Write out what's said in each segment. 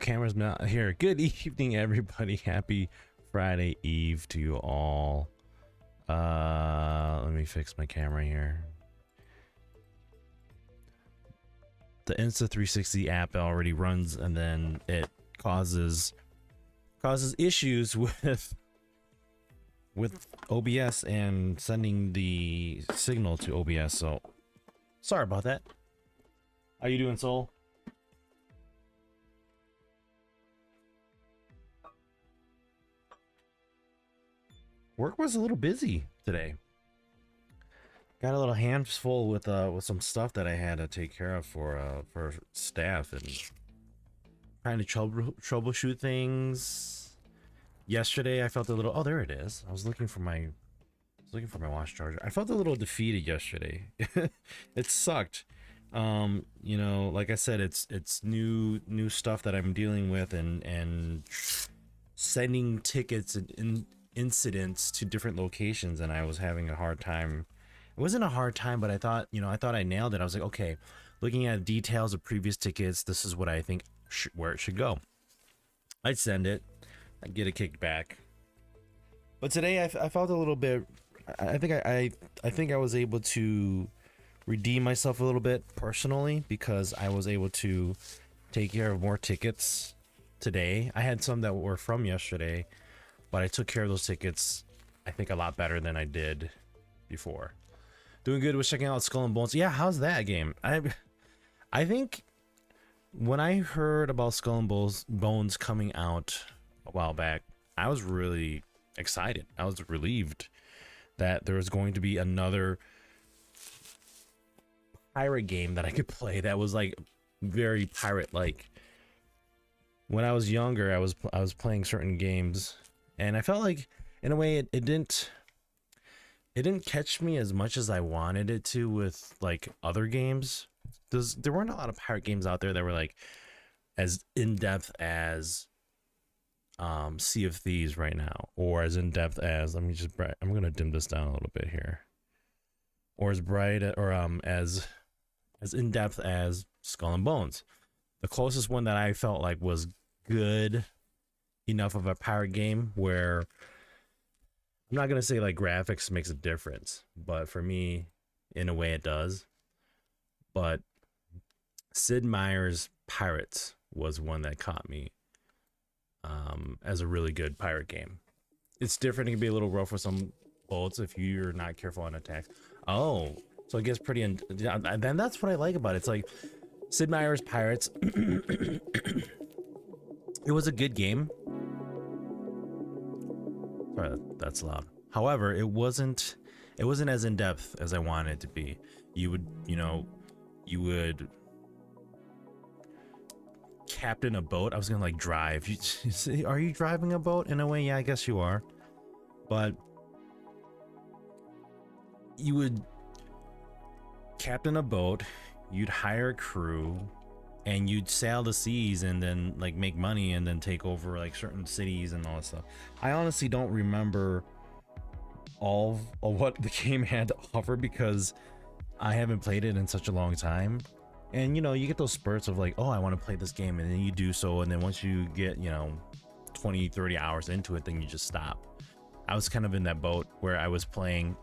camera's not here. Good evening, everybody. Happy Friday Eve to you all. Let me fix my camera here. The Insta360 app already runs, and then it causes issues with OBS and sending the signal to OBS. So sorry about that. How you doing, Soul? Work was a little busy today. Got a little hands full with some stuff that I had to take care of for staff, and trying to troubleshoot things. Yesterday I felt a little, oh, there it is. I was looking for my watch charger. I felt a little defeated yesterday. It sucked. You know, like I said, it's new stuff that I'm dealing with, and sending tickets and incidents to different locations, and I was having a hard time. It wasn't a hard time, but I thought I nailed it. I was like, okay, looking at details of previous tickets, this is what I think where it should go. I'd send it, I'd get it kicked back. But today I felt a little bit, I think I was able to redeem myself a little bit personally, because I was able to take care of more tickets today. I had some that were from yesterday, but I took care of those tickets, I think, a lot better than I did before. Doing good with checking out Skull and Bones. Yeah, how's that game? I think when I heard about Skull and Bones coming out a while back, I was really excited. I was relieved that there was going to be another pirate game that I could play that was like very pirate-like. When I was younger, I was playing certain games, and I felt like, in a way, it didn't catch me as much as I wanted it to with like other games. There weren't a lot of pirate games out there that were like as in-depth as Sea of Thieves right now, or as in-depth as, I'm gonna dim this down a little bit here, or as bright, or as in-depth as Skull and Bones. The closest one that I felt like was good enough of a pirate game, where I'm not gonna say like graphics makes a difference, but for me, in a way, it does. But Sid Meier's Pirates was one that caught me as a really good pirate game. It's different. It can be a little rough with some bullets if you're not careful on attacks. Oh, so it gets pretty, and then that's what I like about it. It's like Sid Meier's Pirates. It was a good game. Sorry, that's loud. However, it wasn't as in-depth as I wanted it to be. You would captain a boat. I was gonna like drive. Are you driving a boat? In a way, yeah, I guess you are. But you would captain a boat, you'd hire a crew, and you'd sail the seas, and then like make money, and then take over like certain cities and all that stuff. I honestly don't remember all of what the game had to offer, because I haven't played it in such a long time. And you know, you get those spurts of like, oh, I want to play this game, and then you do so, and then once you get, 20-30 hours into it, then you just stop. I was kind of in that boat where I was playing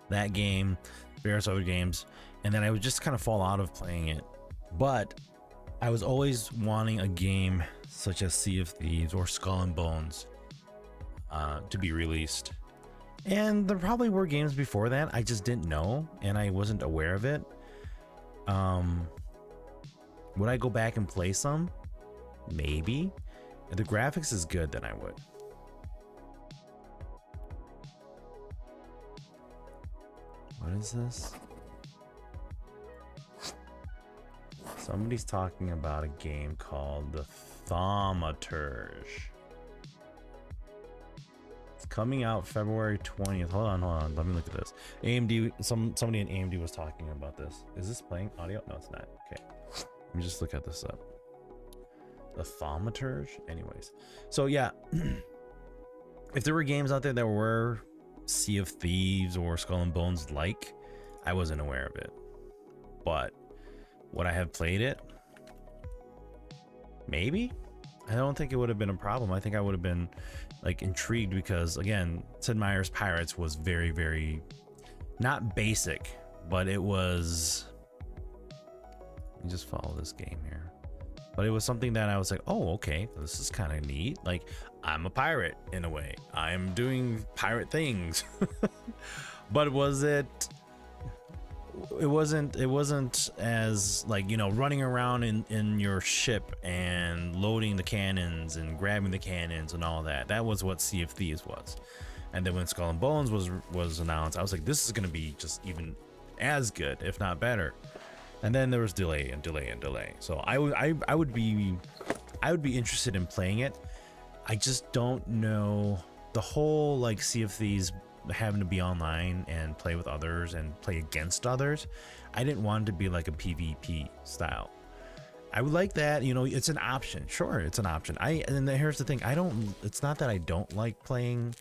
that game, various other games, and then I would just kind of fall out of playing it. But I was always wanting a game such as Sea of Thieves or Skull and Bones to be released. And there probably were games before that, I just didn't know, and I wasn't aware of it. Would I go back and play some? Maybe. If the graphics is good, then I would. What is this? Somebody's talking about a game called the Thaumaturge. It's coming out February 20th. Hold on. Let me look at this. AMD, somebody in AMD was talking about this. Is this playing audio? No, it's not. Okay. Let me just look at this up. The Thaumaturge? Anyways. So yeah. If there were games out there that were Sea of Thieves or Skull and Bones like, I wasn't aware of it. But would I have played it? maybe. I don't think it would have been a problem. I think I would have been like intrigued because again, Sid Meier's Pirates was very, very not basic, but it was. Let me just follow this game here. But it was something that I was like, oh, okay, this is kind of neat. Like, I'm a pirate in a way. I'm doing pirate things. But was it? It wasn't as like, you know, running around in your ship and loading the cannons and grabbing the cannons and all that. That was what Sea of Thieves was. And then when Skull and Bones was announced, I was like, this is gonna be just even as good, if not better. And then there was delay and delay and delay. So I would be interested in playing it. I just don't know the whole like Sea of Thieves having to be online and play with others and play against others. I didn't want it to be like a PvP style. I would like that, you know, it's an option. Sure, it's an option. And here's the thing, it's not that I don't like playing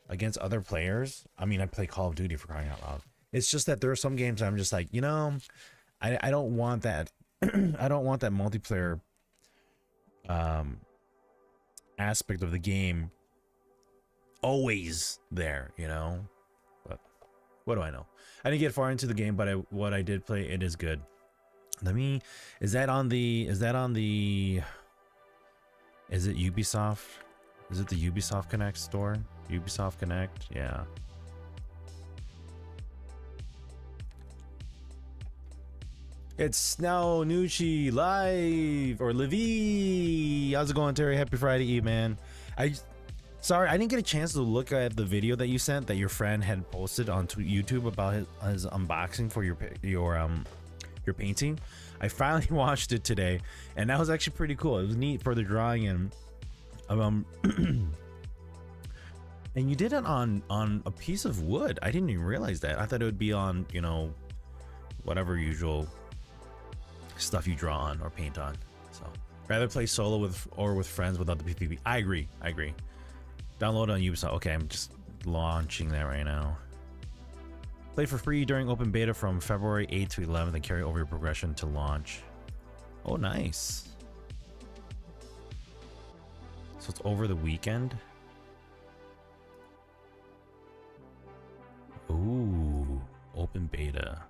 against other players. I mean, I play Call of Duty for crying out loud. It's just that there are some games I'm just like, you know, I don't want that. I don't want that multiplayer aspect of the game always there, you know. But what do I know? I didn't get far into the game, but what I did play, it is good. Is it Ubisoft? Is it the Ubisoft Connect store? Ubisoft Connect, yeah. It's now Nucci live or Livy. How's it going, Terry? Happy Friday Eve, man. Sorry, I didn't get a chance to look at the video that you sent that your friend had posted on YouTube about his unboxing for your painting. I finally watched it today, and that was actually pretty cool. It was neat for the drawing in. And you did it on a piece of wood. I didn't even realize that. I thought it would be on, you know, whatever usual stuff you draw on or paint on. So rather play solo with friends without the PvP. I agree. Download on Ubisoft. Okay, I'm just launching that right now. Play for free during open beta from February 8th to 11th and carry over your progression to launch. Oh, nice. So it's over the weekend. Ooh, open beta.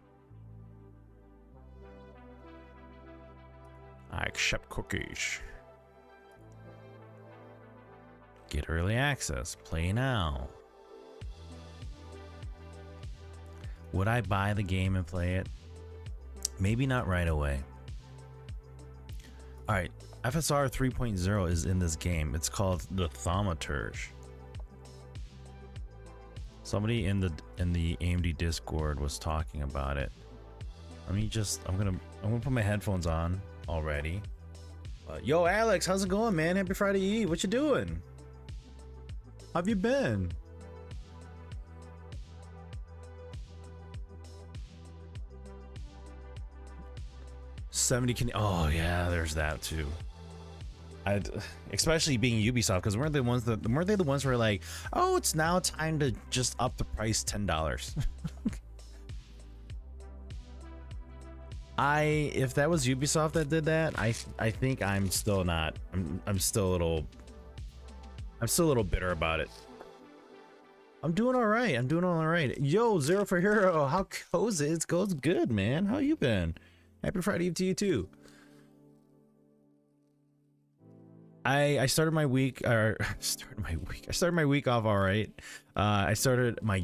I accept cookies. Get early access. Play now. Would I buy the game and play it? Maybe not right away. All right, FSR 3.0 is in this game. It's called the Thaumaturge. Somebody in the AMD Discord was talking about it. I'm gonna put my headphones on already. Yo, Alex, how's it going, man? Happy Friday Eve. What you doing? How have you been? Oh yeah, there's that too. Especially being Ubisoft, because weren't they the ones who were like, oh, it's now time to just up the price $10. If that was Ubisoft that did that, I think I'm still not. I'm still a little bitter about it. I'm doing all right. Yo, Zero for Hero, how goes it? It goes good, man. How you been? Happy Friday Eve to you too. I started my week off all right. I started my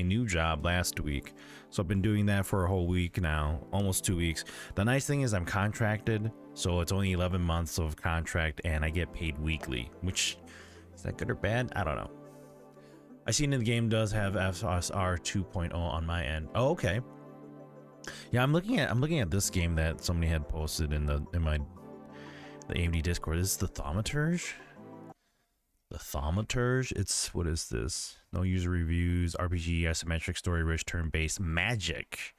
new job last week. So I've been doing that for a whole week now, almost 2 weeks. The nice thing is I'm contracted, so it's only 11 months of contract and I get paid weekly, which is that good or bad? I don't know. I seen the game does have FSR 2.0 on my end. Oh, okay. Yeah, I'm looking at this game that somebody had posted in the AMD Discord. This is the Thaumaturge. The Thaumaturge. What is this? No user reviews. RPG, asymmetric, story-rich, turn-based, magic.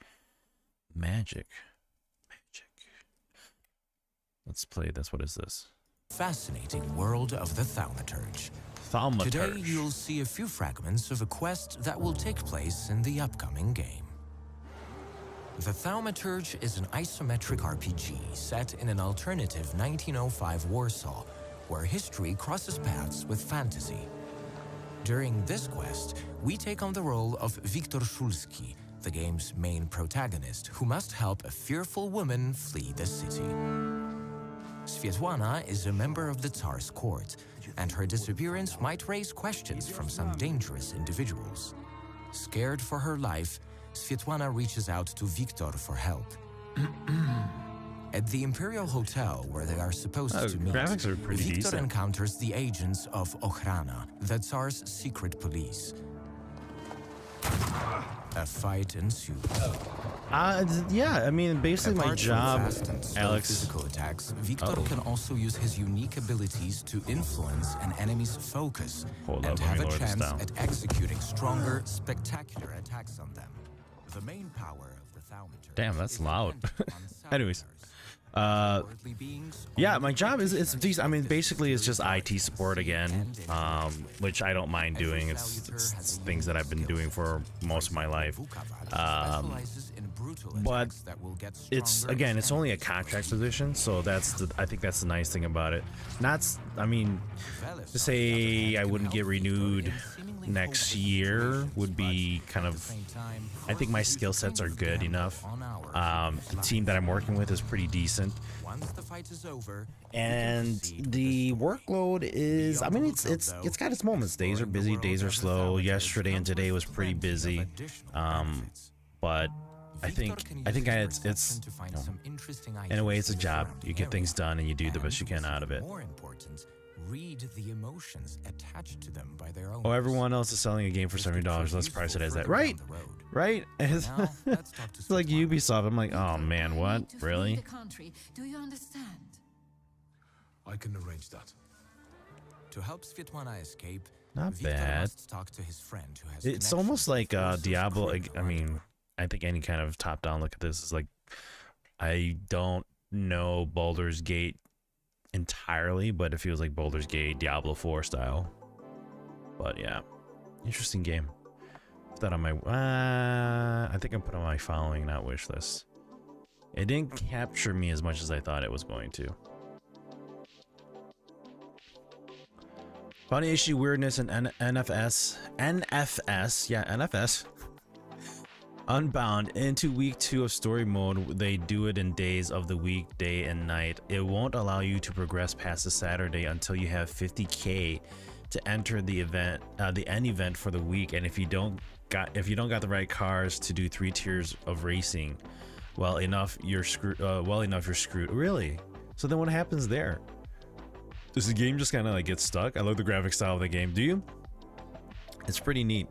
Let's play this. What is this? Fascinating world of the Thaumaturge. Today you'll see a few fragments of a quest that will take place in the upcoming game. The Thaumaturge is an isometric RPG set in an alternative 1905 Warsaw, where history crosses paths with fantasy. During this quest, we take on the role of Wiktor Szulski, the game's main protagonist, who must help a fearful woman flee the city. Svetlana is a member of the Tsar's court, and her disappearance might raise questions from some dangerous individuals. Scared for her life, Svetlana reaches out to Wiktor for help. At the Imperial Hotel, where they are supposed to meet, graphics are pretty Wiktor decent. encounters the agents of Ochrana, the Tsar's secret police. A fight ensues. Yeah, I mean, basically my Apart from job, fast and slow Alex. physical attacks, Wiktor can also use his unique abilities to influence an enemy's focus Hold and up, let have me a lower this chance down. at executing stronger, spectacular attacks on them. The main power of the Thaumaturge. Damn, that's is loud. dependent on Anyways, salamanders, worldly beings yeah, only my job is it's represent decent. I mean, the basically it's just superior IT support again, and intelligence. which I don't mind Every doing. saluter It's has a things that I've been unique doing for skill most of my life. specializes in brutal but attacks that will get It's stronger again, as it's only a enemies contract proceed. position, so I think that's the nice thing about it. I mean, to say I wouldn't get renewed next year would be kind of. I think my skill sets are good enough. The team that I'm working with is pretty decent, and the workload is. I mean, it's got its moments. Days are busy, days are slow. Yesterday and today was pretty busy, but I think it's you know, in a way it's a job. You get things done and you do the best you can out of it. More important, read the emotions attached to them by their own. Oh, everyone else is selling a game for $70. Let's price it as that, right? Right? It's Now, let's talk to it's like Svetlana. Ubisoft. I'm like, oh man, what? Need to flee Really? the country. Do you understand? I can arrange that. To help Svetlana escape, Not Wiktor bad. must talk to his friend who has It's connections almost like with forces Diablo. criminal I mean, I think any kind of top-down look at this is like, I don't know Baldur's Gate entirely, but it feels like Baldur's Gate, Diablo 4 style. But yeah, interesting game. Put that on my. I think I put on my following, not wish list. It didn't capture me as much as I thought it was going to. Funny issue weirdness in NFS. Yeah, NFS. Unbound into week 2 of story mode. They do it in days of the week, day and night. It won't allow you to progress past the Saturday until you have 50k to enter the event, the end event for the week. And if you don't got the right cars to do 3 tiers of racing, well enough you're screwed. You're screwed. Really? So then what happens there? Does the game just kind of like get stuck? I love the graphic style of the game. Do you? It's pretty neat.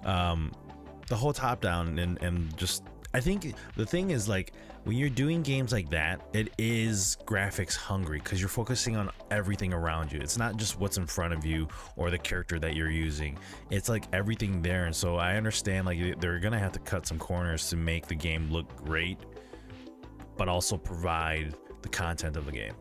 The whole top down and just, I think the thing is, like, when you're doing games like that, it is graphics hungry because you're focusing on everything around you. It's not just what's in front of you or the character that you're using. It's like everything there. And so I understand, like, they're gonna have to cut some corners to make the game look great, but also provide the content of the game.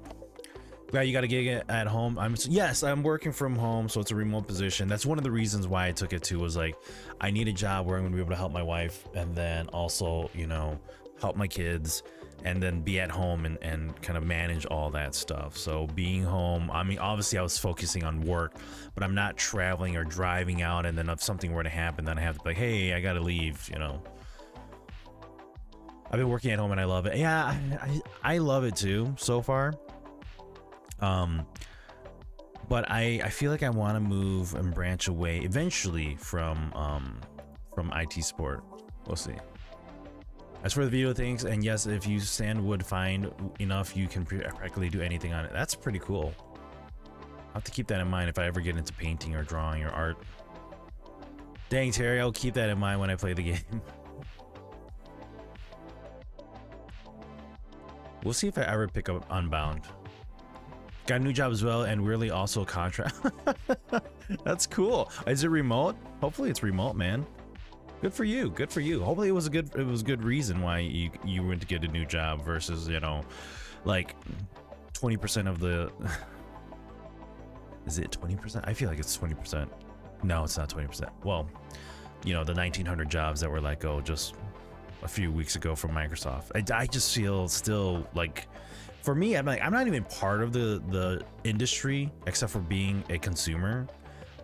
Glad you got a gig at home. Yes, I'm working from home, so it's a remote position. That's one of the reasons why I took it too, was like, I need a job where I'm gonna be able to help my wife and then also, you know, help my kids and then be at home and kind of manage all that stuff. So being home, I mean, obviously I was focusing on work, but I'm not traveling or driving out, and then if something were to happen, then I have to be like, hey, I gotta leave, you know. I've been working at home and I love it. Yeah, I love it too so far. But I feel like I want to move and branch away eventually from IT support. We'll see. As for the video things, and yes, if you sandwood find enough, you can practically do anything on it. That's pretty cool. I'll have to keep that in mind if I ever get into painting or drawing or art. Dang, Terry, I'll keep that in mind when I play the game. We'll see if I ever pick up Unbound. Got a new job as well, and weirdly also a contract. That's cool. Is it remote? Hopefully it's remote, man. Good for you. Good for you. Hopefully it was a good reason why you went to get a new job versus, you know, like 20% of the. Is it 20%? I feel like it's 20%. No, it's not 20%. Well, you know, the 1,900 jobs that were like, oh, just a few weeks ago from Microsoft. I just feel still like, for me, I'm like, I'm not even part of the industry except for being a consumer,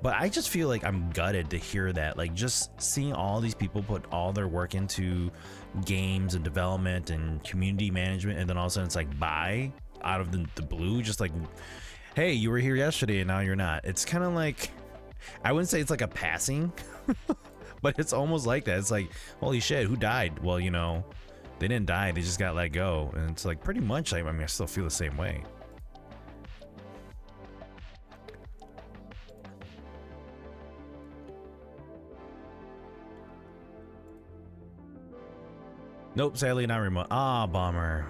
but I just feel like I'm gutted to hear that. Like, just seeing all these people put all their work into games and development and community management, and then all of a sudden it's like, bye, out of the blue, just like, hey, you were here yesterday and now you're not. It's kind of like, I wouldn't say it's like a passing, but it's almost like that. It's like, holy shit, who died? Well, you know, they didn't die, they just got let go. And it's like, pretty much, I mean, I still feel the same way. Nope, sadly not remote. Ah, bummer.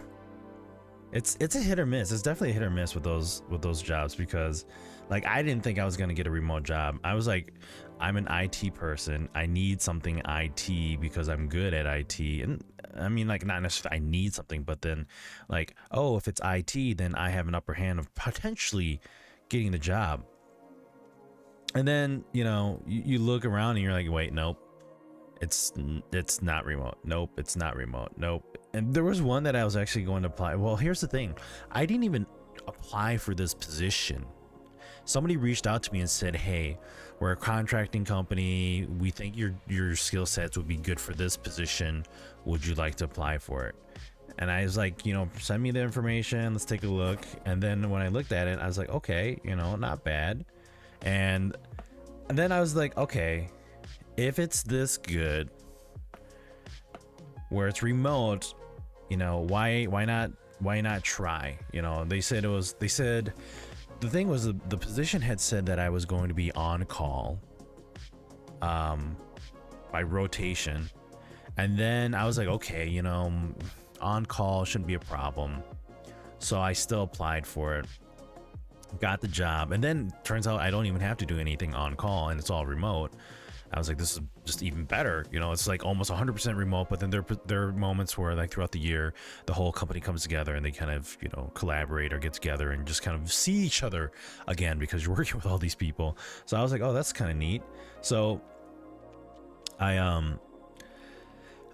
It's a hit or miss. It's definitely a hit or miss with those jobs, because like, I didn't think I was gonna get a remote job. I was like, I'm an IT person. I need something IT because I'm good at IT. And I mean, like, not necessarily I need something, but then like, oh, if it's IT, then I have an upper hand of potentially getting the job. And then, you know, you look around and you're like, wait, nope. It's not remote. Nope, it's not remote. Nope. And there was one that I was actually going to apply. Well, here's the thing. I didn't even apply for this position. Somebody reached out to me and said, hey, we're a contracting company. We think your skill sets would be good for this position. Would you like to apply for it? And I was like, you know, send me the information. Let's take a look. And then when I looked at it, I was like, okay, you know, not bad. And then I was like, okay, if it's this good, where it's remote, you know, why not try? You know, they said the thing was, the position had said that I was going to be on call by rotation. And then I was like, okay, you know, on call shouldn't be a problem. So I still applied for it, got the job, and then turns out I don't even have to do anything on call, and it's all remote. I was like, this is just even better. You know, it's like almost 100% remote, but then there are moments where, like, throughout the year, the whole company comes together and they kind of, you know, collaborate or get together and just kind of see each other again, because you're working with all these people. So I was like, oh, that's kind of neat. So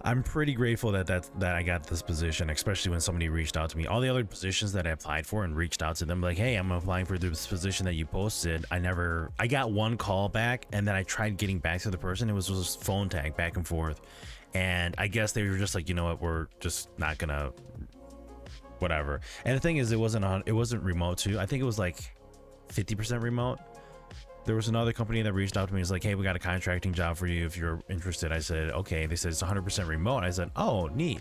I'm pretty grateful that I got this position, especially when somebody reached out to me. All the other positions that I applied for and reached out to them, like, hey, I'm applying for this position that you posted. I got one call back, and then I tried getting back to the person. It was just phone tag back and forth. And I guess they were just like, you know what, we're just not gonna, whatever. And the thing is, it wasn't remote too. I think it was like 50% remote. There was another company that reached out to me. It's like, hey, we got a contracting job for you if you're interested. I said, okay. They said it's 100% remote. I said, oh, neat.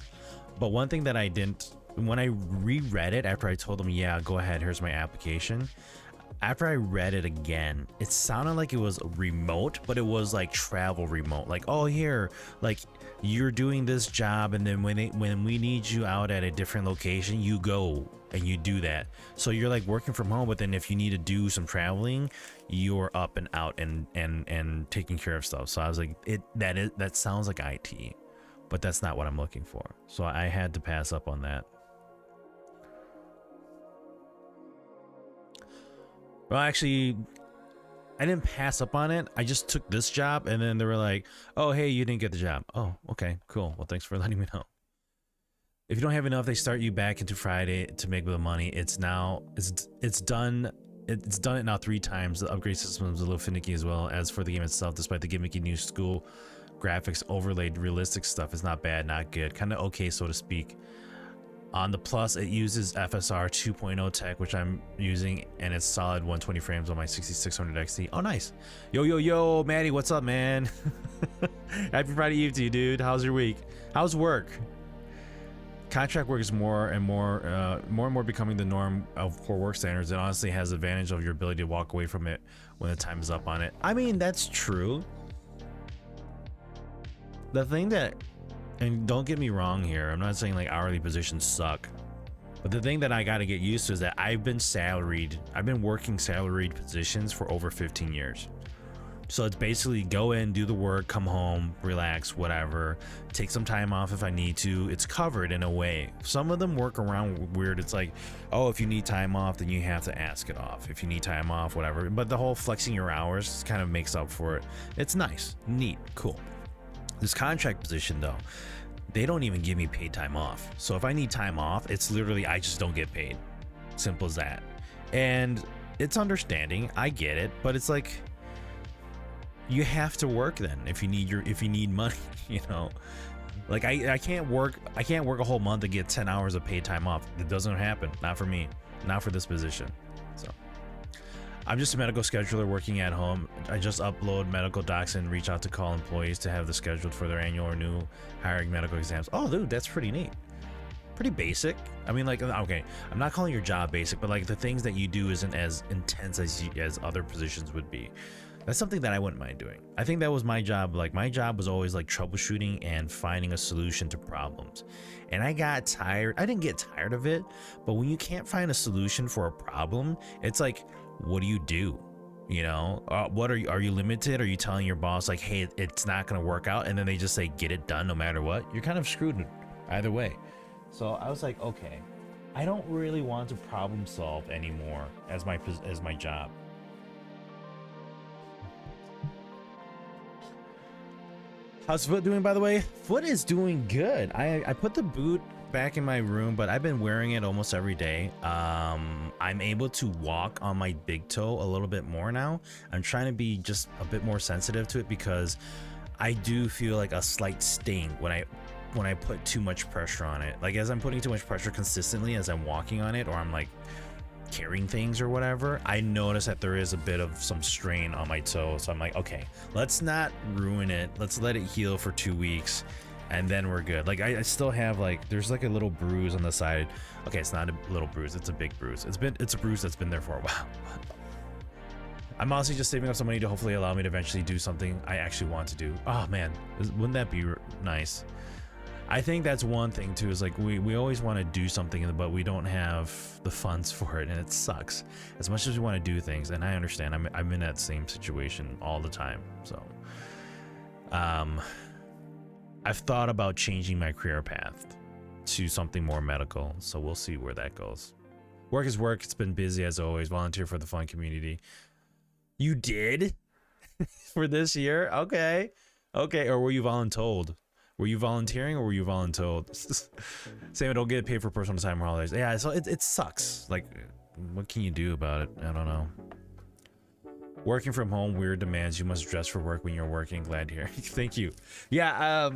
But one thing that I didn't, when I reread it after I told them, yeah, go ahead, here's my application. After I read it again, it sounded like it was remote, but it was like travel remote. Like, oh, here, like, you're doing this job, and then when we need you out at a different location, you go and you do that. So you're like working from home, but then if you need to do some traveling, you're up and out and taking care of stuff. So I was like, that sounds like IT, but that's not what I'm looking for. So I had to pass up on that. Well, actually, I didn't pass up on it. I just took this job, and then they were like, oh, hey, you didn't get the job. Oh, okay, cool. Well, thanks for letting me know. If you don't have enough, they start you back into Friday to make the money. It's done. It's done it now 3 times. The upgrade system is a little finicky as well. As for the game itself, despite the gimmicky new school graphics, overlaid realistic stuff is not bad, not good, kind of okay, so to speak. On the plus, it uses FSR 2.0 tech, which I'm using, and it's solid 120 frames on my 6600 XT. Oh, nice. Yo, Maddie, what's up, man? Happy Friday Eve to you, dude. How's your week? How's work? Contract work is more and more becoming the norm for work standards. It honestly has the advantage of your ability to walk away from it when the time is up on it. I mean, that's true. The thing that, and don't get me wrong here, I'm not saying like hourly positions suck, but the thing that I got to get used to is that I've been working salaried positions for over 15 years. So it's basically go in, do the work, come home, relax, whatever, take some time off if I need to. It's covered in a way. Some of them work around weird. It's like, oh, if you need time off, then you have to ask it off. If you need time off, whatever. But the whole flexing your hours kind of makes up for it. It's nice, neat, cool. This contract position though, they don't even give me paid time off. So if I need time off, it's literally I just don't get paid. Simple as that. And it's understanding. I get it, but it's like you have to work then if you need money, you know. Like I can't work a whole month to get 10 hours of paid time off. It doesn't happen. Not for me. Not for this position. So I'm just a medical scheduler working at home. I just upload medical docs and reach out to call employees to have the scheduled for their annual or new hiring medical exams. Oh, dude, that's pretty neat. Pretty basic. I mean, like, okay, I'm not calling your job basic, but like the things that you do isn't as intense as other positions would be. That's something that I wouldn't mind doing. I think that was my job. Like my job was always like troubleshooting and finding a solution to problems. And I got tired. I didn't get tired of it, but when you can't find a solution for a problem, it's like, what do you do? You know, what are you limited? Are you telling your boss like, hey, it's not going to work out? And then they just say, get it done no matter what. You're kind of screwed either way. So I was like, okay, I don't really want to problem solve anymore as my job. How's Foot doing, by the way? Foot is doing good. I put the boot back in my room, but I've been wearing it almost every day. I'm able to walk on my big toe a little bit more now. I'm trying to be just a bit more sensitive to it because I do feel like a slight sting when I put too much pressure on it. Like as I'm putting too much pressure consistently as I'm walking on it, or I'm like carrying things or whatever, I notice that there is a bit of some strain on my toe. So I'm like, okay, let's not ruin it. Let's let it heal for 2 weeks and then we're good. Like I still have like, there's like a little bruise on the side. Okay, it's not a little bruise, it's a big bruise. It's a bruise that's been there for a while. I'm honestly just saving up some money to hopefully allow me to eventually do something I actually want to do. Oh man, wouldn't that be nice? I think that's one thing too, is like we always want to do something, but we don't have the funds for it, and it sucks. As much as we want to do things, and I understand, I'm in that same situation all the time. So I've thought about changing my career path to something more medical, so we'll see where that goes. Work is work. It's been busy as always. Volunteer for the fun community. You did? For this year? Okay. Or were you voluntold? Were you volunteering or were you voluntold? Same, don't get paid for personal time or holidays. Yeah, so it sucks. Like, what can you do about it? I don't know. Working from home, weird demands. You must dress for work when you're working. Glad to hear. Thank you. Yeah,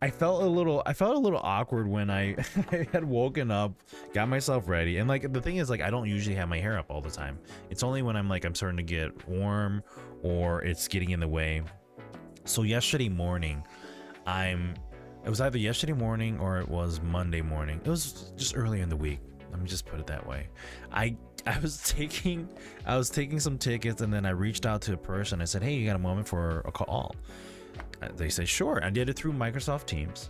I felt a little awkward when I had woken up, got myself ready, and like the thing is, like, I don't usually have my hair up all the time. It's only when I'm starting to get warm or it's getting in the way. So yesterday morning, it was either yesterday morning or it was Monday morning. It was just earlier in the week. Let me just put it that way. I was taking some tickets, and then I reached out to a person. I said, hey, you got a moment for a call? They said, sure. I did it through Microsoft Teams.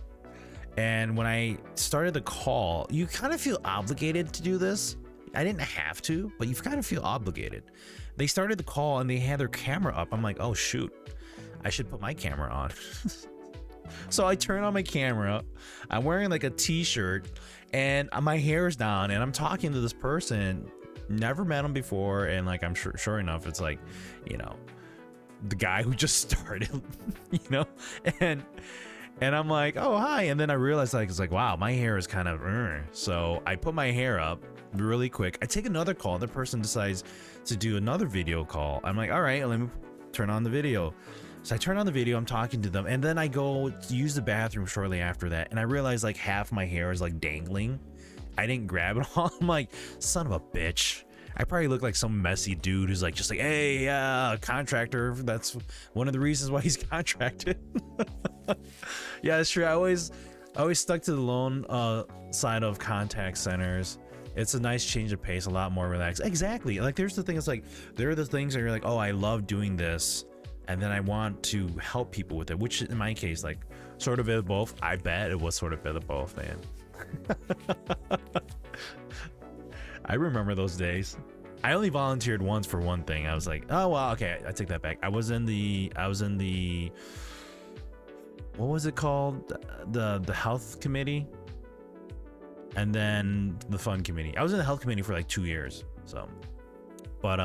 And when I started the call, you kind of feel obligated to do this. I didn't have to, but you kind of feel obligated. They started the call and they had their camera up. I'm like, oh shoot, I should put my camera on. So I turn on my camera, I'm wearing like a t-shirt, and my hair is down, and I'm talking to this person, never met him before, and like I'm sure enough, it's like, you know, the guy who just started, you know, and I'm like, oh hi, and then I realized like it's like, wow, my hair is kind of so I put my hair up really quick. I take another call, the person decides to do another video call. I'm like, all right, let me turn on the video. So I turn on the video, I'm talking to them, and then I go to use the bathroom shortly after that, and I realize like half my hair is like dangling. I didn't grab it all. I'm like, son of a bitch. I probably look like some messy dude who's like, just like, hey, contractor. That's one of the reasons why he's contracted. Yeah, it's true. I always stuck to the loan side of contact centers. It's a nice change of pace, a lot more relaxed. Exactly. Like there's the thing, it's like, there are the things that you're like, oh, I love doing this, and then I want to help people with it, which in my case, like, sort of bit of both. I bet it was sort of bit of both, man. I remember those days. I only volunteered once for one thing. I was like, oh well, okay, I take that back. I was in the what was it called? The health committee, and then the fun committee. I was in the health committee for like 2 years. So, but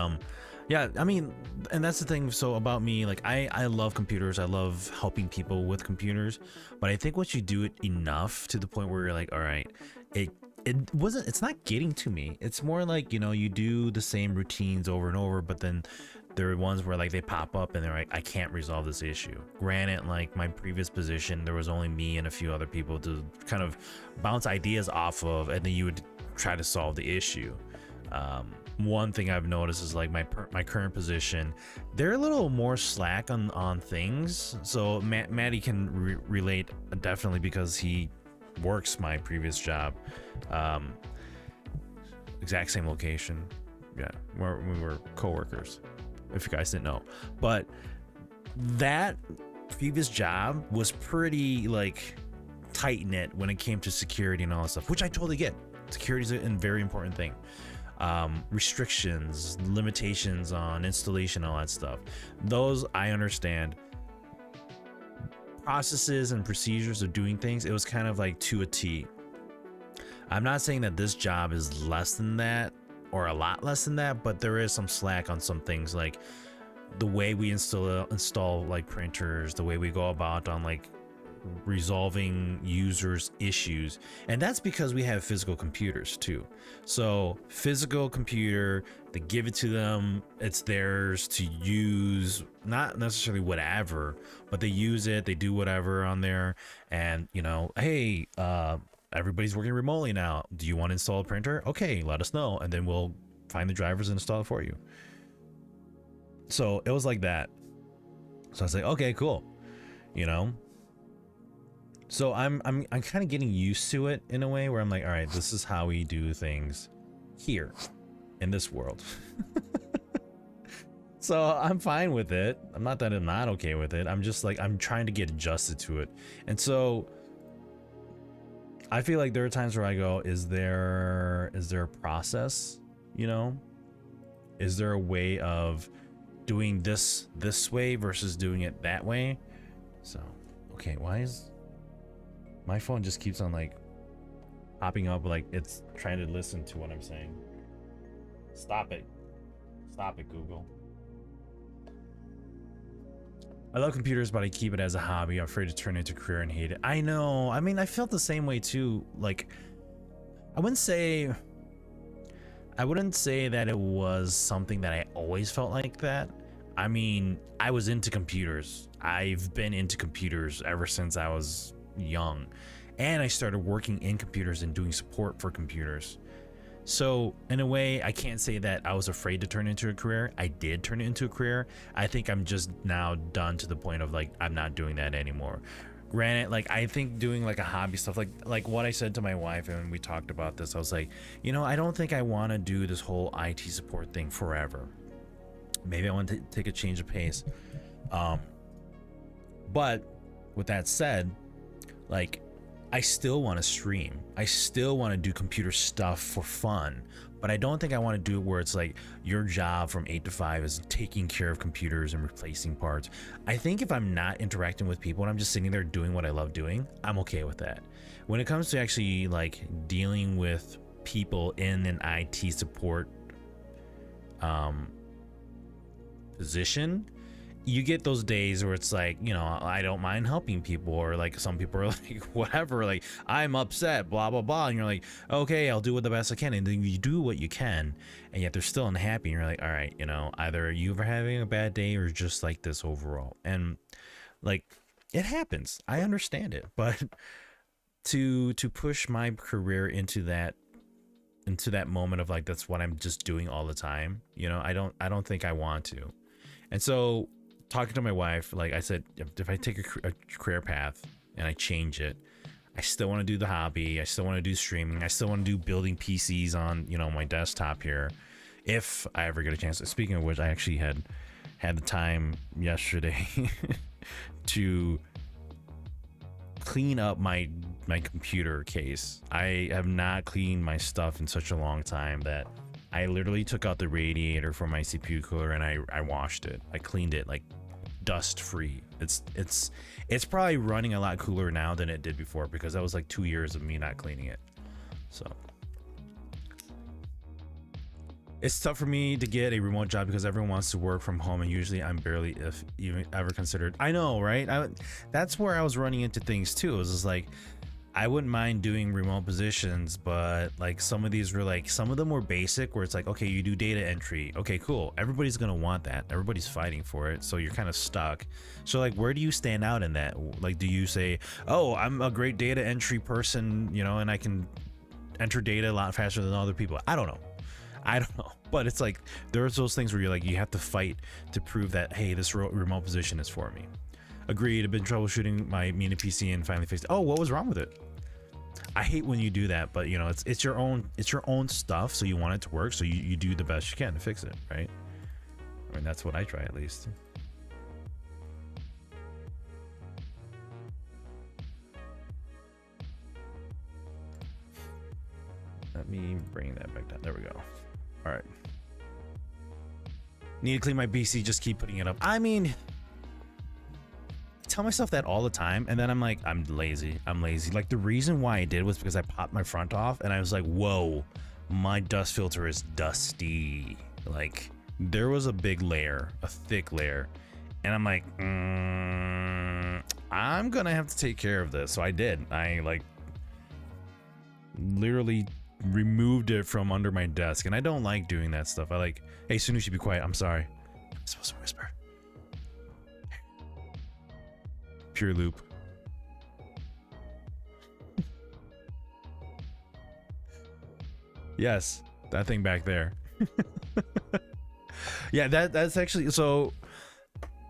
Yeah, I mean, and that's the thing. So about me, like I love computers. I love helping people with computers. But I think once you do it enough to the point where you're like, all right, it it's not getting to me. It's more like, you know, you do the same routines over and over, but then there are ones where like they pop up and they're like, I can't resolve this issue. Granted, like my previous position, there was only me and a few other people to kind of bounce ideas off of, and then you would try to solve the issue. One thing I've noticed is like my current position, they're a little more slack on things. So Maddie can relate definitely because he works my previous job, exact same location. Yeah, we were co-workers, if you guys didn't know. But that previous job was pretty like tight knit when it came to security and all that stuff, which I totally get. Security is a very important thing. Restrictions, limitations on installation, all that stuff, those I understand. Processes and procedures of doing things, it was kind of like to a T. I'm not saying that this job is less than that or a lot less than that, but there is some slack on some things, like the way we install like printers, the way we go about on like resolving users issues. And that's because we have physical computers too. So physical computer, they give it to them, it's theirs to use, not necessarily whatever, but they use it, they do whatever on there. And you know, hey, everybody's working remotely now, do you want to install a printer? Okay, let us know, and then we'll find the drivers and install it for you. So it was like that. So I was like, okay, cool, you know. So I'm kind of getting used to it in a way where I'm like, all right, this is how we do things here in this world. So I'm fine with it. I'm not that I'm not okay with it. I'm just like, I'm trying to get adjusted to it. And so I feel like there are times where I go, is there a process, you know? Is there a way of doing this way versus doing it that way? So, okay, why is my phone just keeps on like popping up like it's trying to listen to what I'm saying? Stop it, Google. I love computers, but I keep it as a hobby. I'm afraid to turn it into a career and hate it. I know. I mean, I felt the same way too. Like, I wouldn't say that it was something that I always felt like that. I mean, I was into computers. I've been into computers ever since I was young, and I started working in computers and doing support for computers. So in a way, I can't say that I was afraid to turn it into a career. I did turn it into a career. I think I'm just now done to the point of like, I'm not doing that anymore. Granted, like I think doing like a hobby stuff, like what I said to my wife and we talked about this, I was like, you know, I don't think I want to do this whole IT support thing forever. Maybe I want to take a change of pace. But with that said, like, I still want to stream. I still want to do computer stuff for fun, but I don't think I want to do it where it's like your job from 8 to 5 is taking care of computers and replacing parts. I think if I'm not interacting with people and I'm just sitting there doing what I love doing, I'm okay with that. When it comes to actually like dealing with people in an IT support position, you get those days where it's like, you know, I don't mind helping people, or like some people are like, whatever, like I'm upset, blah blah blah, and you're like, okay, I'll do what the best I can, and then you do what you can, and yet they're still unhappy, and you're like, all right, you know, either you are having a bad day or just like this overall. And like, it happens, I understand it, but to push my career into that moment of like, that's what I'm just doing all the time, you know, I don't think I want to. And so talking to my wife, like I said, if I take a career path and I change it, I still want to do the hobby, I still want to do streaming, I still want to do building PCs on, you know, my desktop here, if I ever get a chance. Speaking of which, I actually had the time yesterday to clean up my computer case. I have not cleaned my stuff in such a long time that I literally took out the radiator for my CPU cooler and I washed it. I cleaned it like dust free. It's probably running a lot cooler now than it did before, because that was like 2 years of me not cleaning it. So It's tough for me to get a remote job because everyone wants to work from home, and usually I'm barely, if even ever, considered. I know, right? That's where I was running into things too. It was just like, I wouldn't mind doing remote positions, but like some of these were like, some of them were basic where it's like, okay, you do data entry. Okay, cool. Everybody's gonna want that. Everybody's fighting for it. So you're kind of stuck. So like, where do you stand out in that? Like, do you say, oh, I'm a great data entry person, you know, and I can enter data a lot faster than other people? I don't know. But it's like, there's those things where you're like, you have to fight to prove that, hey, this remote position is for me. Agreed. I've been troubleshooting my Mina PC and finally fixed it. Oh, what was wrong with it? I hate when you do that, but you know, it's your own stuff, so you want it to work, so you do the best you can to fix it, right? I mean, that's what I try, at least. Let me bring that back down. There we go. All right. Need to clean my PC, just keep putting it up. I mean, I tell myself that all the time, and then I'm like, I'm lazy. Like, the reason why I did was because I popped my front off, and I was like, whoa, my dust filter is dusty. Like, there was a big layer, a thick layer, and I'm like, I'm gonna have to take care of this. So I did. I like literally removed it from under my desk, and I don't like doing that stuff. I like, hey, Sunu, you should be quiet. I'm sorry. I'm supposed to whisper. Pure loop. Yes, that thing back there. Yeah, that's actually, so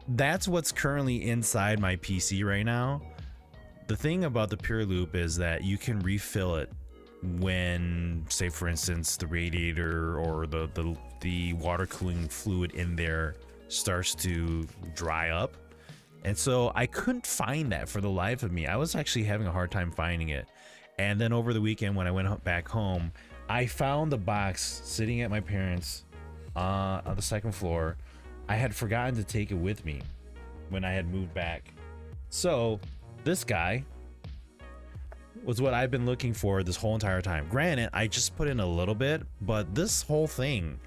that's what's currently inside my PC right now. The thing about the pure loop is that you can refill it when, say for instance, the radiator or the water cooling fluid in there starts to dry up. And so I couldn't find that for the life of me. I was actually having a hard time finding it. And then over the weekend when I went back home, I found the box sitting at my parents' on the second floor. I had forgotten to take it with me when I had moved back. So this guy was what I've been looking for this whole entire time. Granted, I just put in a little bit, but this whole thing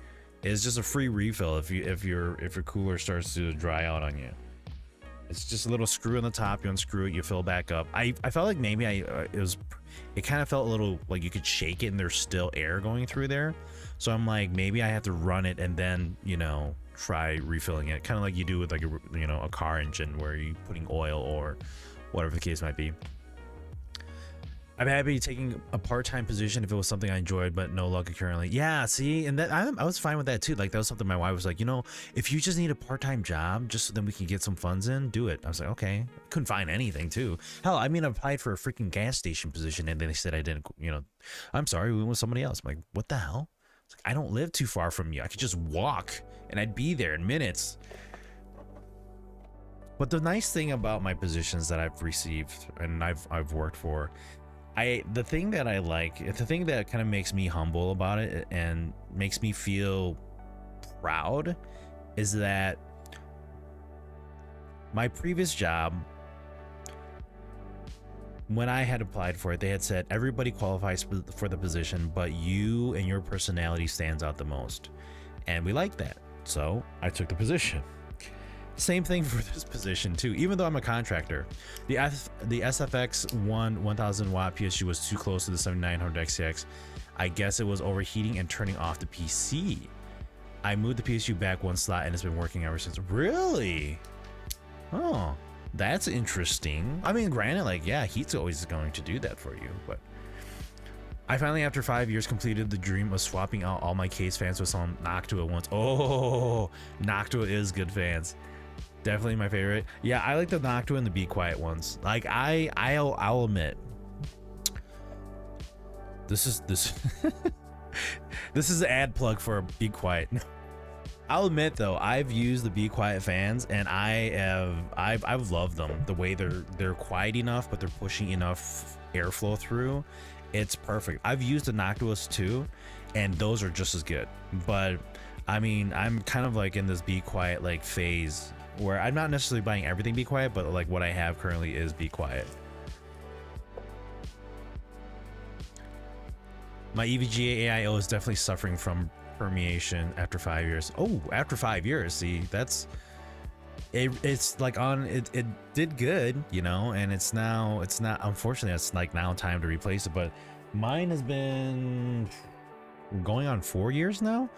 is just a free refill if your cooler starts to dry out on you. It's just a little screw on the top. You unscrew it, you fill back up. I felt like maybe it kind of felt a little like you could shake it and there's still air going through there. So I'm like, maybe I have to run it and then, you know, try refilling it, kind of like you do with like a car engine where you're putting oil or whatever the case might be. I'm happy taking a part-time position if it was something I enjoyed, but no luck currently. Yeah, see, and that I was fine with that too. Like, that was something my wife was like, you know, if you just need a part-time job just so then we can get some funds in, do it. I was like, okay. Couldn't find anything too. Hell, I mean, I applied for a freaking gas station position and then they said I didn't, you know, I'm sorry, we went with somebody else. I'm like, what the hell? It's like, I don't live too far from you. I could just walk and I'd be there in minutes. But the nice thing about my positions that I've received and I've worked for, the thing that I like, the thing that kind of makes me humble about it and makes me feel proud is that my previous job, when I had applied for it, they had said everybody qualifies for the position, but you and your personality stands out the most. And we like that. So I took the position. Same thing for this position too, even though I'm a contractor. The SFX 1000 watt PSU was too close to the 7900 XTX. I guess it was overheating and turning off the PC. I moved the PSU back one slot and it's been working ever since. Really? Oh, that's interesting. I mean, granted, like, yeah, heat's always going to do that for you, but I finally, after 5 years, completed the dream of swapping out all my case fans with some Noctua ones. Oh, Noctua is good fans. Definitely my favorite. Yeah, I like the Noctua and the Be Quiet ones. Like, I'll admit, this is this is an ad plug for Be Quiet. I'll admit though, I've used the Be Quiet fans and I've loved them. The way they're quiet enough, but they're pushing enough airflow through. It's perfect. I've used the Noctuas too, and those are just as good. But I mean, I'm kind of like in this Be Quiet like phase where I'm not necessarily buying everything Be Quiet, but like what I have currently is Be Quiet. My EVGA AIO is definitely suffering from permeation after 5 years. Oh, after 5 years. See, that's it's like it did good, you know, and it's not, unfortunately it's like now time to replace it, but mine has been going on 4 years now.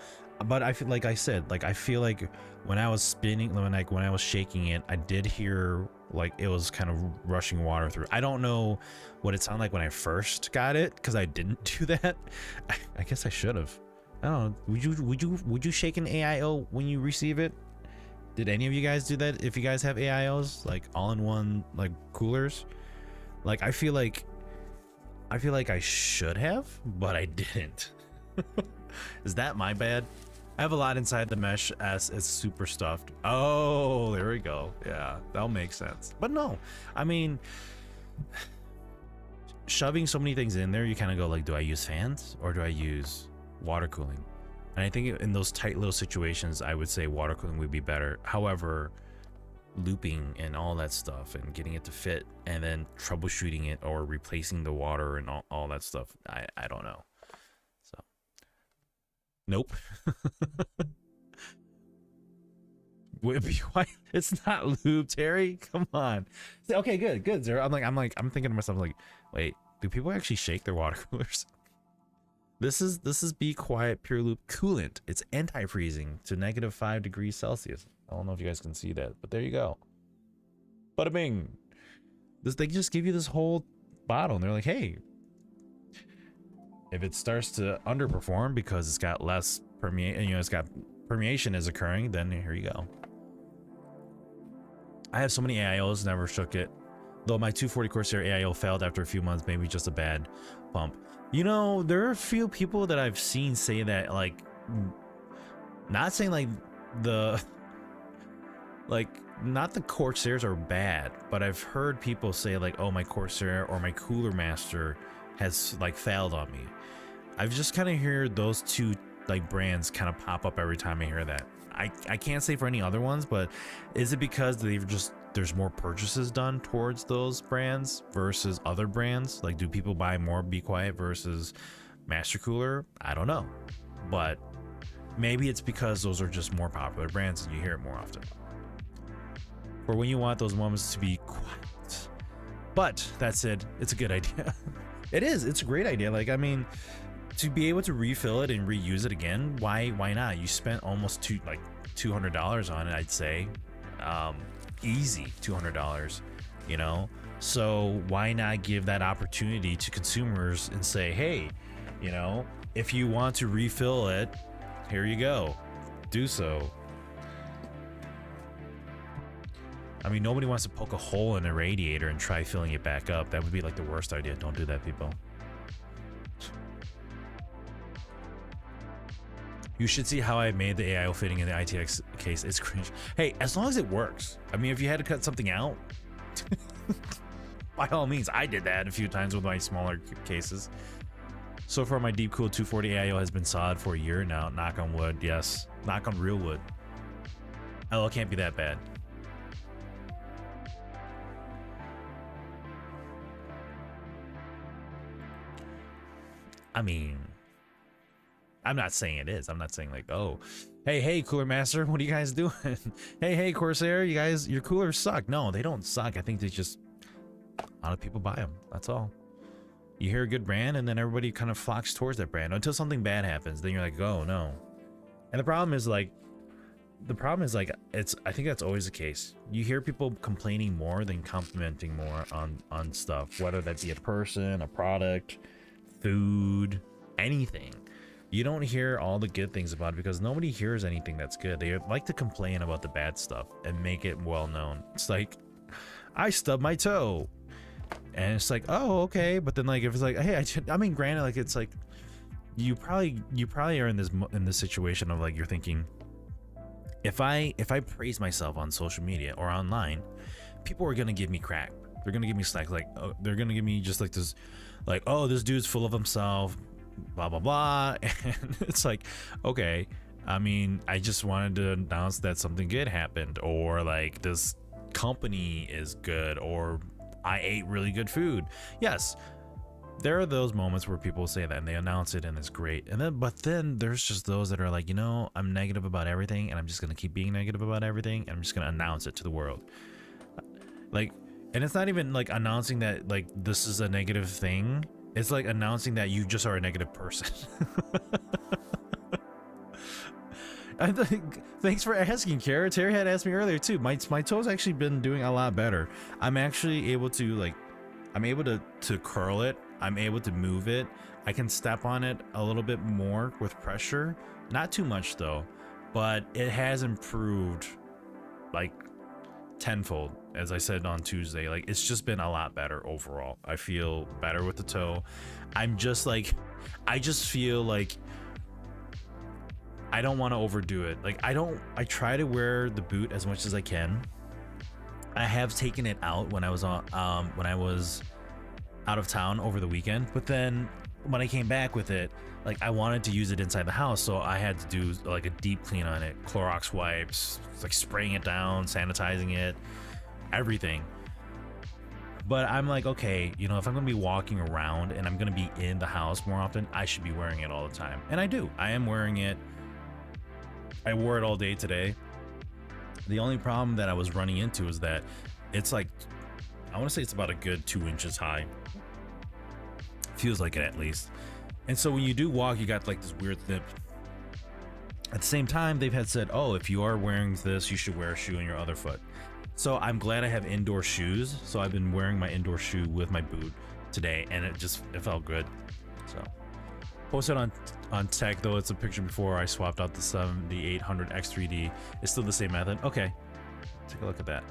But I feel like I said, like I feel like when I was spinning, when I was shaking it, I did hear like it was kind of rushing water through. I don't know what it sounded like when I first got it, because I didn't do that. I guess I should have. I don't know. Would you shake an AIO when you receive it? Did any of you guys do that? If you guys have AIOs, like all-in-one like coolers, like I feel like I should have, but I didn't. Is that my bad? I have a lot inside the mesh as it's super stuffed. Oh, there we go. Yeah, that'll make sense. But no, I mean, shoving so many things in there, you kind of go like, do I use fans or do I use water cooling? And I think in those tight little situations, I would say water cooling would be better. However, looping and all that stuff and getting it to fit and then troubleshooting it or replacing the water and all that stuff, I don't know. So, nope. It's not lubed, Terry. Come on. Okay, good, Zero. I'm thinking to myself like, wait, do people actually shake their water coolers? This is Be Quiet Pure Loop Coolant. It's anti-freezing to -5 degrees Celsius. I don't know if you guys can see that, but there you go. Bada bing. They just give you this whole bottle and they're like, hey, if it starts to underperform because it's got less permeation is occurring, then here you go. I have so many AIOs, never shook it. Though my 240 Corsair AIO failed after a few months, maybe just a bad pump. You know, there are a few people that I've seen say that, like, not saying like not the Corsairs are bad, but I've heard people say like, oh, my Corsair or my Cooler Master has like failed on me. I've just kind of heard those two like brands kind of pop up every time I hear that. I can't say for any other ones, but is it because there's more purchases done towards those brands versus other brands? Like, do people buy more Be Quiet versus Master Cooler? I don't know, but maybe it's because those are just more popular brands and you hear it more often. For when you want those moments to be quiet. But that said, it's a good idea. It is. It's a great idea. Like, I mean, to be able to refill it and reuse it again, why not? You spent almost $200 on it, I'd say. Easy $200, you know? So why not give that opportunity to consumers and say, hey, you know, if you want to refill it, here you go, do so. I mean, nobody wants to poke a hole in a radiator and try filling it back up. That would be like the worst idea. Don't do that, people. You should see how I made the AIO fitting in the ITX case. It's cringe. Hey, as long as it works. I mean, if you had to cut something out, by all means, I did that a few times with my smaller cases. So far, my Deep Cool 240 AIO has been solid for a year now. Knock on wood. Yes. Knock on real wood. Oh, it can't be that bad. I mean, I'm not saying it is. I'm not saying like, oh, hey, Cooler Master, what are you guys doing? hey, Corsair, you guys, your coolers suck. No, they don't suck. I think they just, a lot of people buy them. That's all. You hear a good brand and then everybody kind of flocks towards that brand until something bad happens. Then you're like, oh no. And the problem is like, I think that's always the case. You hear people complaining more than complimenting more on stuff, whether that be a person, a product, food, anything. You don't hear all the good things about it because nobody hears anything that's good. They like to complain about the bad stuff and make it well known. It's like, I stubbed my toe, and it's like, oh, okay. But then like if it's like, hey, I mean, granted, like it's like you probably are in this situation of like you're thinking, if I praise myself on social media or online, people are gonna give me crap. They're gonna give me slack. Like, oh, they're gonna give me just like this. Like, oh, this dude's full of himself, blah blah blah. And it's like, okay, I mean, I just wanted to announce that something good happened, or like this company is good, or I ate really good food. Yes, there are those moments where people say that and they announce it and it's great, and then but then there's just those that are like, you know, I'm negative about everything and I'm just gonna keep being negative about everything and I'm just gonna announce it to the world. Like, and it's not even like announcing that like this is a negative thing, it's like announcing that you just are a negative person. I think, thanks for asking, Kara. Terry had asked me earlier too. My toe's actually been doing a lot better. I'm actually able to like, I'm able to curl it. I'm able to move it. I can step on it a little bit more with pressure. Not too much though, but it has improved like tenfold. As I said on Tuesday, like it's just been a lot better overall. I feel better with the toe. I'm just like, I just feel like I don't want to overdo it. Like I try to wear the boot as much as I can. I have taken it out when I was out of town over the weekend, but then when I came back with it, like I wanted to use it inside the house, so I had to do like a deep clean on it, Clorox wipes, like spraying it down, sanitizing it, everything. But I'm like, okay, you know, if I'm gonna be walking around and I'm gonna be in the house more often, I should be wearing it all the time. And I do. I am wearing it. I wore it all day today. The only problem that I was running into is that it's like, I want to say it's about a good 2 inches high. Feels like it at least. And so when you do walk, you got like this weird lip. At the same time, they've had said, oh, if you are wearing this, you should wear a shoe on your other foot. So I'm glad I have indoor shoes. So I've been wearing my indoor shoe with my boot today, and it felt good. So posted on tech though, it's a picture before I swapped out the 7800 X3D. It's still the same method. Okay, take a look at that.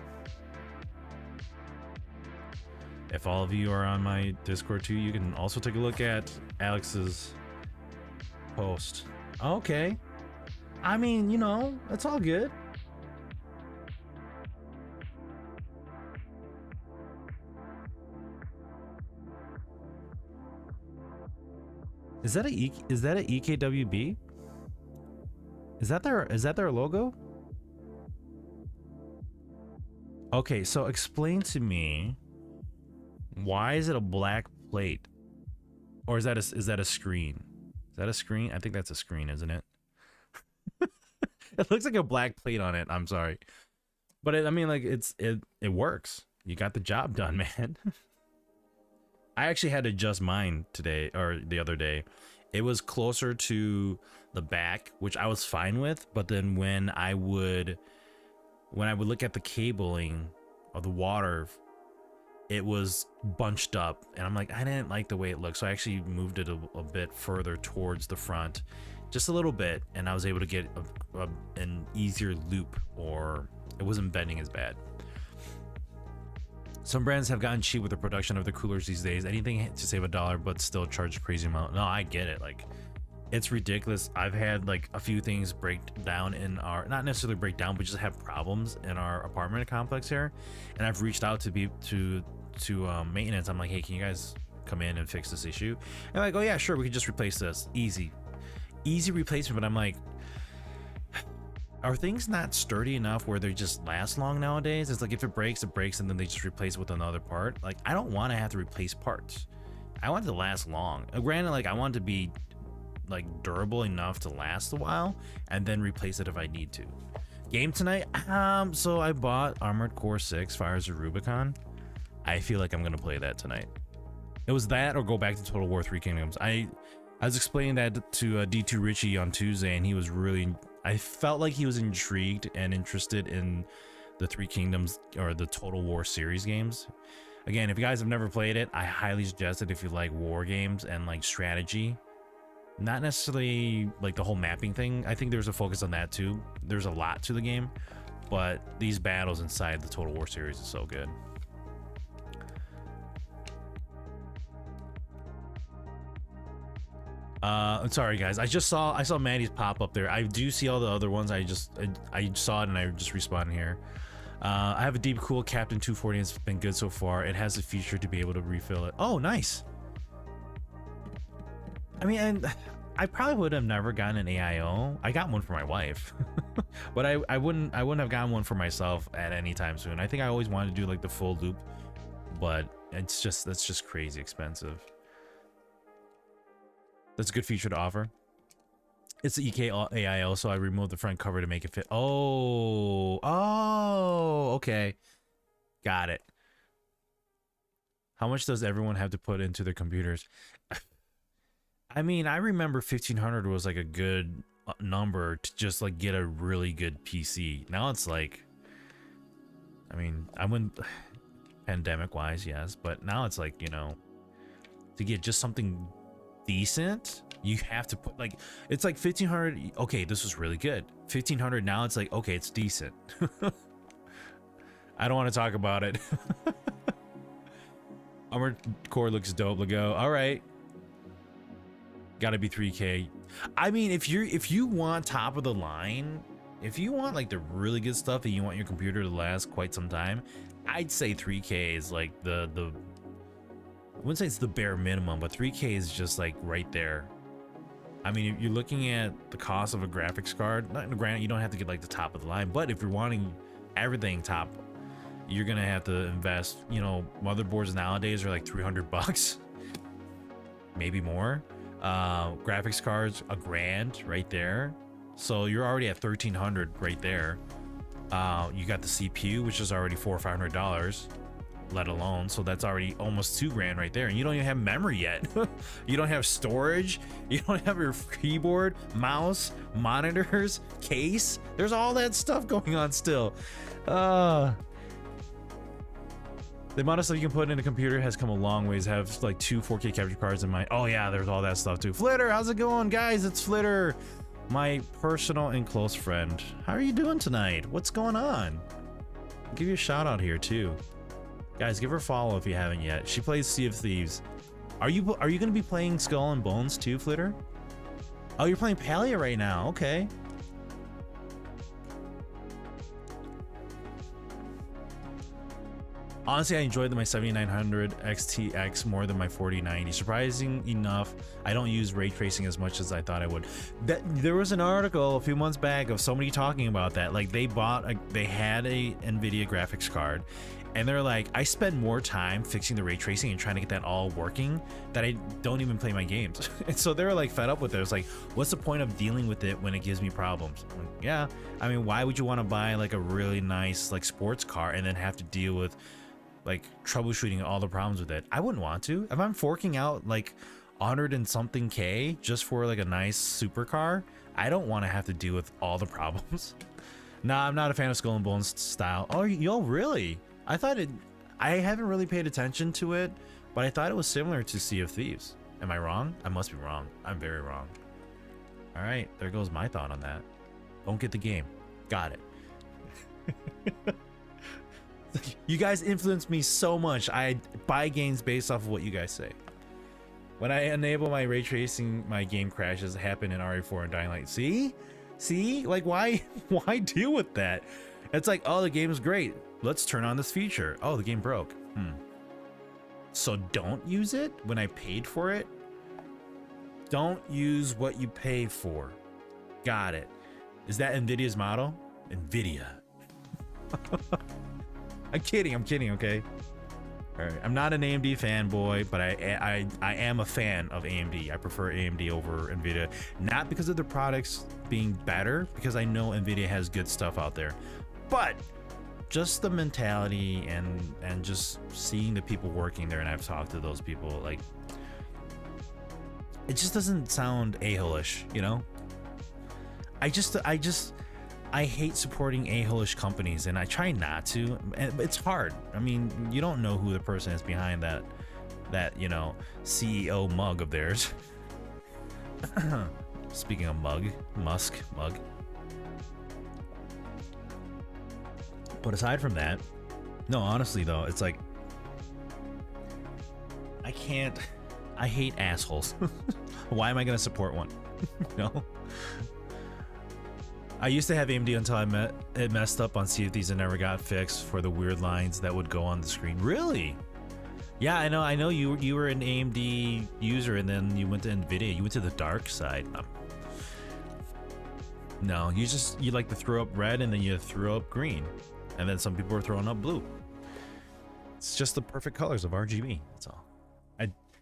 If all of you are on my Discord too, you can also take a look at Alex's post. Okay, I mean, you know, it's all good. Is that a EKWB? Is that their logo? Okay, so explain to me, why is it a black plate? Or is that a screen? Is that a screen? I think that's a screen, isn't it? It looks like a black plate on it. I'm sorry. But I mean, like it works. You got the job done, man. I actually had to adjust mine today, or the other day. It was closer to the back, which I was fine with, but then when I would look at the cabling of the water, it was bunched up, and I'm like, I didn't like the way it looked, so I actually moved it a bit further towards the front, just a little bit, and I was able to get an easier loop, or it wasn't bending as bad. Some brands have gotten cheap with the production of the coolers these days. Anything to save $1, but still charge a crazy amount. No, I get it. Like, it's ridiculous. I've had like a few things break down in our, not necessarily break down, but just have problems in our apartment complex here. And I've reached out to maintenance. I'm like, hey, can you guys come in and fix this issue? And they're like, oh yeah, sure, we can just replace this. Easy replacement. But I'm like, are things not sturdy enough where they just last long nowadays? It's like if it breaks, and then they just replace it with another part. Like, I don't want to have to replace parts. I want it to last long. Granted, like I want it to be like durable enough to last a while, and then replace it if I need to. Game tonight? So I bought Armored Core 6 Fires of Rubicon. I feel like I'm gonna play that tonight. It was that or go back to Total War 3 Kingdoms. I was explaining that to D2 Richie on Tuesday, and he was really, I felt like he was intrigued and interested in the 3 Kingdoms or the Total War series games. Again, if you guys have never played it, I highly suggest it if you like war games and like strategy. Not necessarily like the whole mapping thing. I think there's a focus on that too. There's a lot to the game, but these battles inside the Total War series is so good. Sorry guys, I saw Maddie's pop up there. I do see all the other ones. I saw it and I just respawned here. I have a deep cool Captain 240 and it's been good so far. It has the feature to be able to refill it. Oh, nice. I mean, and I probably would have never gotten an AIO. I got one for my wife, but I wouldn't have gotten one for myself at any time soon. I think I always wanted to do like the full loop, but that's just crazy expensive. That's a good feature to offer. It's the EK AIO, so I removed the front cover to make it fit. Oh, okay. Got it. How much does everyone have to put into their computers? I mean, I remember 1500 was like a good number to just like get a really good PC. Now it's like, I mean, I wouldn't, pandemic wise, yes, but now it's like, you know, to get just something decent, you have to put like, it's like 1500. Okay, this was really good. 1500 now it's like, okay, it's decent. I don't want to talk about it. Armored core looks dope. Lego. All right. Gotta be 3K. I mean, if you want top of the line, if you want like the really good stuff and you want your computer to last quite some time, I'd say 3K is like the I wouldn't say it's the bare minimum, but 3K is just like right there. I mean, if you're looking at the cost of a graphics card, not granted you don't have to get like the top of the line, but if you're wanting everything top, you're gonna have to invest. You know, motherboards nowadays are like $300, maybe more. Graphics cards $1,000 right there, so you're already at 1,300 right there. You got the CPU, which is already $400 or $500, let alone, so that's already almost $2,000 right there, and you don't even have memory yet. You don't have storage, you don't have your keyboard, mouse, monitors, case. There's all that stuff going on still. The amount of stuff you can put in a computer has come a long ways. Have like 2 4K capture cards in my. Oh yeah, there's all that stuff too. Flitter, how's it going, guys? It's Flitter, my personal and close friend. How are you doing tonight? What's going on? I'll give you a shout out here too, guys. Give her a follow if you haven't yet. She plays Sea of Thieves. Are you gonna be playing Skull and Bones too, Flitter? Oh, you're playing Palia right now. Okay. Honestly, I enjoyed my 7900 XTX more than my 4090. Surprising enough, I don't use ray tracing as much as I thought I would. There was an article a few months back of somebody talking about that. Like they had a NVIDIA graphics card, and they're like, I spend more time fixing the ray tracing and trying to get that all working that I don't even play my games. And so they're like fed up with it. It's like, what's the point of dealing with it when it gives me problems? I'm like, yeah, I mean, why would you want to buy like a really nice like sports car and then have to deal with like troubleshooting all the problems with it? I wouldn't want to. If I'm forking out like 100 and something K just for like a nice supercar, I don't want to have to deal with all the problems. Nah, I'm not a fan of Skull and Bones style. Oh, yo, really? I haven't really paid attention to it, but I thought it was similar to Sea of Thieves. Am I wrong? I must be wrong. I'm very wrong. All right, there goes my thought on that. Don't get the game. Got it. You guys influence me so much. I buy games based off of what you guys say. When I enable my ray tracing, my game crashes. Happen in RE4 and Dying Light. See, like why deal with that? It's like, oh, the game is great, let's turn on this feature. Oh, the game broke. So don't use it when I paid for it. Don't use what you pay for. Got it. Is that NVIDIA's motto? NVIDIA. I'm kidding, okay? All right, I'm not an AMD fanboy, but I am a fan of AMD. I prefer AMD over NVIDIA, not because of the products being better, because I know NVIDIA has good stuff out there, but just the mentality and just seeing the people working there, and I've talked to those people, like, it just doesn't sound a-hole-ish, you know? I hate supporting a-hole-ish companies, and I try not to. It's hard. I mean, you don't know who the person is behind that you know, CEO mug of theirs. Speaking of Musk mug. But aside from that, no, honestly though, it's like I hate assholes. Why am I gonna support one? No. I used to have AMD until it messed up on Sea of Thieves and never got fixed for the weird lines that would go on the screen. Really? Yeah, I know you were an AMD user and then you went to NVIDIA. You went to the dark side. No, you like to throw up red and then you throw up green. And then some people were throwing up blue. It's just the perfect colors of RGB. That's all.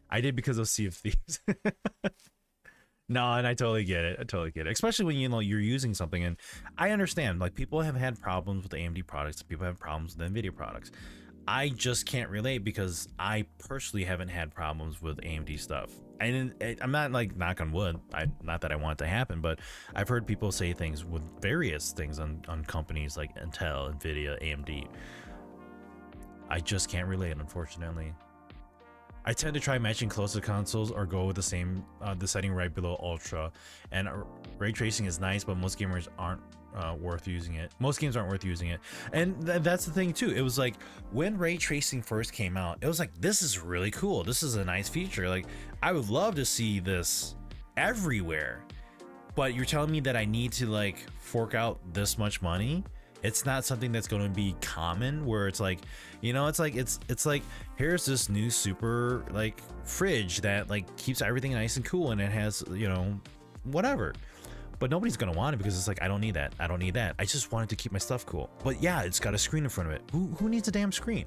I did because of Sea of Thieves. No, and I totally get it. I totally get it. Especially when you're using something, and I understand. Like people have had problems with AMD products. People have problems with NVIDIA products. I just can't relate because I personally haven't had problems with AMD stuff. I'm not like knock on wood. Not that I want it to happen, but I've heard people say things with various things on companies like Intel, NVIDIA, AMD. I just can't relate, unfortunately. I tend to try matching close to consoles or go with the same the setting right below ultra. And ray tracing is nice, but most gamers aren't worth using it. Most games aren't worth using it, and that's the thing too. It was like when ray tracing first came out, it was like, this is really cool. This is a nice feature. Like I would love to see this everywhere. But you're telling me that I need to like fork out this much money? It's not something that's going to be common where it's like, you know, it's like here's this new super like fridge that like keeps everything nice and cool, and it has, you know, whatever. But nobody's gonna want it because it's like, I don't need that. I don't need that. I just wanted to keep my stuff cool. But yeah, it's got a screen in front of it. Who needs a damn screen?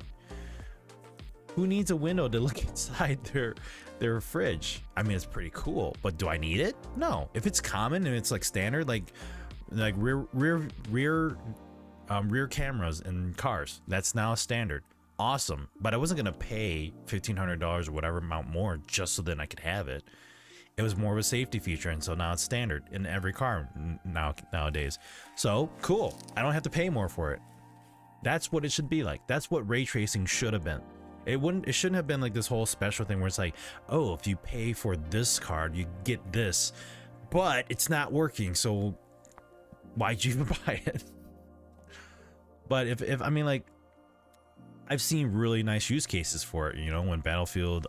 Who needs a window to look inside their fridge? I mean, it's pretty cool, but do I need it? No. If it's common and it's like standard, like rear cameras in cars, that's now a standard. Awesome. But I wasn't gonna pay $1,500 or whatever amount more just so then I could have it. It was more of a safety feature, and so now it's standard in every car nowadays. So cool. I don't have to pay more for it. That's what it should be like. That's what ray tracing should have been. It shouldn't have been like this whole special thing where it's like, oh, if you pay for this card, you get this, but it's not working. So why'd you even buy it? But if I mean, like, I've seen really nice use cases for it. You know, when Battlefield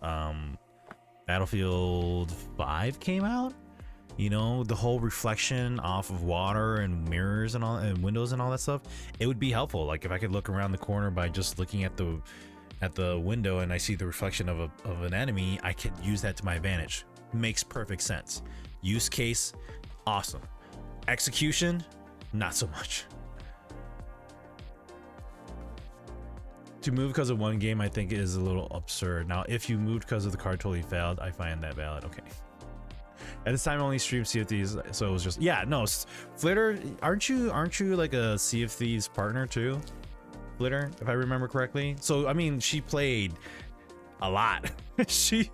5 came out, you know, the whole reflection off of water and mirrors and all and windows and all that stuff, it would be helpful. Like if I could look around the corner by just looking at the window and I see the reflection of an enemy, I could use that to my advantage. Makes perfect sense. Use case, awesome. Execution, not so much. To move because of one game, I think is a little absurd. Now, if you moved because of the card totally failed, I find that valid. Okay. At this time, I only streamed Sea of Thieves, so it was just, yeah, no. Flitter, aren't you like a Sea of Thieves partner too? Flitter, if I remember correctly. So I mean, she played a lot. she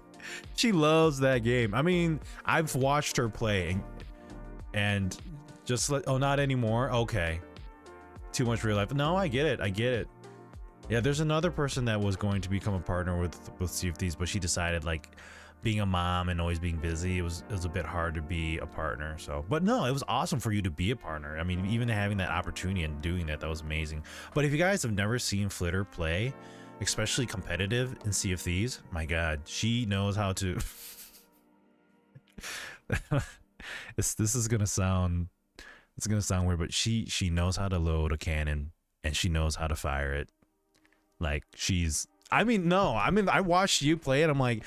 loves that game. I mean, I've watched her play, and just like, oh, not anymore. Okay, too much real life. No, I get it. I get it. Yeah, there's another person that was going to become a partner with Sea of Thieves, but she decided, like, being a mom and always being busy, it was a bit hard to be a partner. So, but no, it was awesome for you to be a partner. I mean, even having that opportunity and doing that was amazing. But if you guys have never seen Flitter play, especially competitive in Sea of Thieves, my God, she knows how to. This is gonna sound, it's gonna sound weird, but she knows how to load a cannon and she knows how to fire it. Like I watched you play it. I'm like,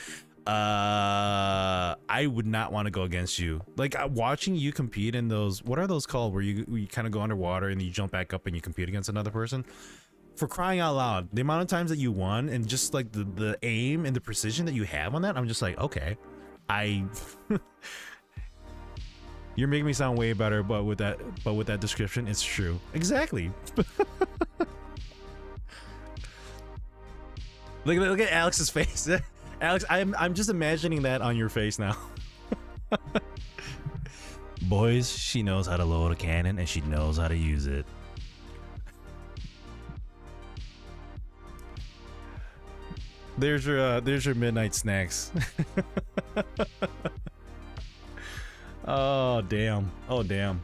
I would not want to go against you. Like watching you compete in those, what are those called, where you kind of go underwater and you jump back up and you compete against another person? For crying out loud, the amount of times that you won and just like the aim and the precision that you have on that, I'm just like, okay, you're making me sound way better, but with that description, it's true. Exactly. Look at Alex's face. Alex, I'm just imagining that on your face now. Boys, she knows how to load a cannon and she knows how to use it. There's your midnight snacks. Oh damn. Oh damn.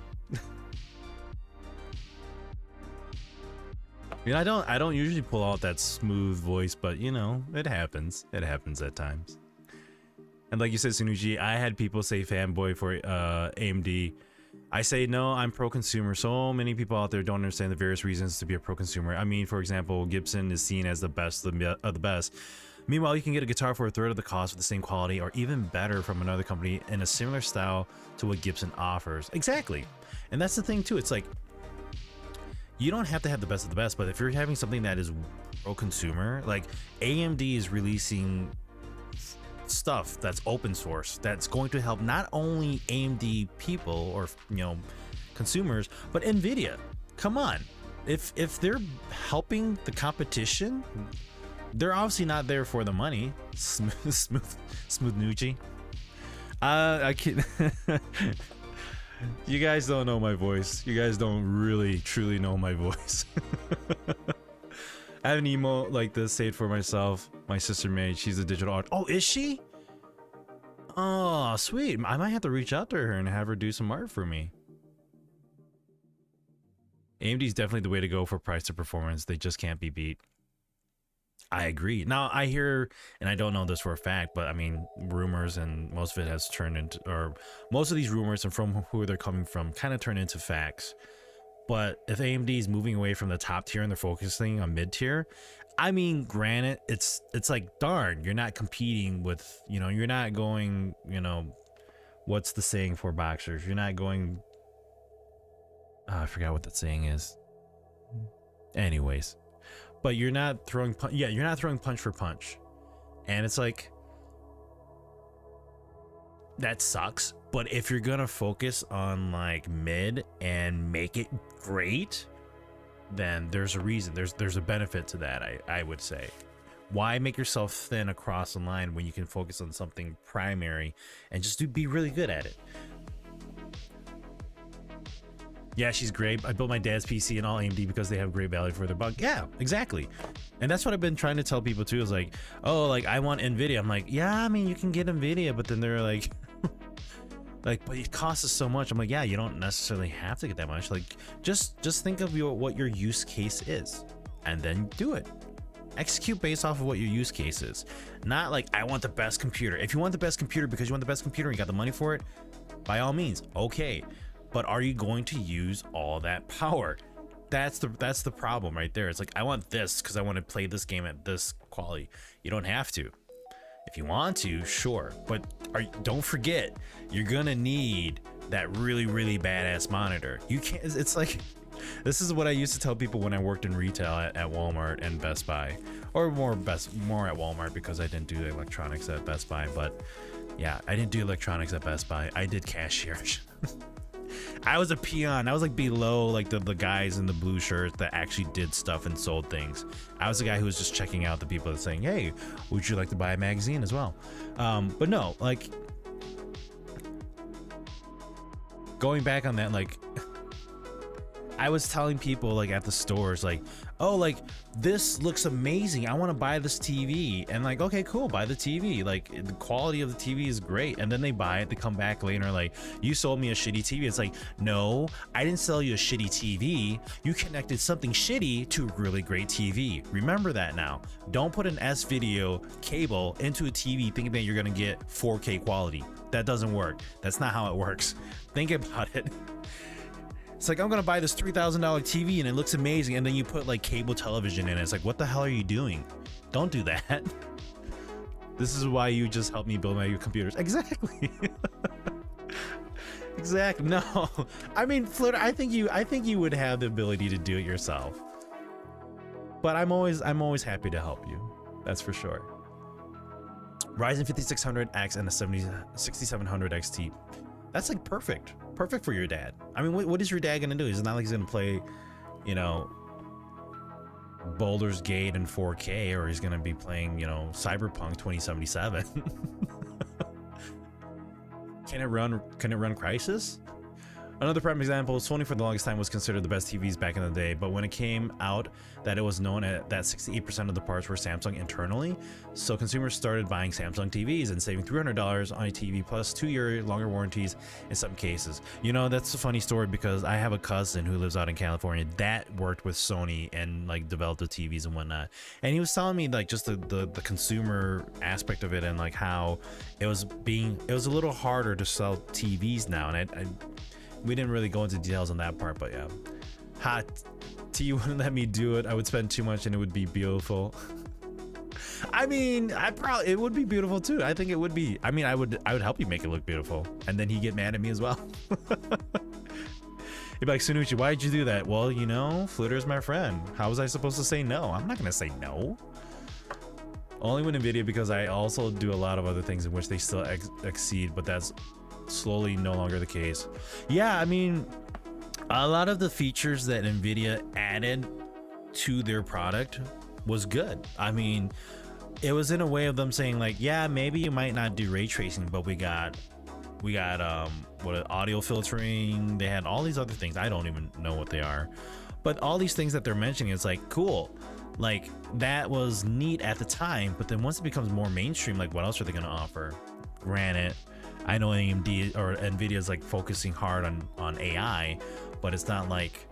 You know, I don't usually pull out that smooth voice, but you know, it happens. It happens at times. And like you said, Sunuji, I had people say fanboy for AMD. I say no, I'm pro-consumer. So many people out there don't understand the various reasons to be a pro-consumer. I mean, for example, Gibson is seen as the best of the best. Meanwhile, you can get a guitar for a third of the cost with the same quality or even better from another company in a similar style to what Gibson offers. Exactly. And that's the thing too. It's like, you don't have to have the best of the best, but if you're having something that is pro-consumer, like AMD is releasing stuff that's open source that's going to help not only AMD people or consumers, but Nvidia. Come on, if they're helping the competition, they're obviously not there for the money. Smooth Nucci. I can't. You guys don't know my voice. You guys don't really truly know my voice. I have an emote like this saved for myself. My sister made. She's a digital art. Oh, is she? Oh, sweet. I might have to reach out to her and have her do some art for me. AMD is definitely the way to go for price to performance. They just can't be beat. I agree. Now I hear, and I don't know this for a fact, but I mean, rumors, and most of it has turned into, or most of these rumors and from who they're coming from kind of turn into facts. But if AMD is moving away from the top tier and they're focusing on mid tier, I mean, granted, it's like, darn, you're not competing with, you're not going, what's the saying for boxers? You're not going, I forgot what that saying is. Anyways, but you're not throwing, you're not throwing punch for punch. And it's like, that sucks. But if you're gonna focus on like mid and make it great, then there's a reason, there's a benefit to that. I would say, why make yourself thin across the line when you can focus on something primary and just be really good at it? Yeah, she's great. I built my dad's PC and all AMD because they have great value for their buck. Yeah, exactly. And that's what I've been trying to tell people too, is like, oh, like I want Nvidia. I'm like, yeah, I mean, you can get Nvidia, but then they're like but it costs us so much. I'm like, yeah, you don't necessarily have to get that much. Like, just think of what your use case is, and then do it. Execute based off of what your use case is. Not like, I want the best computer. If you want the best computer because you want the best computer and you got the money for it, by all means, okay. But are you going to use all that power? That's the problem right there. It's like, I want this because I want to play this game at this quality. You don't have to. If you want to, sure, but don't forget, you're gonna need that really, really badass monitor. You can't. It's like, this is what I used to tell people when I worked in retail at Walmart and Best Buy, or more at Walmart because I didn't do electronics at Best Buy. But yeah, I didn't do electronics at Best Buy. I did cashier. I was a peon. I was like below like the guys in the blue shirts that actually did stuff and sold things. I was the guy who was just checking out the people that saying, hey, would you like to buy a magazine as well? But no, like, going back on that, like, I was telling people like at the stores, like, oh, like, this looks amazing, I want to buy this TV. And like, okay, cool, buy the TV. Like, the quality of the TV is great. And then they buy it, they come back later like, you sold me a shitty TV. It's like, no, I didn't sell you a shitty TV. You connected something shitty to a really great TV. Remember that now. Don't put an S video cable into a TV thinking that you're gonna get 4K quality. That doesn't work. That's not how it works. Think about it. It's like, I'm gonna buy this $3,000 TV and it looks amazing, and then you put like cable television in it. It's like, what the hell are you doing? Don't do that. This is why you just helped me build my computers. Exactly. Exactly. No, I mean, Flitter, I think you would have the ability to do it yourself. But I'm always happy to help you. That's for sure. Ryzen 5600X and a 6700 XT. That's like perfect for your dad. I mean, what is your dad gonna do? It's not like he's gonna play, Baldur's Gate in 4K, or he's gonna be playing, Cyberpunk 2077. Can it run Crysis? Another prime example, Sony for the longest time was considered the best TVs back in the day, but when it came out that it was known that 68% of the parts were Samsung internally, so consumers started buying Samsung TVs and saving $300 on a TV plus 2-year longer warranties in some cases. That's a funny story because I have a cousin who lives out in California that worked with Sony and like developed the TVs and whatnot, and he was telling me like just the consumer aspect of it and like how it was a little harder to sell TVs now, and we didn't really go into details on that part, but yeah. Hot T wouldn't let me do it. I would spend too much and it would be beautiful. I mean, it would be beautiful too. I think it would be. I mean, I would help you make it look beautiful, and then he'd get mad at me as well. He'd be like, Sunucci, why did you do that? Well, Flitter's my friend. How was I supposed to say no? I'm not gonna say no. Only with NVIDIA, because I also do a lot of other things in which they still exceed, but that's slowly no longer the case. Yeah, I mean, a lot of the features that NVIDIA added to their product was good. I mean, it was in a way of them saying like, yeah, maybe you might not do ray tracing, but we got audio filtering. They had all these other things. I don't even know what they are, but all these things that they're mentioning, it's like cool. Like that was neat at the time, but then once it becomes more mainstream, like what else are they going to offer? Granted, I know AMD or NVIDIA is like focusing hard on AI, but it's not like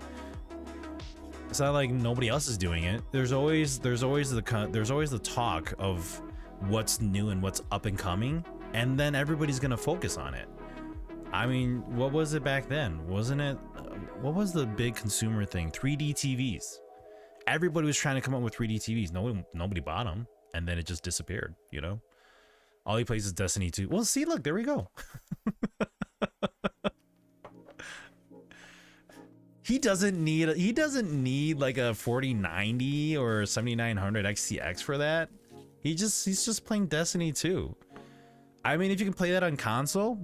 nobody else is doing it. There's always the talk of what's new and what's up and coming, and then everybody's going to focus on it. I mean, what was it back then? Wasn't it what was the big consumer thing? 3D TVs. Everybody was trying to come up with 3D TVs. Nobody bought them, and then it just disappeared, you know? All he plays is Destiny 2. Well, see, look, there we go. He doesn't need like a 4090 or 7900 XTX for that. He's just playing Destiny 2. I mean, if you can play that on console,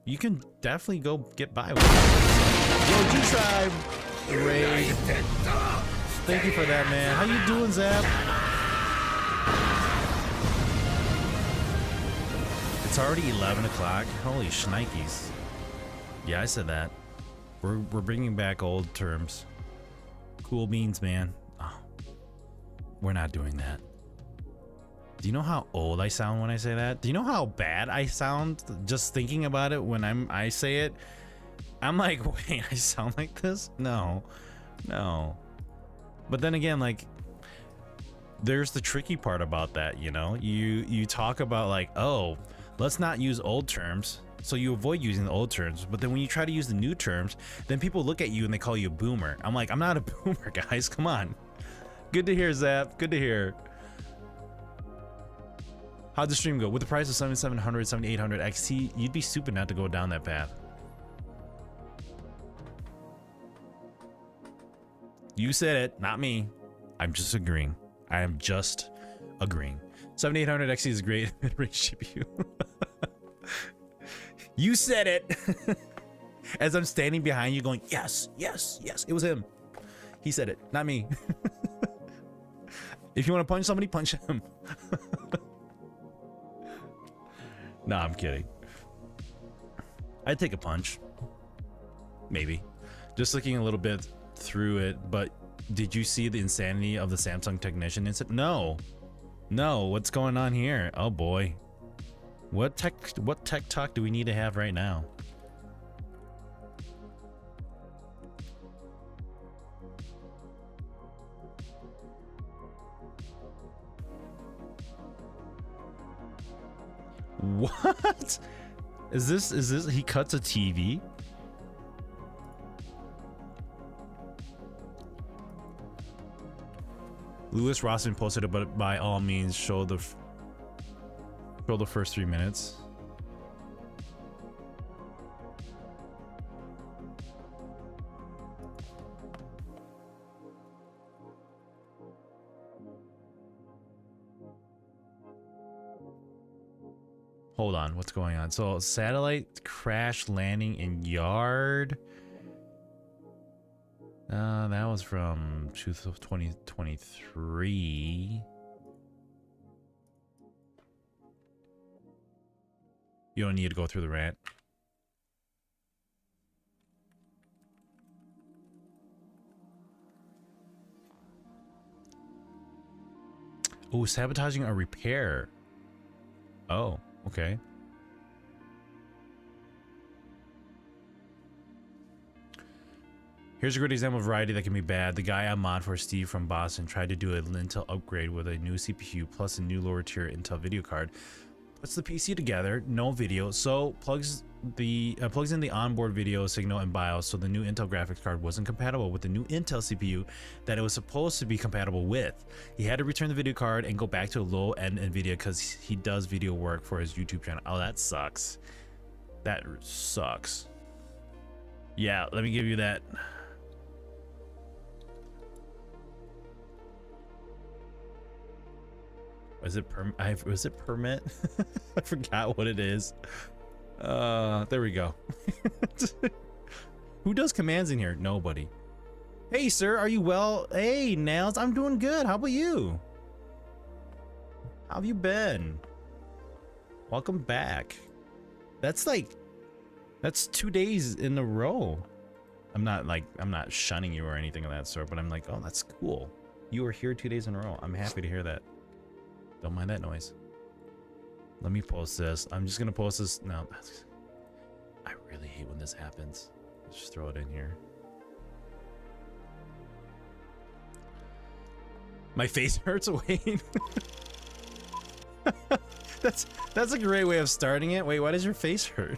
you can definitely go get by with it. Yo, G-Tribe raid. Thank you for that, man. How you doing, Zap? It's already 11 o'clock. Holy shnikes. Yeah, I said that. We're bringing back old terms. Cool beans, man. Oh, we're not doing that. Do you know how old I sound when I say that? Do you know how bad I sound just thinking about it when I say it? I'm like, wait, I sound like this? No. But then again, like, there's the tricky part about that, you know? You talk about like, oh, let's not use old terms. So you avoid using the old terms, but then when you try to use the new terms, then people look at you and they call you a boomer. I'm like, I'm not a boomer, guys. Come on. Good to hear, Zap. Good to hear. How'd the stream go? With the price of 7700, 7800 XT, you'd be stupid not to go down that path. You said it, not me. I'm just agreeing. I am just agreeing. 7800 XT is great mid-range GPU. You said it. As I'm standing behind you going, yes, yes, yes. It was him. He said it, not me. If you want to punch somebody, punch him. Nah, I'm kidding. I'd take a punch. Maybe. Just looking a little bit through it, but did you see the insanity of the Samsung technician incident? No. What's going on here? Oh boy. What tech talk do we need to have right now? What? Is this he cuts a TV? Lewis Rossman posted it, but by all means show the first 3 minutes. Hold on, what's going on? So satellite crash landing in yard. That was from 2023. You don't need to go through the rant. Oh, sabotaging a repair. Oh, okay. Here's a great example of variety that can be bad. The guy I mod for, Steve from Boston, tried to do an Intel upgrade with a new CPU plus a new lower tier Intel video card. Puts the PC together, no video, so plugs in the onboard video signal and BIOS, so the new Intel graphics card wasn't compatible with the new Intel CPU that it was supposed to be compatible with. He had to return the video card and go back to a low-end NVIDIA because he does video work for his YouTube channel. Oh, that sucks. That sucks. Yeah, let me give you that. Was it was it permit? I forgot what it is. There we go. Who does commands in here? Nobody. Hey, sir, are you well? Hey, Nails, I'm doing good. How about you? How have you been? Welcome back. That's 2 days in a row. I'm not shunning you or anything of that sort, but I'm like, oh, that's cool. You were here 2 days in a row. I'm happy to hear that. Don't mind that noise. Let me post this. I'm just gonna post this. No, I really hate when this happens. Let's just throw it in here. My face hurts. Wait. That's a great way of starting it. Wait, why does your face hurt?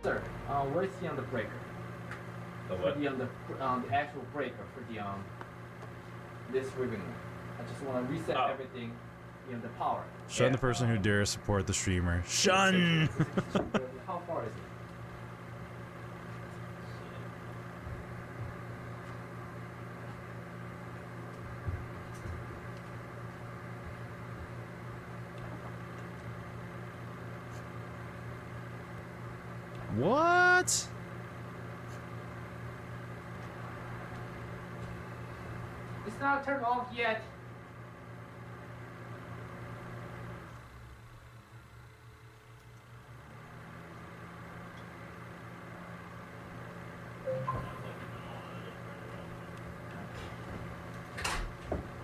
Sir, where's the breaker? The what? The actual breaker for the this living room. I just want to reset everything, the power. Shun the person who dares support the streamer. Shun! How far is it? What? It's not turned off yet.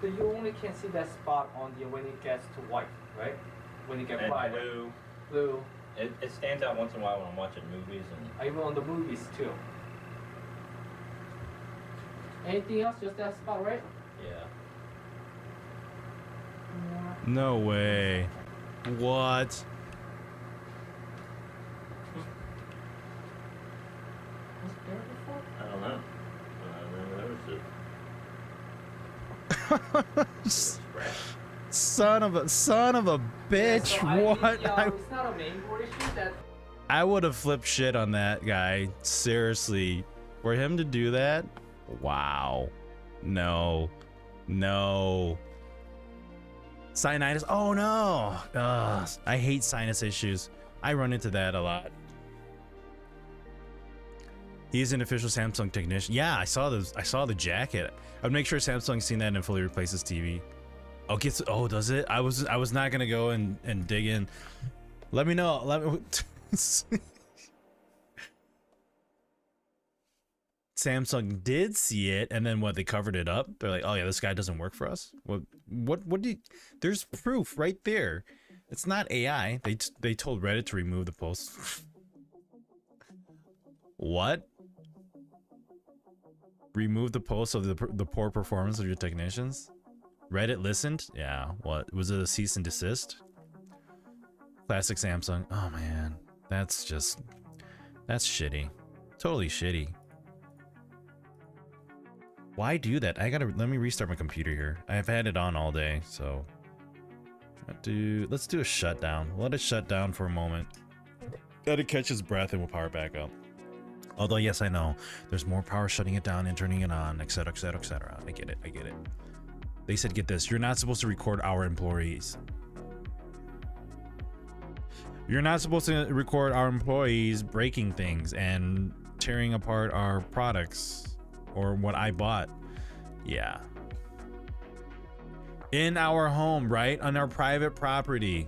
So you only can see that spot on the when it gets to white, right? When it gets And brighter. blue. Blue. It stands out once in a while when I'm watching movies and Even on the movies too. Anything else? Just that spot, right? yeah. No way. What? Was it there before? I don't know. I never noticed it. Son of a bitch. Yeah, so What? it's not a main board issue that. I would have flipped shit on that guy. Seriously. For him to do that? Wow. No. No. Sinusitis. Oh no. Ugh, I hate sinus issues. I run into that a lot. He's an official Samsung technician. Yeah, I saw the jacket. I'd make sure Samsung's seen that and fully replaces TV. Okay, so, oh, does it? I was not gonna go and dig in. Let me know. Let me. Samsung did see it, and then what? They covered it up. They're like, "Oh yeah, this guy doesn't work for us." What do you? There's proof right there. It's not AI. They told Reddit to remove the post. What? Remove the post of the poor performance of your technicians? Reddit listened? Yeah. What? Was it a cease and desist? Classic Samsung. Oh man, that's shitty. Totally shitty. Why do that? Let me restart my computer here. I've had it on all day, so let's do a shutdown. Let it shut down for a moment. Let it catch its breath and we'll power back up. Although yes, I know there's more power shutting it down and turning it on, etc, etc, etc. I get it. They said, get this, you're not supposed to record our employees. You're not supposed to record our employees breaking things and tearing apart our products or what I bought. Yeah. In our home, right? On our private property.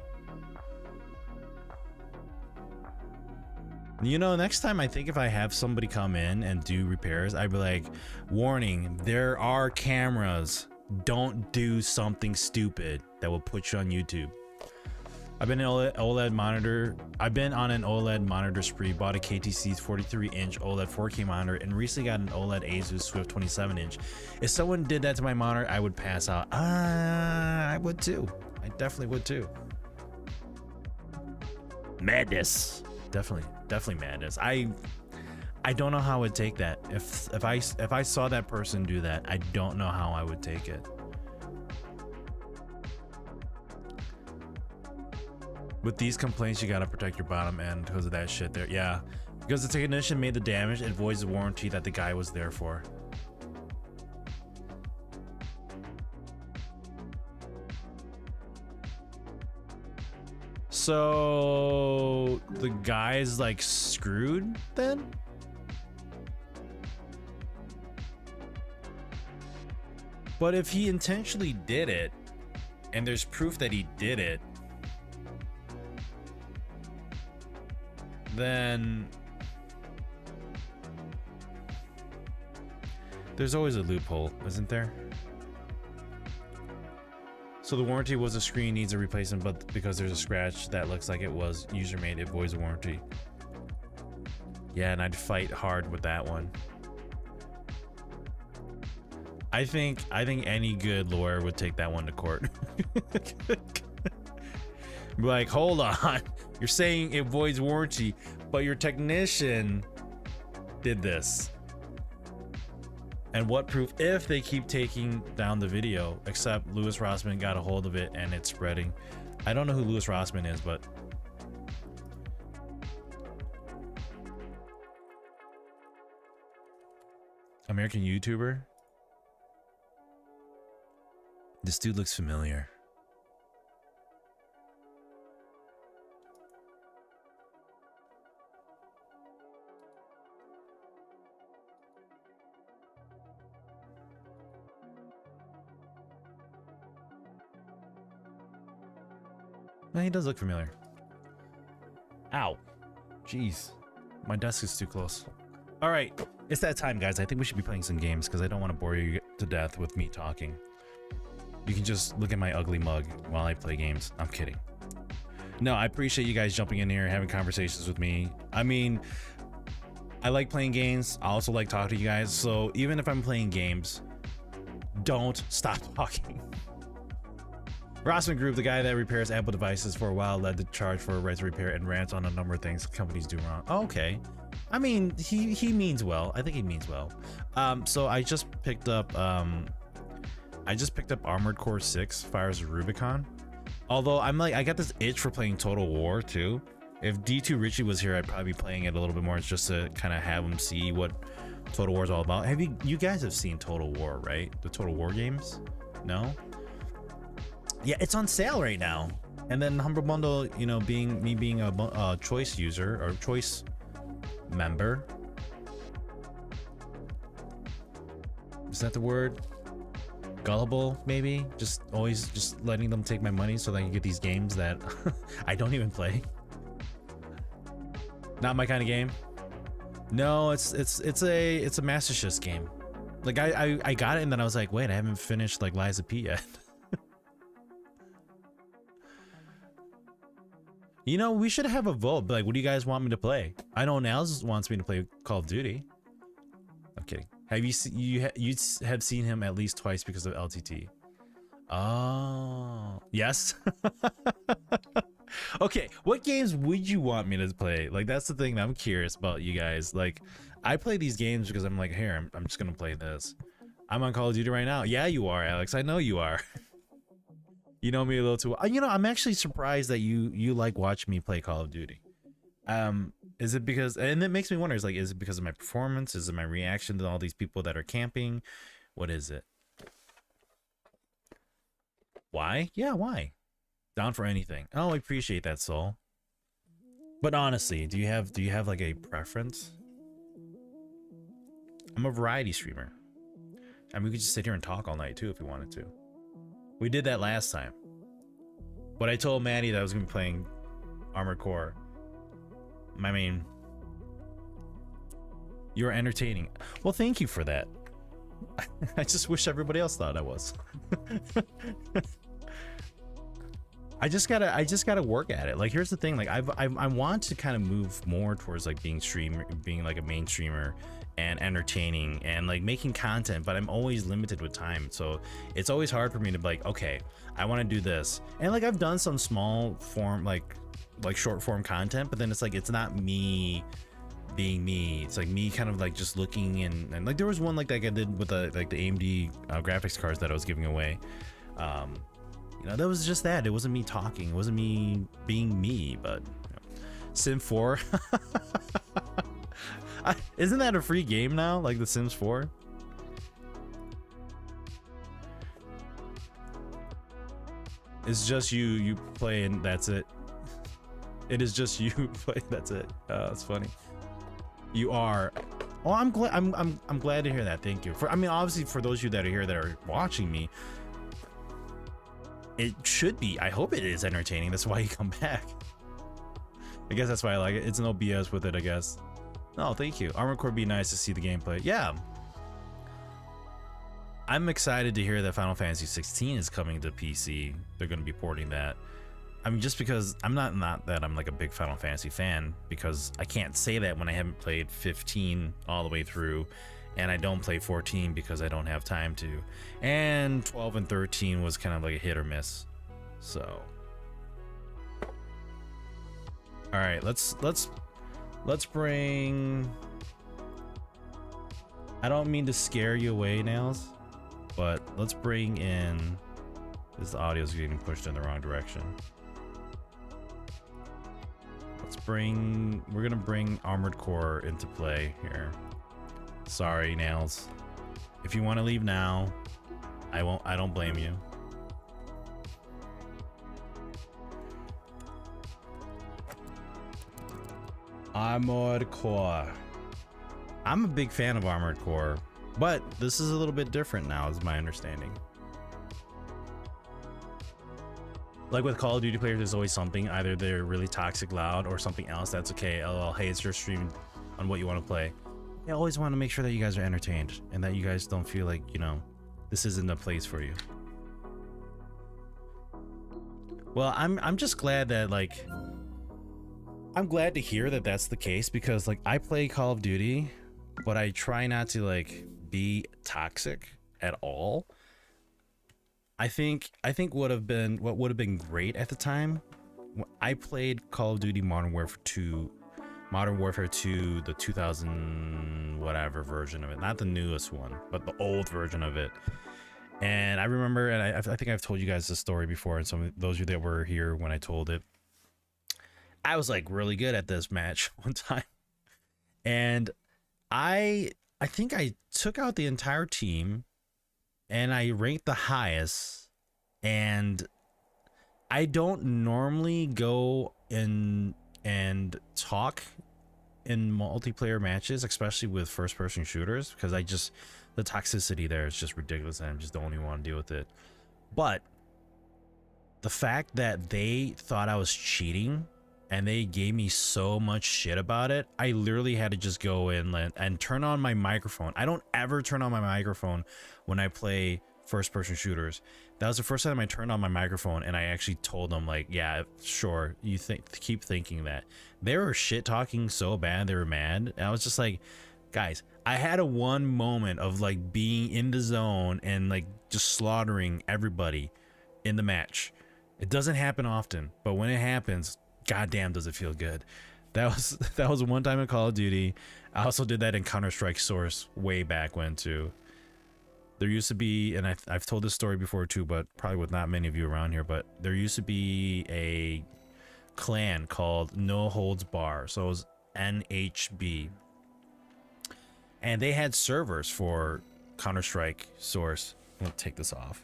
You know, next time I think if I have somebody come in and do repairs, I'd be like, warning, there are cameras. Don't do something stupid that will put you on YouTube. I've been on an OLED monitor spree, bought a KTC's 43-inch OLED 4K monitor, and recently got an OLED Asus Swift 27-inch. If someone did that to my monitor, I would pass out. I would too. I definitely would too. Madness. Definitely madness. I don't know how I would take that. If I saw that person do that, I don't know how I would take it. With these complaints, you gotta protect your bottom end because of that shit there. Yeah, because the technician made the damage, it voids the warranty that the guy was there for. So the guy's like screwed then? But if he intentionally did it, and there's proof that he did it, then there's always a loophole, isn't there? So the warranty was a screen needs a replacement, but because there's a scratch that looks like it was user made, it voids the warranty. Yeah, and I'd fight hard with that one. I think any good lawyer would take that one to court. Be like, hold on, you're saying it voids warranty, but your technician did this. And what proof if they keep taking down the video? Except Louis Rossman got a hold of it and it's spreading. I don't know who Louis Rossman is, but American YouTuber. This dude looks familiar. No, he does look familiar. Ow. Jeez. My desk is too close. All right. It's that time, guys. I think we should be playing some games because I don't want to bore you to death with me talking. You can just look at my ugly mug while I play games. I'm kidding. No, I appreciate you guys jumping in here, having conversations with me. I mean, I like playing games. I also like talking to you guys. So even if I'm playing games, don't stop talking. Rossman Group, the guy that repairs Apple devices for a while, led the charge for a right to repair and rants on a number of things companies do wrong. Oh, okay. I mean, he means well. I think he means well. So I just picked up Armored Core 6 Fires of Rubicon. Although I'm like, I got this itch for playing Total War too. If D2 Richie was here, I'd probably be playing it a little bit more just to kind of have him see what Total War is all about. Have you guys have seen Total War, right? The Total War games? No? Yeah, it's on sale right now. And then Humble Bundle, you know, being a choice user or choice member. Is that the word? Gullible, maybe? Just always just letting them take my money so that I can get these games that I don't even play. Not my kind of game. No, it's a Master Chief game. Like I got it and then I was like, wait, I haven't finished like Lies of P yet. You know, we should have a vote. Like, what do you guys want me to play? I know Nels wants me to play Call of Duty. I'm kidding. Have you you have seen him at least twice because of LTT? Oh, yes. Okay, what games would you want me to play? Like, that's the thing that I'm curious about, you guys. Like, I play these games because I'm like, here, I'm just gonna play this. I'm on Call of Duty right now. Yeah, you are, Alex. I know you are. You know me a little too well. You know, I'm actually surprised that you like watch me play Call of Duty. Is it because, and it makes me wonder, is it because of my performance? Is it my reaction to all these people that are camping? What is it? Why? Yeah, why? Down for anything. Oh, I appreciate that, Soul. But honestly, do you have like a preference? I'm a variety streamer. I mean, we could just sit here and talk all night too if we wanted to. We did that last time. But I told Maddie that I was gonna be playing Armored Core. I mean, you're entertaining. Well, thank you for that. I just wish everybody else thought I was. I just gotta work at it. Like, here's the thing. Like, I want to kind of move more towards like being like a main streamer and entertaining and like making content, but I'm always limited with time. So it's always hard for me to be like, okay, I want to do this. And like, I've done some small form, like short form content, but then it's like, it's not me being me. It's like me kind of like just looking and like there was one like that I did with the AMD graphics cards that I was giving away. You know, that was just that. It wasn't me talking. It wasn't me being me, but you know. Sim 4. Isn't that a free game now? Like The Sims 4? It's just you play and that's it. It is just you play. That's it. That's funny. You are. Oh, I'm glad. I'm glad to hear that. Thank you. I mean, obviously, for those of you that are here that are watching me, it should be. I hope it is entertaining. That's why you come back. I guess that's why I like it. It's no BS with it, I guess. No, thank you. Armored Core be nice to see the gameplay. Yeah. I'm excited to hear that Final Fantasy 16 is coming to PC. They're going to be porting that. I mean, just because I'm not that I'm like a big Final Fantasy fan, because I can't say that when I haven't played 15 all the way through, and I don't play 14 because I don't have time to. And 12 and 13 was kind of like a hit or miss. So, all right, let's bring. I don't mean to scare you away, Nails, but let's bring in. This audio's getting pushed in the wrong direction. We're gonna bring Armored Core into play here. Sorry, Nails. If you want to leave now, I won't. I don't blame you. Armored Core. I'm a big fan of Armored Core, but this is a little bit different now, is my understanding. Like with Call of Duty players, there's always something. Either they're really toxic loud or something else that's okay. LOL, hey, it's your stream on what you want to play. I always want to make sure that you guys are entertained and that you guys don't feel like, you know, this isn't a place for you. Well, I'm just glad that, like, I'm glad to hear that that's the case, because like I play Call of Duty, but I try not to like be toxic at all. I think what would have been great at the time, I played Call of Duty Modern Warfare 2, the 2000 whatever version of it, not the newest one, but the old version of it. And I remember, and I think I've told you guys this story before, and some of those of you that were here when I told it, I was like really good at this match one time, and I think I took out the entire team. And I ranked the highest, and I don't normally go in and talk in multiplayer matches, especially with first-person shooters, because the toxicity there is just ridiculous, and I just don't even want to deal with it. But the fact that they thought I was cheating and they gave me so much shit about it, I literally had to just go in and turn on my microphone. I don't ever turn on my microphone when I play first-person shooters. That was the first time I turned on my microphone, and I actually told them, like, yeah, sure, you keep thinking that. They were shit talking so bad, they were mad, and I was just like, guys, I had one moment of like being in the zone and like just slaughtering everybody in the match. It doesn't happen often, but when it happens, goddamn, does it feel good. That was one time in Call of Duty. I also did that in Counter-Strike Source way back when too. There used to be, and I've told this story before too, but probably with not many of you around here, but there used to be a clan called No Holds Bar. So it was NHB. And they had servers for Counter-Strike Source. I'll take this off.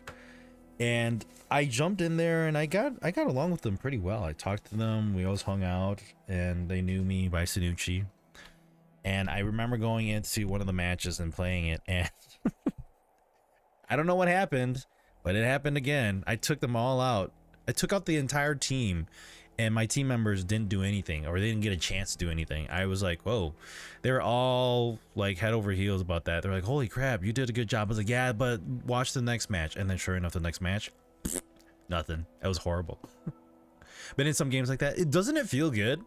And I jumped in there, and I got along with them pretty well. I talked to them, we always hung out, and they knew me by Sanucci. And I remember going into one of the matches and playing it, and I don't know what happened, but it happened again. I took them all out. I took out the entire team, and my team members didn't do anything, or they didn't get a chance to do anything. I was like, whoa. They were all like head over heels about that. They're like, holy crap, you did a good job. I was like, yeah, but watch the next match. And then sure enough, the next match, nothing. It was horrible. But in some games like that, doesn't it feel good?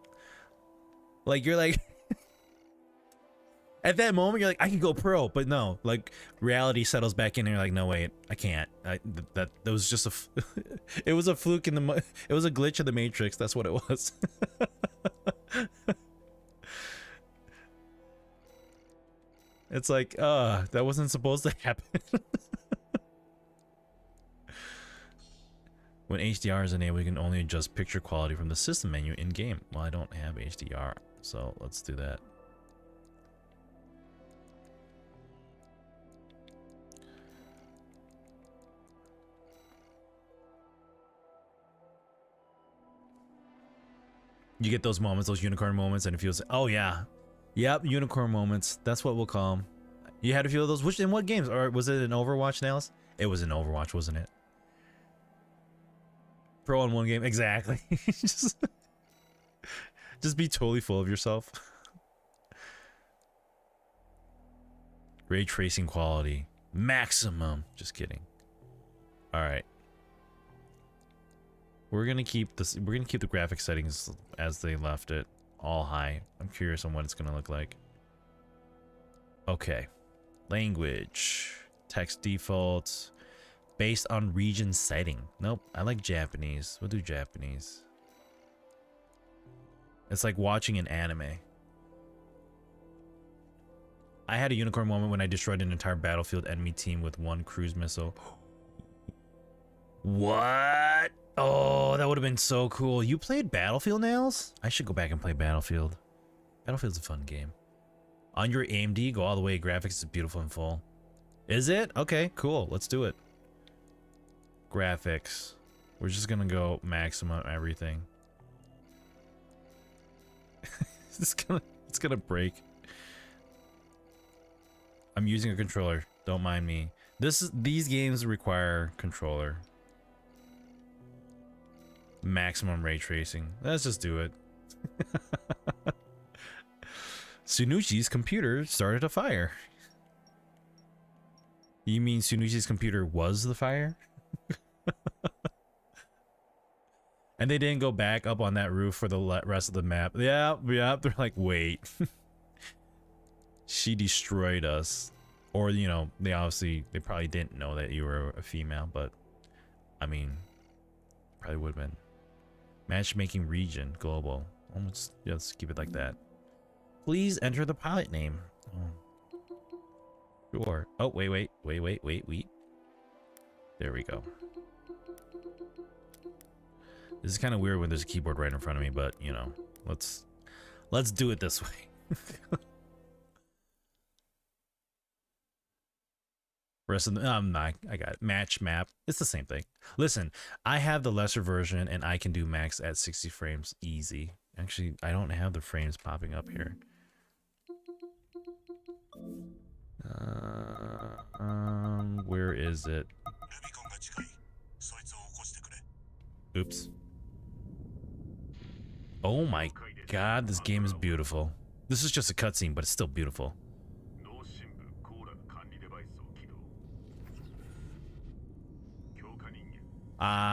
Like, you're like, at that moment, you're like, I can go pro, but no, like reality settles back in and you're like, no, wait, I can't. That was just it was a fluke it was a glitch in the Matrix. That's what it was. It's like, that wasn't supposed to happen. When HDR is enabled, you can only adjust picture quality from the system menu in game. Well, I don't have HDR, so let's do that. You get those moments, those unicorn moments, and it feels, oh yeah, yep, unicorn moments. That's what we'll call them. You had a few of those. Which in what games? Or was it in Overwatch, Nails? It was in Overwatch, wasn't it? Pro in one game, exactly. just be totally full of yourself. Ray tracing quality, maximum. Just kidding. All right. We're gonna keep this. We're gonna keep the graphic settings as they left it, all high. I'm curious on what it's gonna look like. Okay, language, text defaults, based on region setting. Nope, I like Japanese. We'll do Japanese. It's like watching an anime. I had a unicorn moment when I destroyed an entire battlefield enemy team with one cruise missile. What? Oh, that would have been so cool. You played Battlefield, Nails? I should go back and play Battlefield. Battlefield's a fun game. On your AMD, go all the way. Graphics is beautiful and full. Is it? Okay, cool. Let's do it. Graphics. We're just gonna go maximum everything. it's gonna break. I'm using a controller. Don't mind me. These games require controller. Maximum ray tracing. Let's just do it. Sunuchi's computer started a fire. You mean Sunuchi's computer was the fire? And they didn't go back up on that roof for the rest of the map. Yeah. They're like, wait. She destroyed us. Or, you know, they probably didn't know that you were a female, but I mean, probably would have been. Matchmaking region, global. Let's keep it like that. Please enter the pilot name. Oh. Sure. Oh, wait. There we go. This is kind of weird when there's a keyboard right in front of me, but you know, let's do it this way. Rest of the I got it. Match map. It's the same thing. Listen, I have the lesser version and I can do max at 60 frames easy. Actually, I don't have the frames popping up here. Where is it? Oops. Oh my god, this game is beautiful. This is just a cutscene, but it's still beautiful.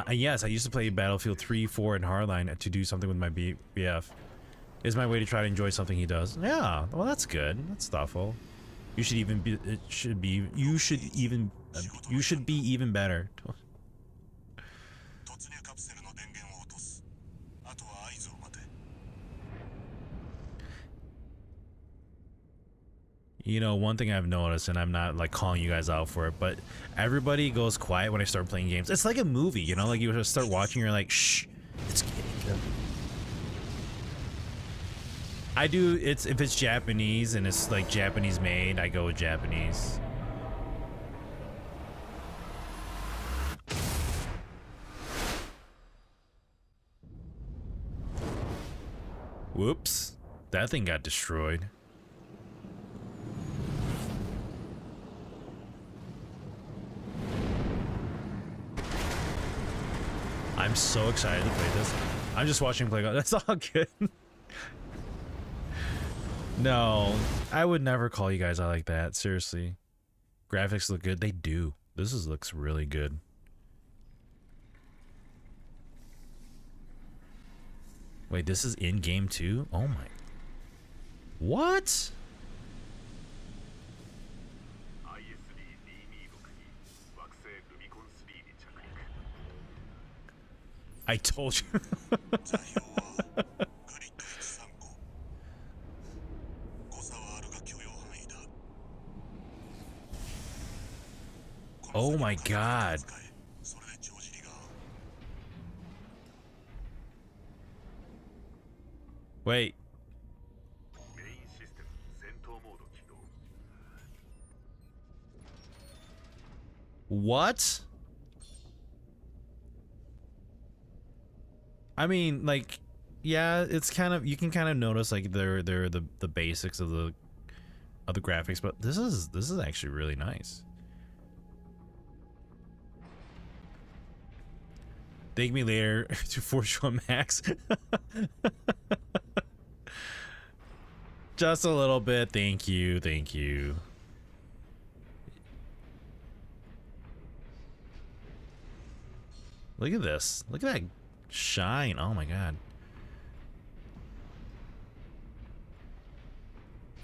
Yes, I used to play Battlefield 3, 4, and Hardline to do something with my BF. Is my way to try to enjoy something he does. Yeah, well that's good. That's thoughtful. You should even be. It should be. You should even. You should be even better. You know, one thing I've noticed, and I'm not like calling you guys out for it, but everybody goes quiet when I start playing games. It's like a movie, you know, like you just start watching, you're like, shh, it's getting good. I do, if it's Japanese and it's like Japanese made, I go with Japanese. Whoops, that thing got destroyed. I'm so excited to play this. I'm just watching play. That's all good. No, I would never call you guys out like that. Seriously. Graphics look good. They do. Looks really good. Wait, this is in game too? Oh my. What? I told you. Oh my god. Wait. What? I mean, like, Yeah, it's kind of, you can kind of notice like they're the basics of the graphics, but this is actually really nice. Thank me later to force you on Max. Just a little bit. Thank you. Thank you. Look at this. Look at that shine. Oh my god.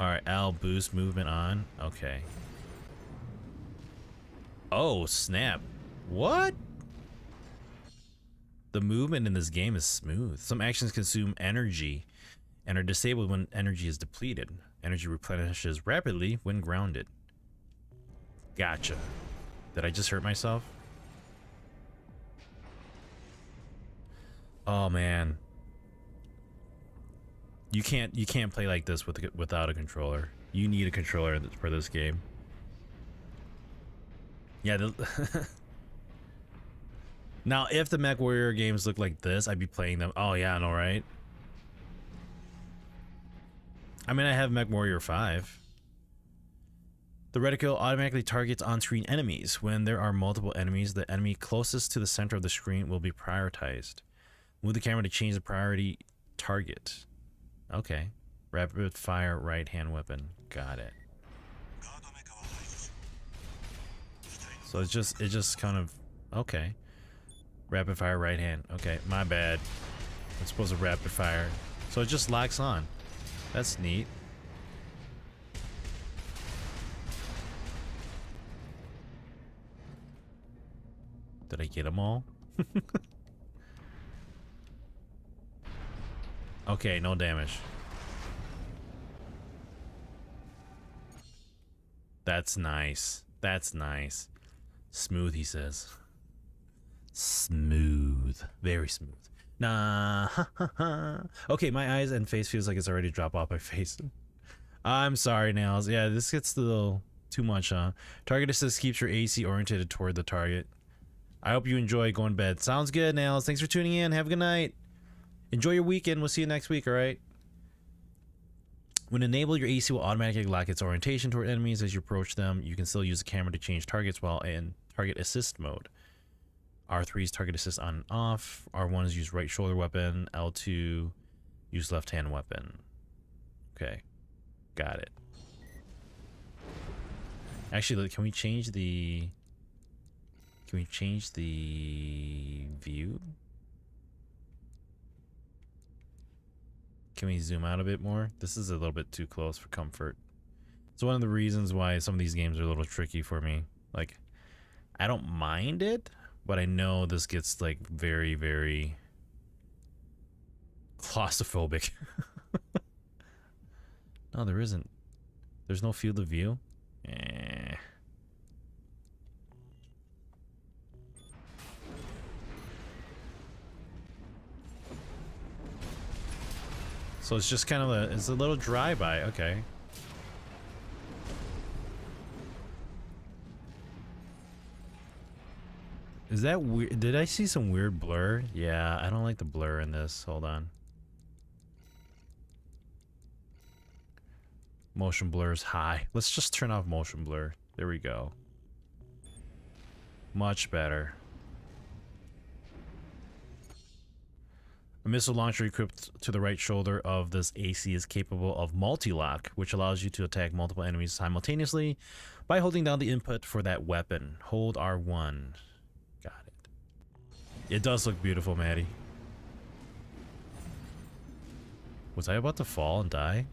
Alright, L boost movement on. Okay. Oh, snap. What? The movement in this game is smooth. Some actions consume energy and are disabled when energy is depleted. Energy replenishes rapidly when grounded. Gotcha. Did I just hurt myself? Oh man. You can't play like this without a controller. You need a controller for this game. Yeah, now, if the MechWarrior games look like this, I'd be playing them. Oh yeah, I know, right? I mean, I have MechWarrior 5. The reticle automatically targets on-screen enemies. When there are multiple enemies, the enemy closest to the center of the screen will be prioritized. Move the camera to change the priority target. Okay. Rapid fire right hand weapon. Got it. So it's just kind of okay. Rapid fire right hand. Okay, my bad. I'm supposed to rapid fire. So it just locks on. That's neat. Did I get them all? Okay, no damage. That's nice. That's nice. Smooth, he says. Smooth. Very smooth. Nah. Okay, my eyes and face feels like it's already dropped off my face. I'm sorry, Nails. Yeah, this gets a little too much, huh? Target assist keeps your AC oriented toward the target. I hope you enjoy going to bed. Sounds good, Nails. Thanks for tuning in. Have a good night. Enjoy your weekend. We'll see you next week, alright? When enabled, your AC will automatically lock its orientation toward enemies as you approach them. You can still use the camera to change targets while in target assist mode. R3 is target assist on and off. R1 is use right shoulder weapon. L2 use left hand weapon. Okay, got it. Actually, can we change the view? Can we zoom out a bit more? This is a little bit too close for comfort. It's one of the reasons why some of these games are a little tricky for me. Like, I don't mind it, but I know this gets like very, very claustrophobic. No, there isn't. There's no field of view. Eh. So it's just kind of it's a little dry by. Okay. Is that weird? Did I see some weird blur? Yeah, I don't like the blur in this. Hold on. Motion blur is high. Let's just turn off motion blur. There we go. Much better. A missile launcher equipped to the right shoulder of this AC is capable of multi-lock, which allows you to attack multiple enemies simultaneously by holding down the input for that weapon. Hold R1. Got it. It does look beautiful, Maddie. Was I about to fall and die?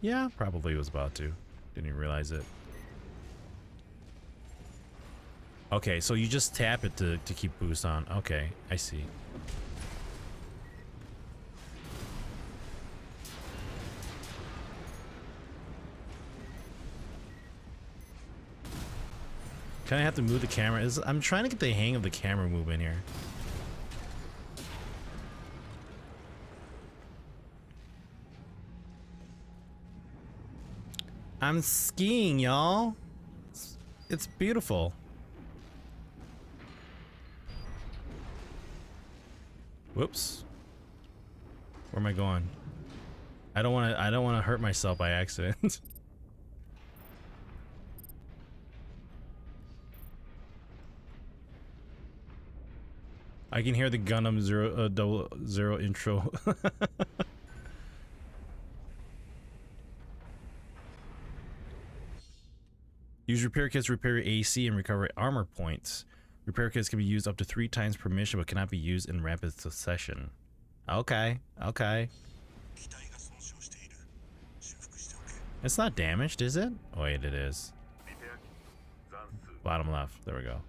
Yeah, probably was about to. Didn't even realize it. Okay, so you just tap it to keep boost on. Okay, I see. Kind of have to move the camera. I'm trying to get the hang of the camera movement here. I'm skiing, y'all. It's beautiful. Whoops. Where am I going? I don't want to hurt myself by accident. I can hear the Gundam 00 intro. Use repair kits to repair your AC and recover armor points. Repair kits can be used up to 3 times per mission, but cannot be used in rapid succession. Okay, okay. It's not damaged, is it? Oh wait, it is. Bottom left. There we go.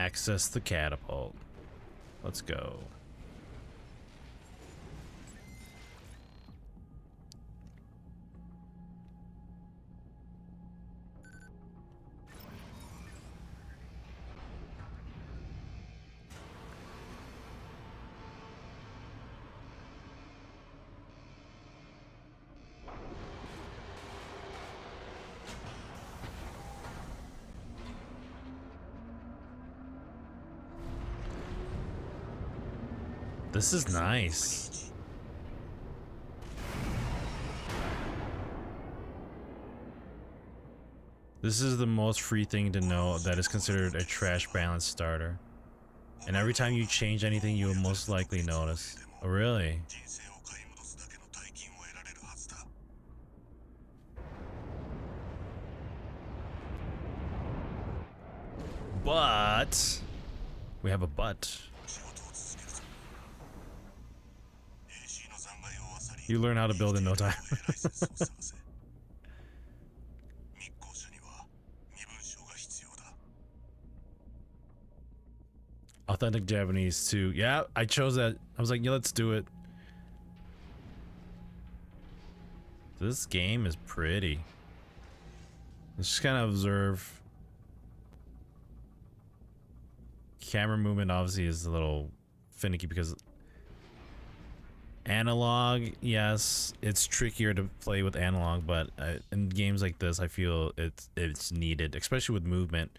Access the catapult. Let's go. This is nice. This is the most free thing to know that is considered a trash balance starter. And every time you change anything, you will most likely notice. Oh, really? But we have a but. You learn how to build in no time. Authentic Japanese too. Yeah, I chose that. I was like, yeah, let's do it. This game is pretty. Let's just kind of observe. Camera movement obviously is a little finicky because analog, yes, it's trickier to play with analog, but in games like this, I feel it's needed, especially with movement.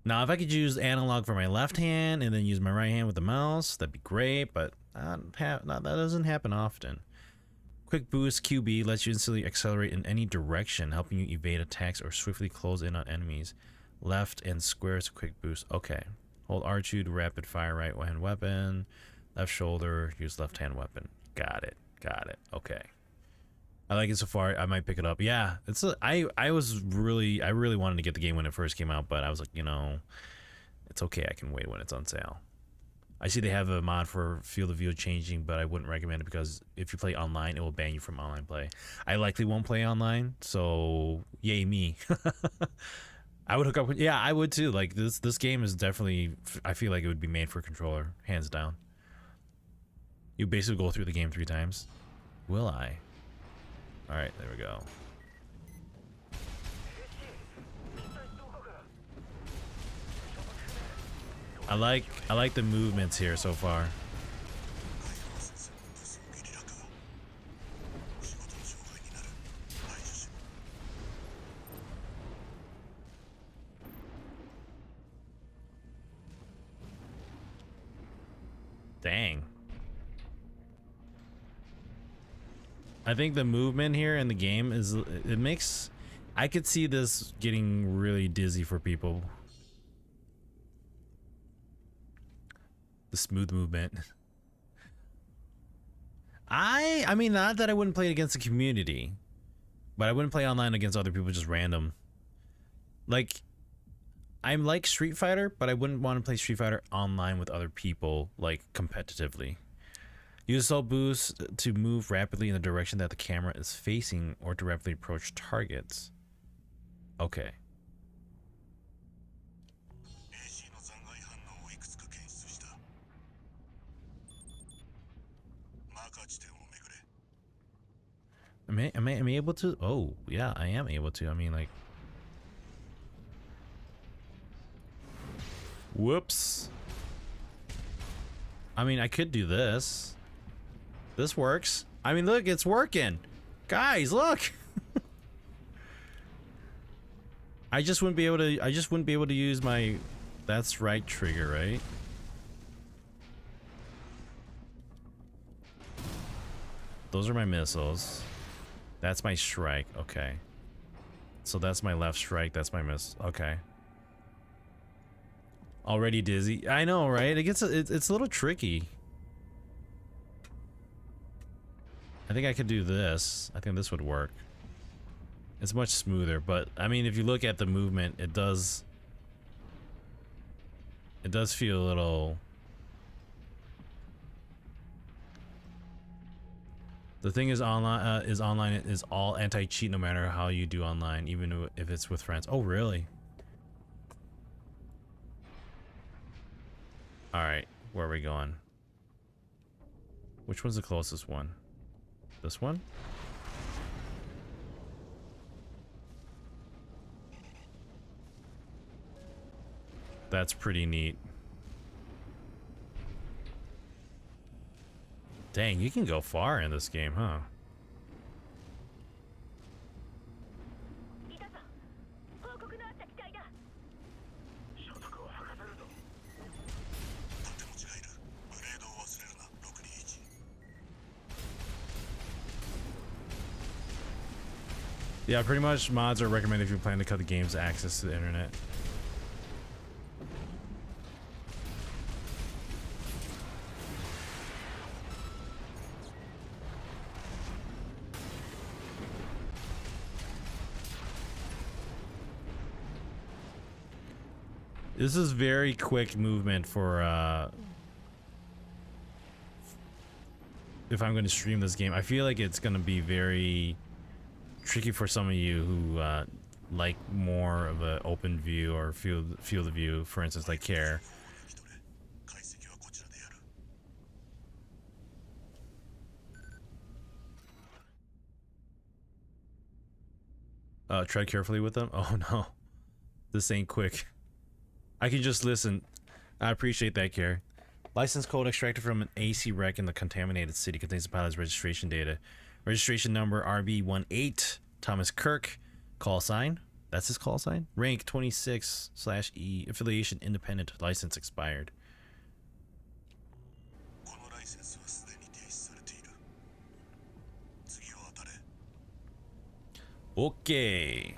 Now, if I could use analog for my left hand and then use my right hand with the mouse, that'd be great, but that doesn't happen often. Quick boost QB lets you instantly accelerate in any direction, helping you evade attacks or swiftly close in on enemies. Left and square is a quick boost. Okay. Hold R2 to rapid fire right hand weapon. Left shoulder, use left hand weapon. Got it. Got it. Okay. I like it so far. I might pick it up. Yeah, I really wanted to get the game when it first came out, but I was like, you know, it's okay. I can wait when it's on sale. I see they have a mod for field of view changing, but I wouldn't recommend it because if you play online, it will ban you from online play. I likely won't play online, so yay me. I would hook up with, yeah, I would too. Like this game is definitely, I feel like it would be made for a controller, hands down. You basically go through the game 3 times. Will I? All right, there we go. I like the movements here so far. Dang. I think the movement here in the game is, it makes, I could see this getting really dizzy for people. The smooth movement. I mean, not that I wouldn't play it against the community, but I wouldn't play online against other people just random. Like, I'm like Street Fighter, but I wouldn't want to play Street Fighter online with other people, like competitively. Use assault boost to move rapidly in the direction that the camera is facing or to rapidly approach targets. Okay. Am I able to? Oh, yeah, I am able to. I mean, like, whoops. I mean, I could do this. This works. I mean, look, it's working. Guys, look. I just wouldn't be able to use my that's right trigger, right? Those are my missiles. That's my strike. Okay. So that's my left strike, that's my miss. Okay. Already dizzy. I know, right? It's a little tricky. I think I could do this. I think this would work. It's much smoother, but I mean, if you look at the movement, it does feel a little. The thing is, online is all anti-cheat no matter how you do online, even if it's with friends. Oh, really? All right, where are we going? Which one's the closest one? This one? That's pretty neat. Dang, you can go far in this game, huh? Yeah, pretty much mods are recommended if you plan to cut the game's access to the internet. This is very quick movement for if I'm going to stream this game. I feel like it's going to be very tricky for some of you who like more of an open view or field of view, for instance, like Care. Tread carefully with them. Oh no, this ain't quick. I can just listen. I appreciate that, Care. License code extracted from an AC wreck in the contaminated city contains the pilot's registration data. Registration number RB18. Thomas Kirk. Call sign. That's his call sign. Rank 26/E. Affiliation independent. License expired. Okay.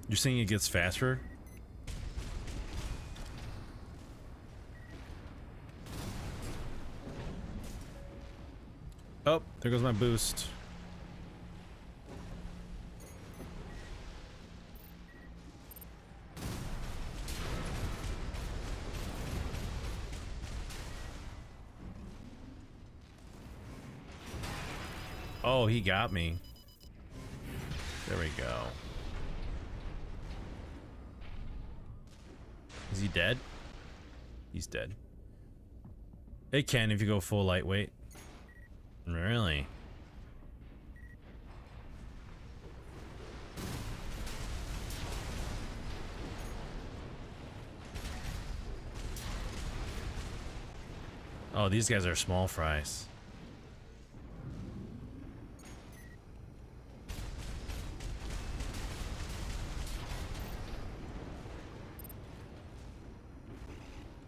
You're saying it gets faster? Oh, there goes my boost. Oh, he got me. There we go. Is he dead? He's dead. It can if you go full lightweight. Really? Oh, these guys are small fries.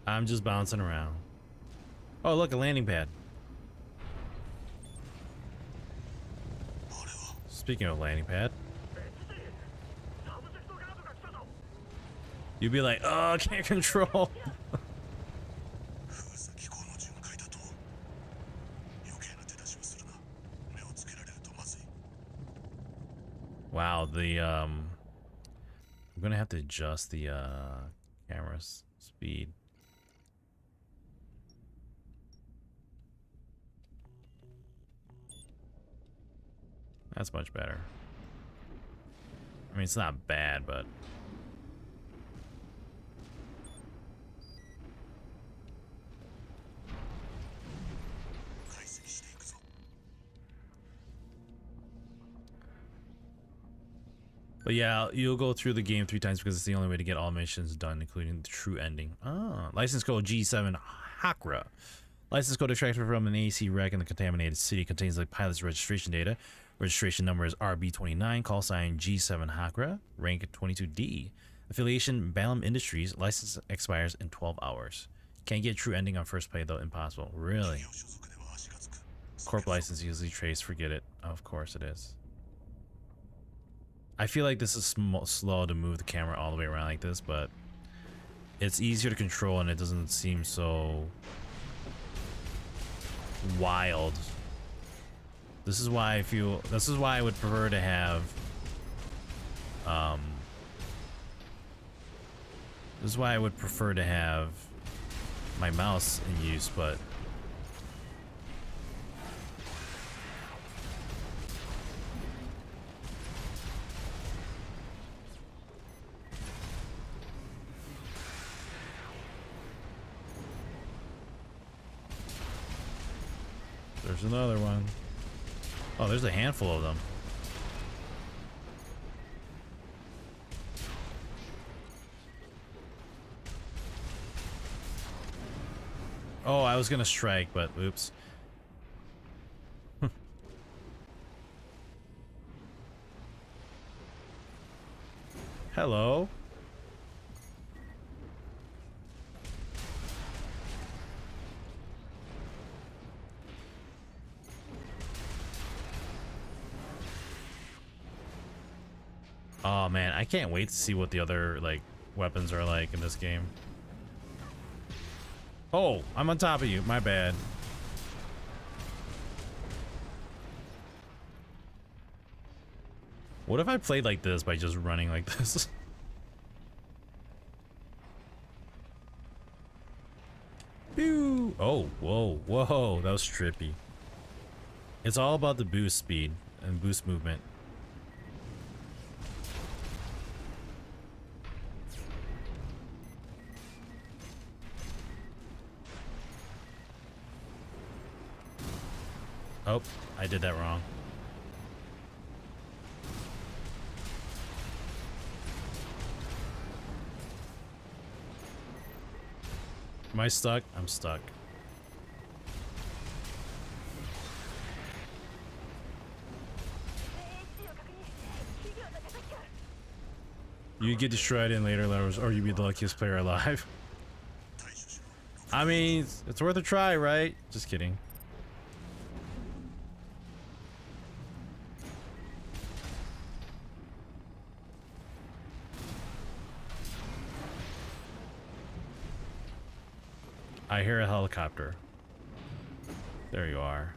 I'm just bouncing around. Oh, look, a landing pad. Speaking of landing pad, you'd be like, oh, I can't control. Wow, I'm gonna have to adjust the camera's speed. That's much better. I mean, it's not bad, but But yeah, you'll go through the game 3 times because it's the only way to get all missions done, including the true ending. Ah, license code G7 Hakra. License code extracted from an AC wreck in the contaminated city contains the pilot's registration data. Registration number is RB29, call sign G7 Hakra, rank 22D. Affiliation Balam Industries, license expires in 12 hours. Can't get true ending on first play though, impossible. Really? Corp license usually traced, forget it. Of course it is. I feel like this is slow to move the camera all the way around like this, but it's easier to control and it doesn't seem so wild. This is why I would prefer to have this is why I would prefer to have my mouse in use, but there's another one. Oh, there's a handful of them. Oh, I was gonna strike, but oops. Hello. Oh man, I can't wait to see what the other like weapons are like in this game. Oh, I'm on top of you. My bad. What if I played like this by just running like this? Pew! Oh, whoa, whoa, that was trippy. It's all about the boost speed and boost movement. Oh, I did that wrong. Am I stuck? I'm stuck. You get destroyed in later levels, or you be the luckiest player alive. I mean, it's worth a try, right? Just kidding. I hear a helicopter. There you are.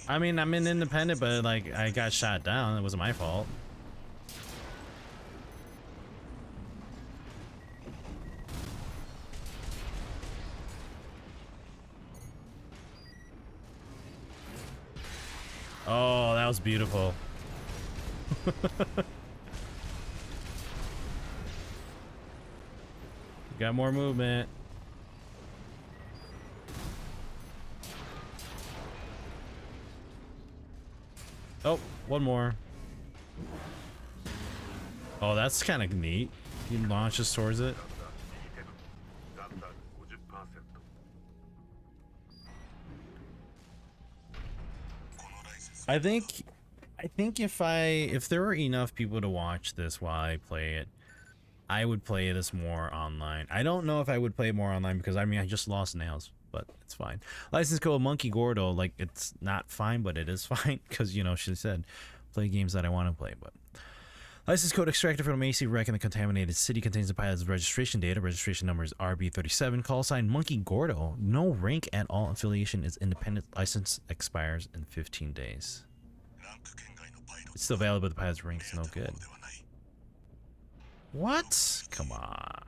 I mean, I'm an independent, but like, I got shot down. It wasn't my fault. Oh, that was beautiful. Got more movement. Oh, one more. Oh, that's kind of neat. He launches towards it. I think if there were enough people to watch this while I play it, I would play this more online. I don't know if I would play more online because I mean I just lost nails, but it's fine. License code Monkey Gordo, like it's not fine, but it is fine because you know she said play games that I want to play. But license code extracted from AC wreck in the contaminated city contains the pilot's registration data. Registration number is RB37. Call sign Monkey Gordo. No rank at all. Affiliation is independent. License expires in 15 days. It's still valid, but the pilot's rank is no good. What? Come on.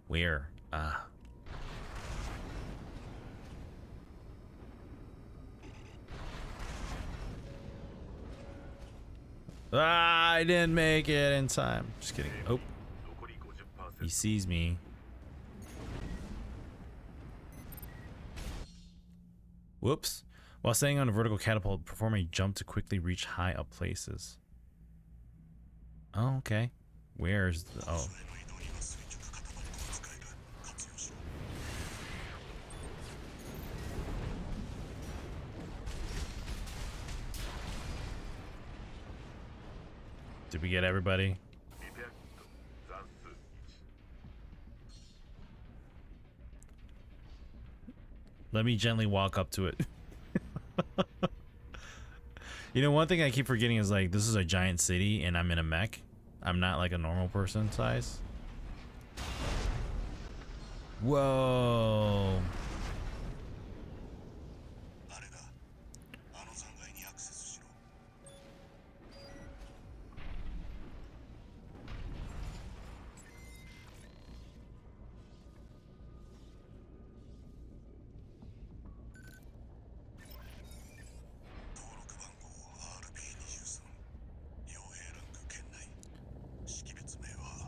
Where? Ah, I didn't make it in time. Just kidding. Oh, he sees me. Whoops. While standing on a vertical catapult, perform a jump to quickly reach high up places. Oh, okay. Where's the... Oh. Did we get everybody? Let me gently walk up to it. You know, one thing I keep forgetting is like this is a giant city and I'm in a mech. I'm not like a normal person size. Whoa.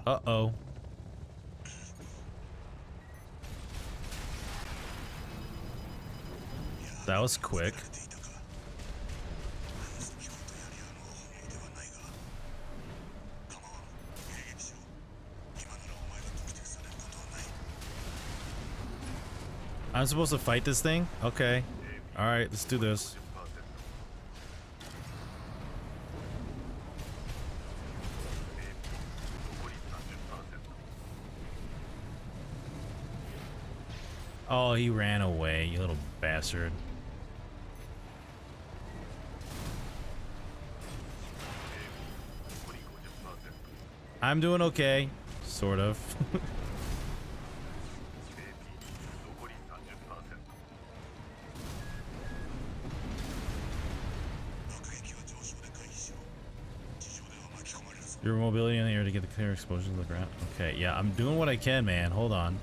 Uh-oh. That was quick. I'm supposed to fight this thing? Okay. Alright, let's do this. Oh, he ran away, you little bastard. I'm doing okay. Sort of. Your mobility in the air to get the clear exposure to the ground. Okay, yeah, I'm doing what I can, man. Hold on.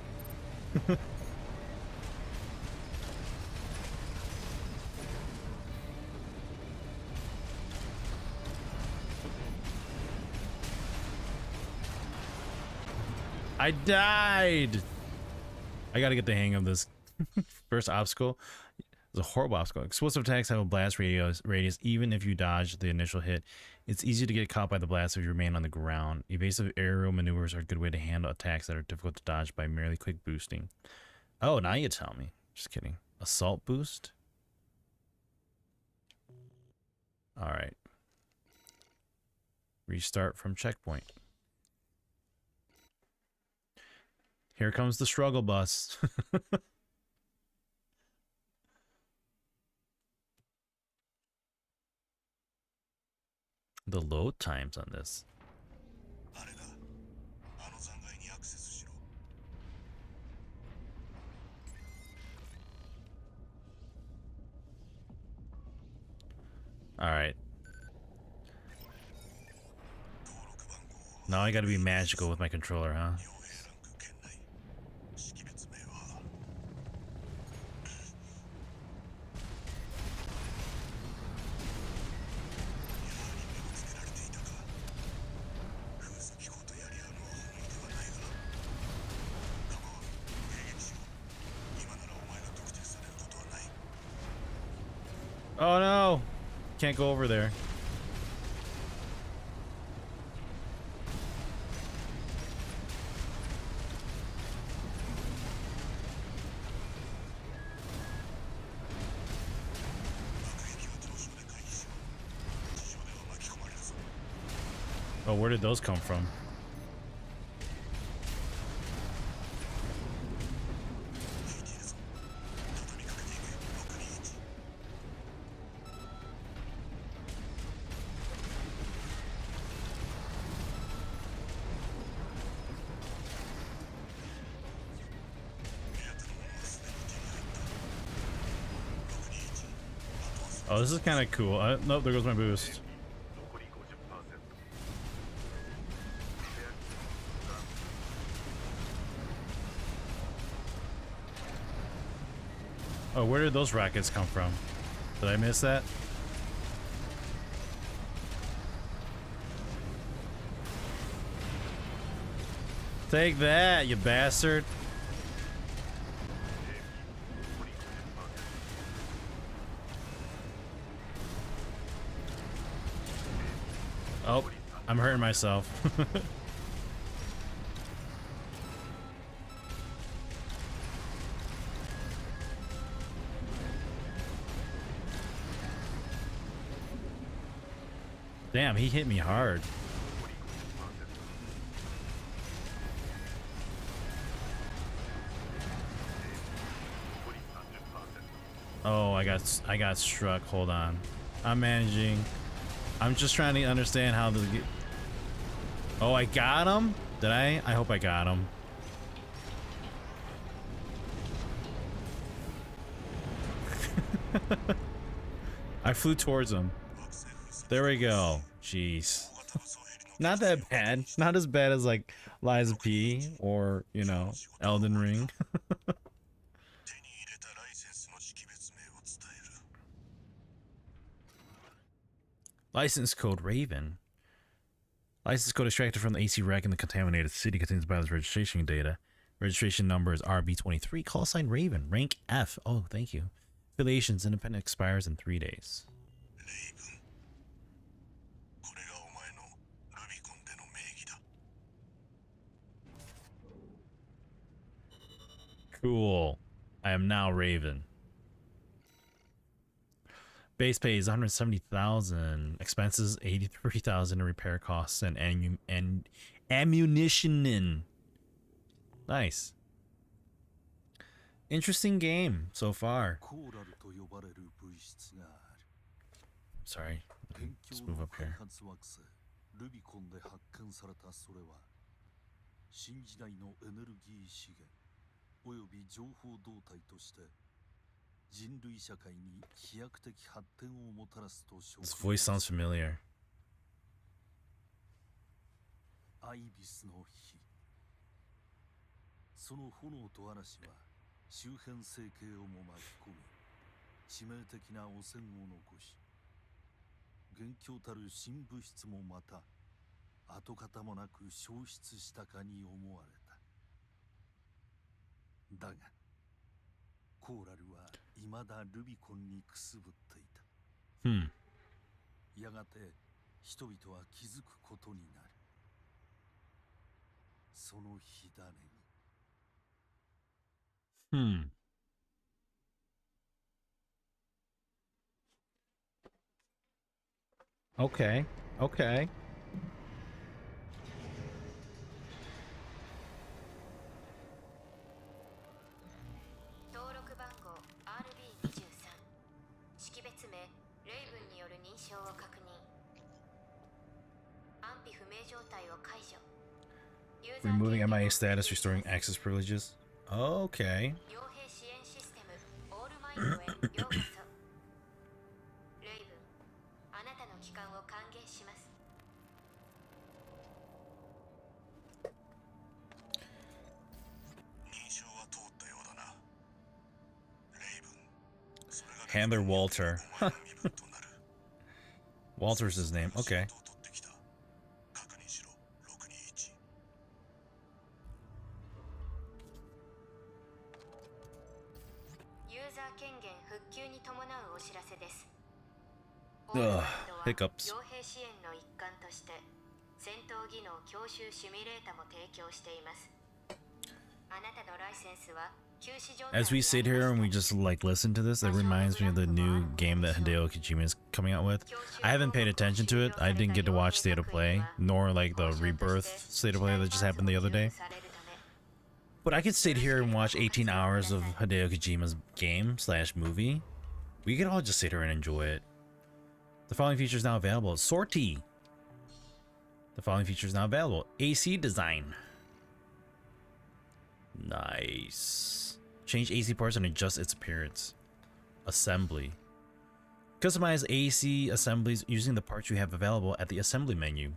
I died. I gotta get the hang of this. First obstacle is a horrible obstacle. Explosive attacks have a blast radius even if you dodge the initial hit. It's easy to get caught by the blast if you remain on the ground. Evasive aerial maneuvers are a good way to handle attacks that are difficult to dodge by merely quick boosting. Oh, now you tell me. Just kidding. Assault boost? Alright. Restart from checkpoint. Here comes the struggle bus. The load times on this. All right. Now I gotta be magical with my controller, huh? Oh no! Can't go over there. Oh, where did those come from? Oh, this is kind of cool. Nope, there goes my boost. Oh, where did those rockets come from? Did I miss that? Take that, you bastard. Oh, I'm hurting myself. Damn, he hit me hard. Oh, I got struck. Hold on. I'm managing. I'm just trying to understand how the... Oh, I got him? Did I? I hope I got him. I flew towards him. There we go. Jeez. Not that bad. Not as bad as like Liza P or, you know, Elden Ring. License code Raven. License code extracted from the AC rack in the contaminated city contains Bio's registration data. Registration number is RB23. Call sign Raven. Rank F. Oh, thank you. Affiliations independent expires in 3 days. Cool. I am now Raven. Base pay is 170,000. Expenses 83,000 in repair costs and ammunition. Nice. Interesting game so far. Sorry. Let's move up here. 人類社会に飛躍的発展をもたらすと称 This voice sounds familiar. アイビスの火。その炎と嵐は周辺生計をも巻き込み、致命的な汚染を残し、元凶たる新物質もまた跡形もなく消失したかに思われた。だが、コーラルは 未だルビコンにくすぶっていた。やがて人々は気づくことになる。その火種に。Okay. Okay. 識別名レイブンによる認証を確認。安否不明状態を解除。Removing MIA status, restoring access privileges. Okay. 傭兵支援システムオールマインドへようこそ。レイブン、あなたの帰還を歓迎します。認証は通ったようだな。レイブン。 Handler Walter. Walter's his name. Okay. Ugh, hiccups. 傭兵支援の一環として戦闘技能教習シミュレータも提供しています。あなたのライセンスは As we sit here and we just like listen to this, it reminds me of the new game that Hideo Kojima is coming out with. I haven't paid attention to it. I didn't get to watch State of Play, nor like the Rebirth State of Play that just happened the other day. But I could sit here and watch 18 hours of Hideo Kojima's game / movie. We could all just sit here and enjoy it. The following features now available. Sortie. The following features now available. AC design. Nice. Change AC parts and adjust its appearance. Assembly. Customize AC assemblies using the parts you have available at the assembly menu.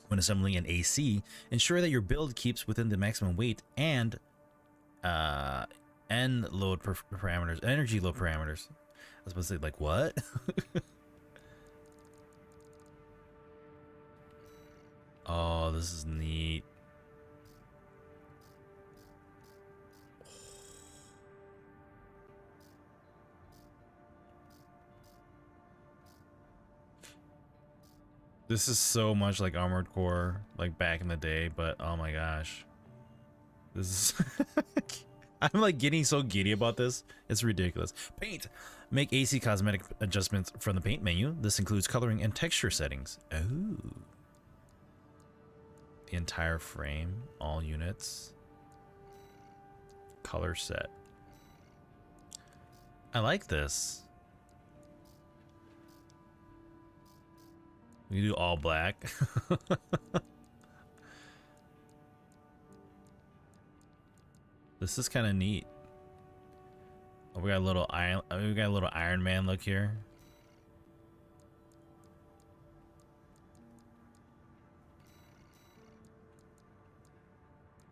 When assembling an AC, ensure that your build keeps within the maximum weight and load parameters, energy load parameters. I was supposed to say, like, what? Oh, this is neat. This is so much like Armored Core, like back in the day, but oh my gosh. This is... I'm like getting so giddy about this. It's ridiculous. Paint. Make AC cosmetic adjustments from the paint menu. This includes coloring and texture settings. Oh. The entire frame, all units. Color set. I like this. We do all black. This is kind of neat. Oh, we got a little Iron Man look here.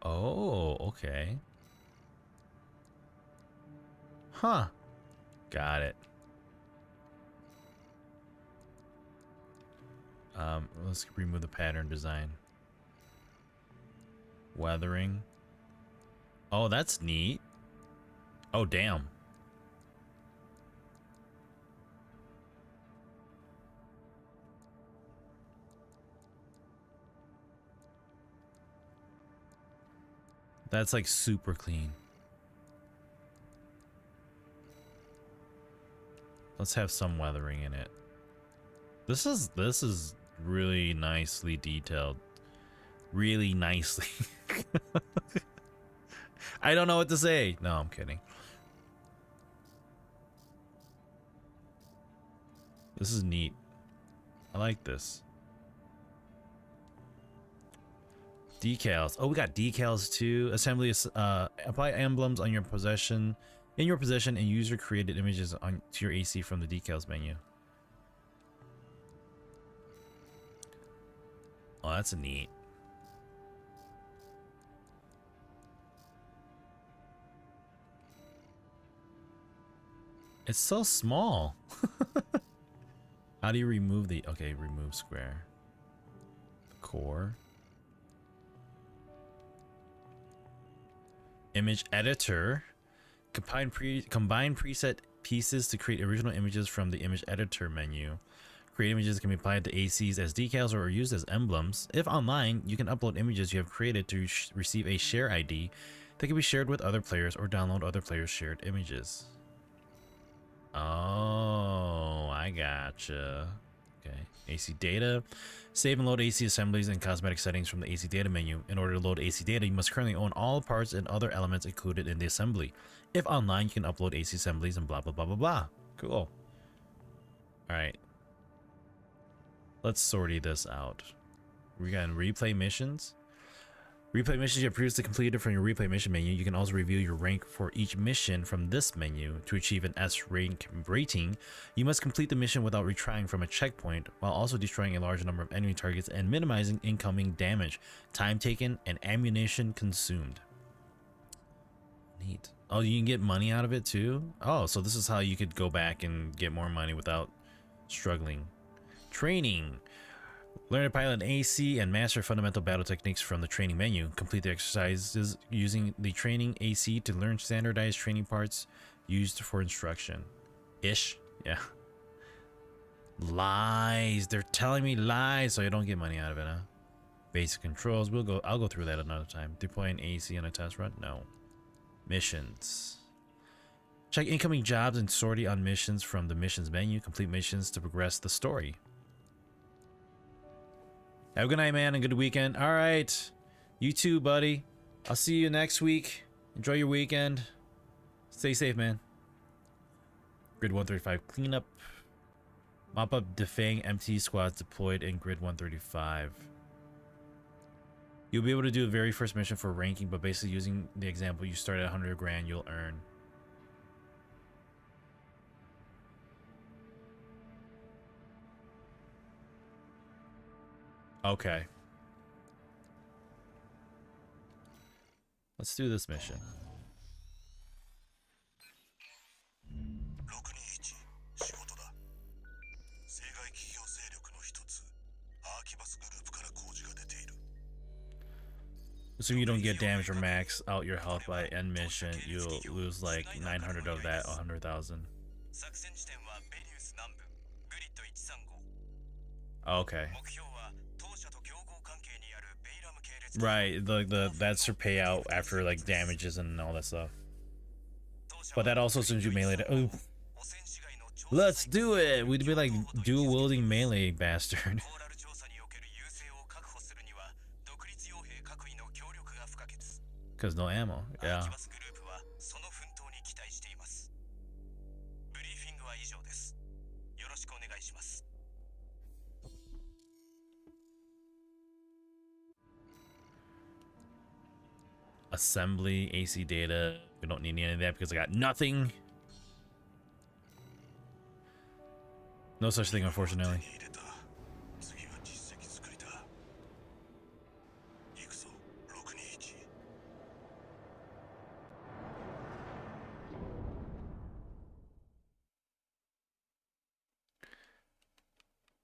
Oh, okay. Huh. Got it. Let's remove the pattern design. Weathering. Oh, that's neat. Oh, damn. That's like super clean. Let's have some weathering in it. This is really nicely detailed. Really nicely. I don't know what to say. No, I'm kidding. This is neat. I like this. Decals. Oh, we got decals too. Assembly. Apply emblems on your possession, in your possession, and user created images on to your AC from the decals menu. Oh, that's neat. It's so small. How do you remove the... Okay, remove square. Core. Image editor. Combine preset pieces to create original images from the image editor menu. Create images can be applied to ACs as decals or are used as emblems. If online, you can upload images you have created to receive a share ID that can be shared with other players or download other players' shared images. Oh, I gotcha. Okay. AC data. Save and load AC assemblies and cosmetic settings from the AC data menu. In order to load AC data, you must currently own all parts and other elements included in the assembly. If online, you can upload AC assemblies and blah, blah, blah, blah, blah. Cool. Alright. Let's sortie this out. We got replay missions. Replay missions you have previously completed from your replay mission menu. You can also review your rank for each mission from this menu. To achieve an S rank rating, you must complete the mission without retrying from a checkpoint, while also destroying a large number of enemy targets and minimizing incoming damage, time taken, and ammunition consumed. Neat. Oh, you can get money out of it too? Oh, so this is how you could go back and get more money without struggling. Training. Learn to pilot an AC and master fundamental battle techniques from the training menu. Complete the exercises using the training AC to learn standardized training parts used for instruction. Ish. Yeah. Lies. They're telling me lies so I don't get money out of it, huh? Basic controls. I'll go through that another time. Deploy an AC on a test run? No. Missions. Check incoming jobs and sortie on missions from the missions menu. Complete missions to progress the story. Have a good night, man, and good weekend. All right. You too, buddy. I'll see you next week. Enjoy your weekend. Stay safe, man. Grid 135 cleanup. Mop up defang MT squads deployed in Grid 135. You'll be able to do the very first mission for ranking, but basically using the example, you start at 100 grand, you'll earn. Okay. Let's do this mission. Assuming you don't get damaged or max out your health by end mission, you'll lose like 900 of that, 100,000. Okay. Right, that's your payout after like damages and all that stuff. But that also sends you melee. Oh, let's do it. We'd be like dual wielding melee bastard. Cause no ammo. Yeah. Assembly, AC data. We don't need any of that because I got nothing. No such thing, unfortunately.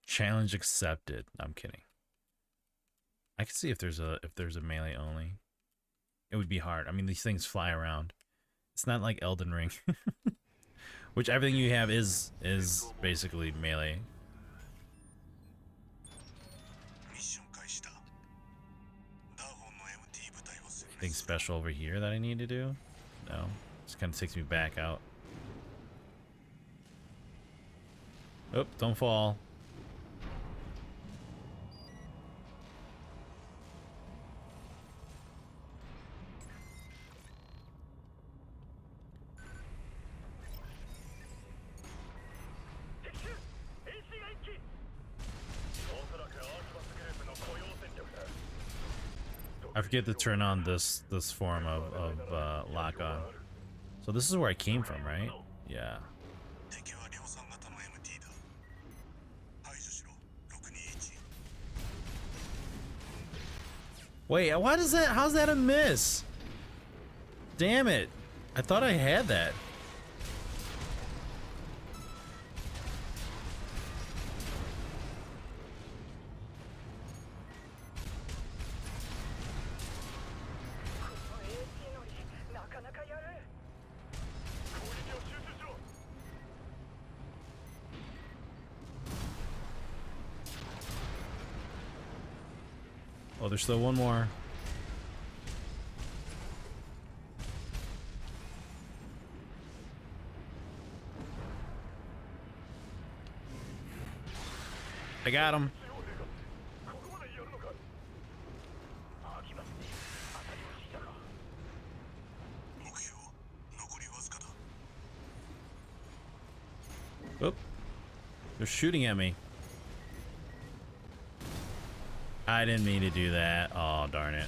Challenge accepted. I'm kidding. I can see if there's a melee only. It would be hard. I mean, these things fly around. It's not like Elden Ring, which everything you have is basically melee. Anything special over here that I need to do? No. Just kind of takes me back out. Oh, don't fall. I forget to turn on this form of lock on. So this is where I came from, right? Yeah. Wait, why does that? How's that a miss? Damn it! I thought I had that. Oh, there's still one more. I got him. Oop. They're shooting at me. I didn't mean to do that. Oh, darn it.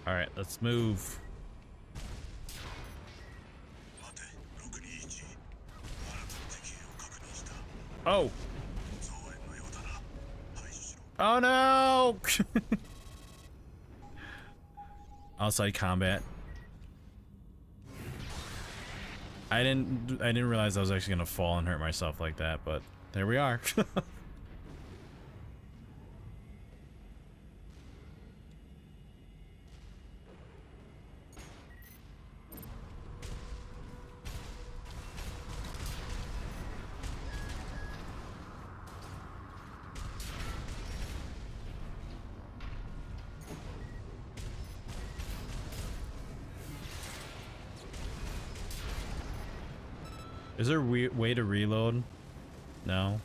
All right, let's move. Oh. Oh no. Outside combat. I didn't realize I was actually gonna fall and hurt myself like that, but there we are. Is there a way to reload? No.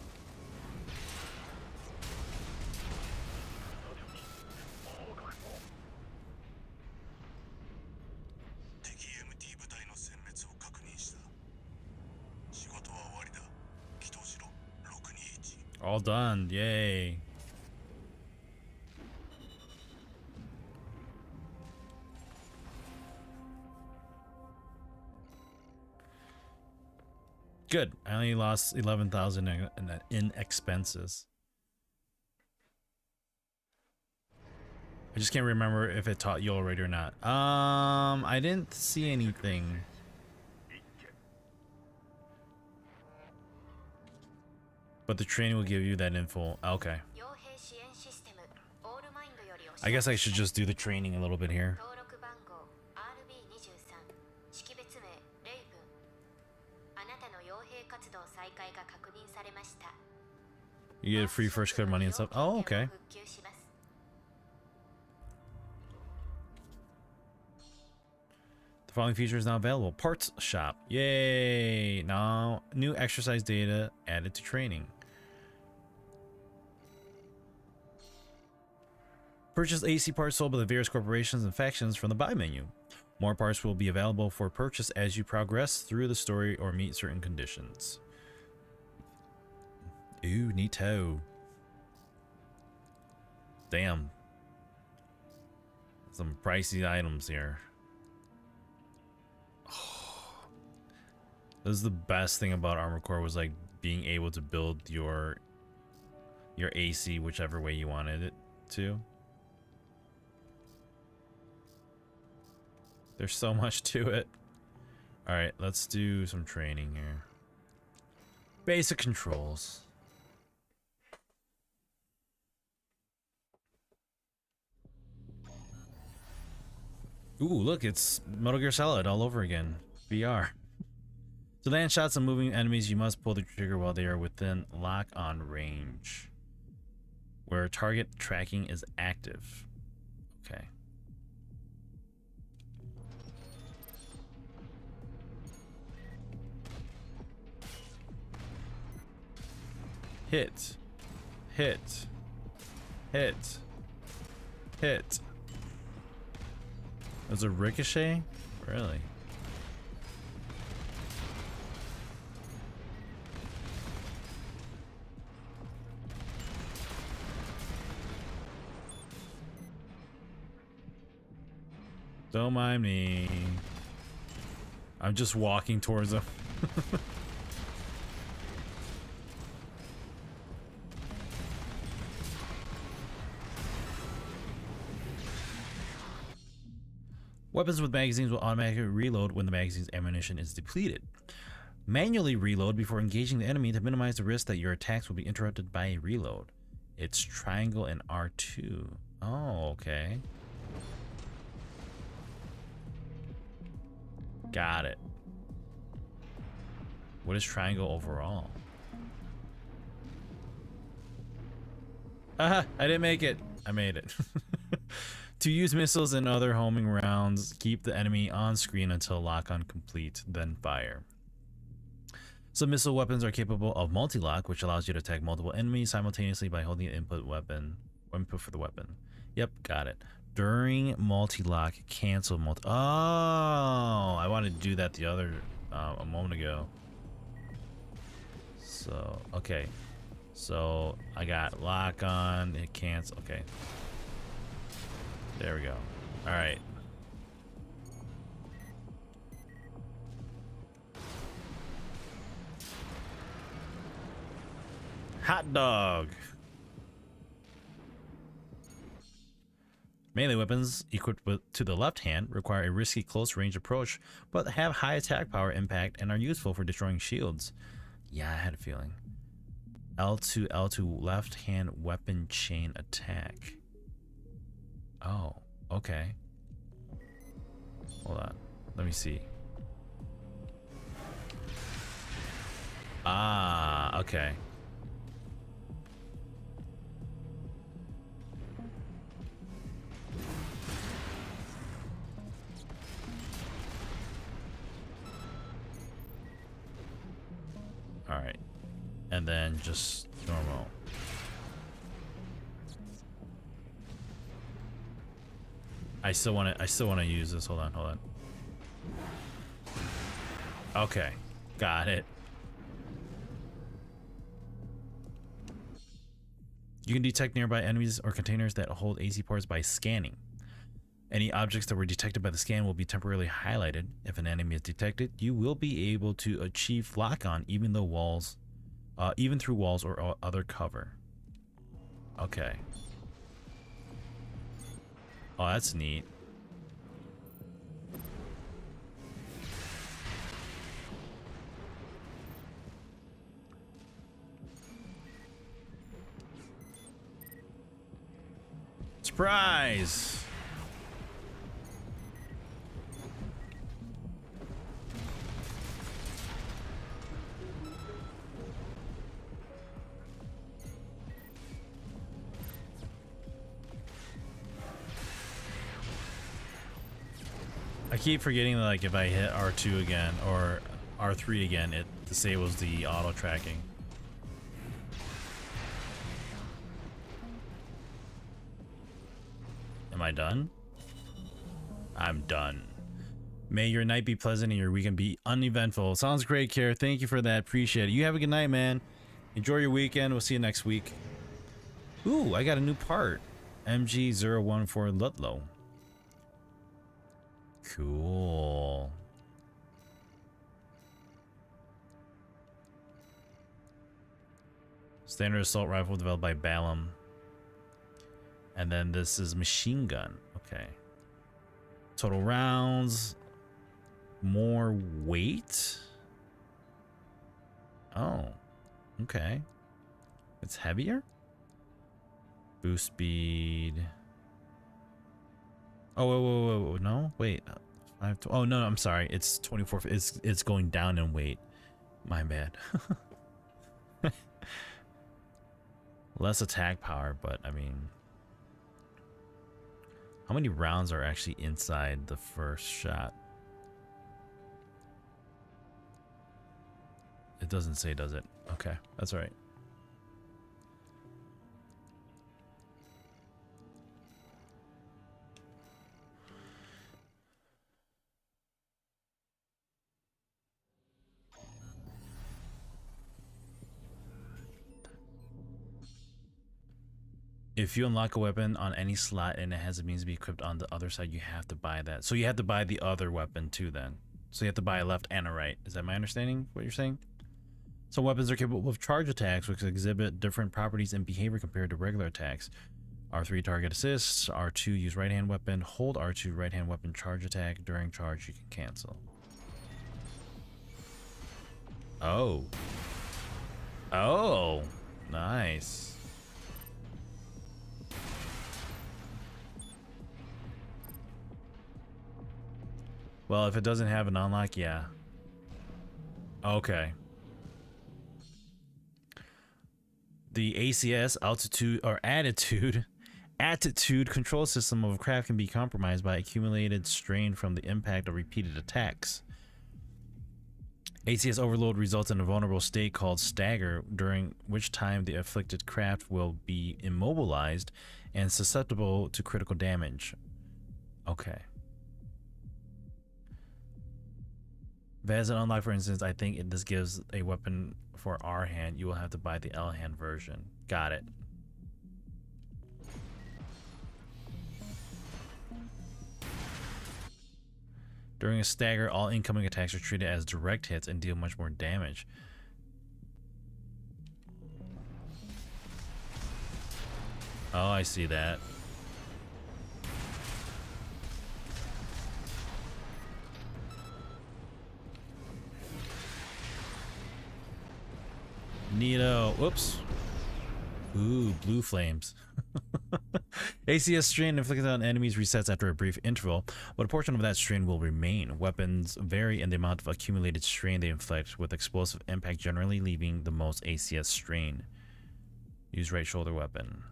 All done. Yay. Good. I only lost 11,000 in expenses. I just can't remember if it taught you already or not. I didn't see anything. But the training will give you that info. Okay. I guess I should just do the training a little bit here. You get free first clear money and stuff. Oh, okay. The following feature is now available. Parts shop. Yay! Now, new exercise data added to training. Purchase AC parts sold by the various corporations and factions from the buy menu. More parts will be available for purchase as you progress through the story or meet certain conditions. Ooh, neato. Damn. Some pricey items here. Oh. This is the best thing about Armored Core, was like being able to build your AC whichever way you wanted it to. There's so much to it. Alright, let's do some training here. Basic controls. Ooh, look, it's Metal Gear Solid all over again. VR. To land shots on moving enemies, you must pull the trigger while they are within lock-on range, where target tracking is active. Okay. Hit. Hit. Hit. Hit. There's a ricochet? Really? Don't mind me. I'm just walking towards them. Weapons with magazines will automatically reload when the magazine's ammunition is depleted. Manually reload before engaging the enemy to minimize the risk that your attacks will be interrupted by a reload. It's triangle and R2. Oh, okay. Got it. What is triangle overall? Aha! I didn't make it. I made it. To use missiles and other homing rounds, keep the enemy on screen until lock-on complete, then fire. Some missile weapons are capable of multi-lock, which allows you to attack multiple enemies simultaneously by holding the input for the weapon. Yep, got it. During multi-lock, cancel multi. Oh, I wanted to do that the other a moment ago. So okay, so I got lock on, it cancel. Okay. There we go. All right. Hot dog. Melee weapons equipped to the left hand require a risky close range approach, but have high attack power impact and are useful for destroying shields. Yeah, I had a feeling. L2 left hand weapon chain attack. Oh, okay. Hold on. Let me see. Ah, okay. All right. And then just normal. I still want to use this. Hold on. Okay. Got it. You can detect nearby enemies or containers that hold AC ports by scanning. Any objects that were detected by the scan will be temporarily highlighted. If an enemy is detected, you will be able to achieve lock-on even through walls or other cover. Okay. Oh, that's neat. Surprise! I keep forgetting that, like, if I hit R2 again or R3 again, it disables the auto tracking. Am I done? I'm done. May your night be pleasant and your weekend be uneventful. Sounds great, Care. Thank you for that. Appreciate it. You have a good night, man. Enjoy your weekend. We'll see you next week. Ooh, I got a new part. MG014 Ludlow. Cool. Standard assault rifle developed by Balam. And then this is machine gun. Okay. Total rounds. More weight. Oh. Okay. It's heavier? Boost speed. Oh, whoa, no, wait. Oh no, I'm sorry. It's 24. It's going down in weight. My bad. Less attack power, but I mean, how many rounds are actually inside the first shot? It doesn't say, does it? Okay, that's all right. If you unlock a weapon on any slot and it has a means to be equipped on the other side, you have to buy that. So you have to buy the other weapon too then. So you have to buy a left and a right. Is that my understanding, what you're saying? Some weapons are capable of charge attacks, which exhibit different properties and behavior compared to regular attacks. R3 target assists, R2 use right hand weapon, hold R2 right hand weapon charge attack. During charge you can cancel. Oh. Oh, nice. Well, if it doesn't have an unlock, yeah. Okay. The ACS altitude or attitude control system of a craft can be compromised by accumulated strain from the impact of repeated attacks. ACS overload results in a vulnerable state called stagger, during which time the afflicted craft will be immobilized and susceptible to critical damage. Okay. If it has an unlock, for instance, I think this gives a weapon for R hand. You will have to buy the L hand version. Got it. During a stagger, all incoming attacks are treated as direct hits and deal much more damage. Oh, I see that. Neato. Whoops. Ooh, blue flames. ACS strain inflicted on enemies resets after a brief interval, but a portion of that strain will remain. Weapons vary in the amount of accumulated strain they inflict, with explosive impact generally leaving the most ACS strain. Use right shoulder weapon.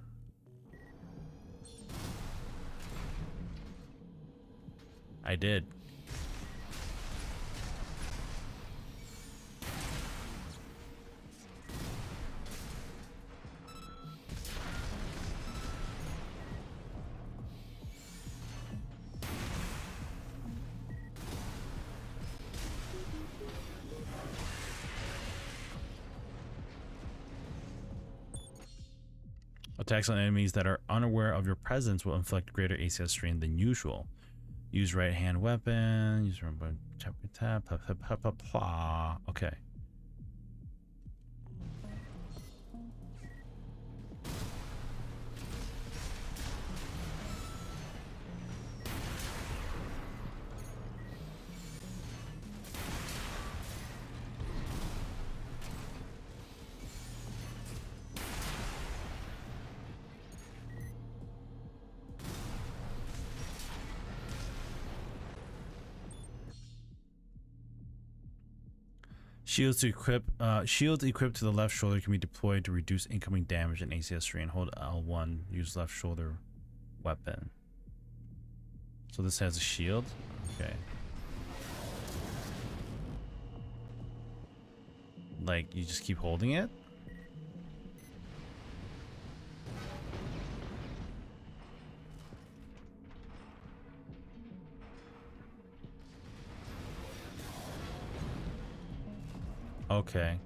I did. Attacks on enemies that are unaware of your presence will inflict greater ACS strain than usual. Use right hand weapon. Use tap. Okay. Shields equipped to the left shoulder can be deployed to reduce incoming damage and ACS strain. Hold L1. Use left shoulder weapon. So this has a shield. Okay. Like you just keep holding it. Okay.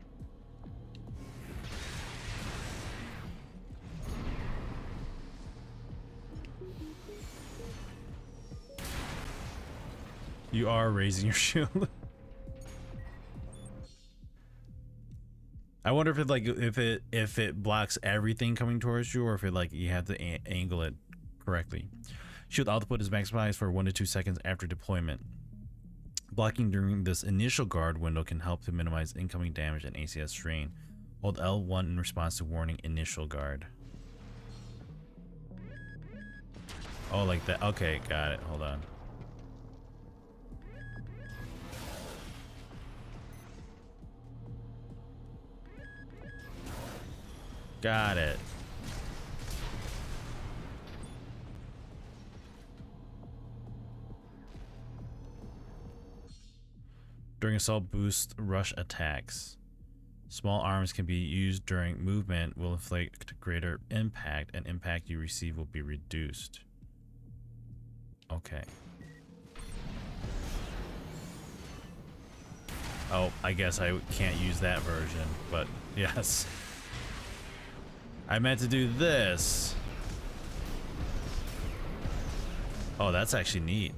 You are raising your shield. I wonder if it like if it blocks everything coming towards you, or if it like you have to angle it correctly. Shield output is maximized for 1 to 2 seconds after deployment. Blocking during this initial guard window can help to minimize incoming damage and ACS strain. Hold L1 in response to warning initial guard. Oh, like that. Okay, got it. Hold on. Got it. During assault boost rush attacks. Small arms can be used during movement, will inflict greater impact, and impact you receive will be reduced. Okay. Oh, I guess I can't use that version, but yes. I meant to do this. Oh, that's actually neat.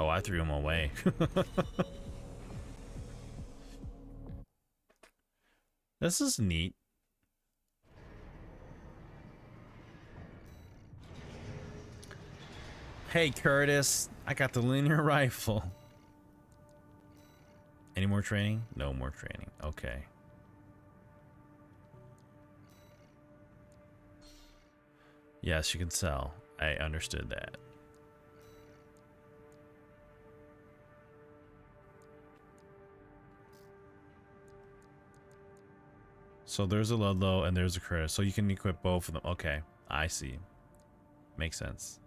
Oh, I threw him away. This is neat. Hey, Curtis, I got the linear rifle. Any more training? No more training. Okay. Yes, you can sell. I understood that. So there's a Ludlow and there's a Curtis. So you can equip both of them. Okay, I see. Makes sense.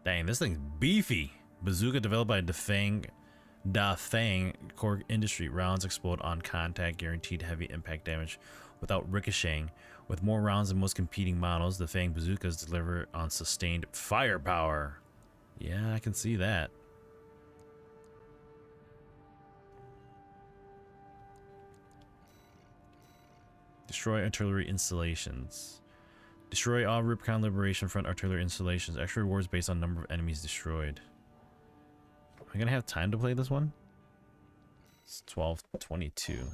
Dang, this thing's beefy. Bazooka developed by Da Fang Core Industry. Rounds explode on contact, guaranteed heavy impact damage without ricocheting. With more rounds than most competing models, the Fang bazookas deliver on sustained firepower. Yeah, I can see that. Destroy artillery installations. Destroy all Rubicon Liberation Front artillery installations. Extra rewards based on number of enemies destroyed. Am I gonna have time to play this one? It's 12:22.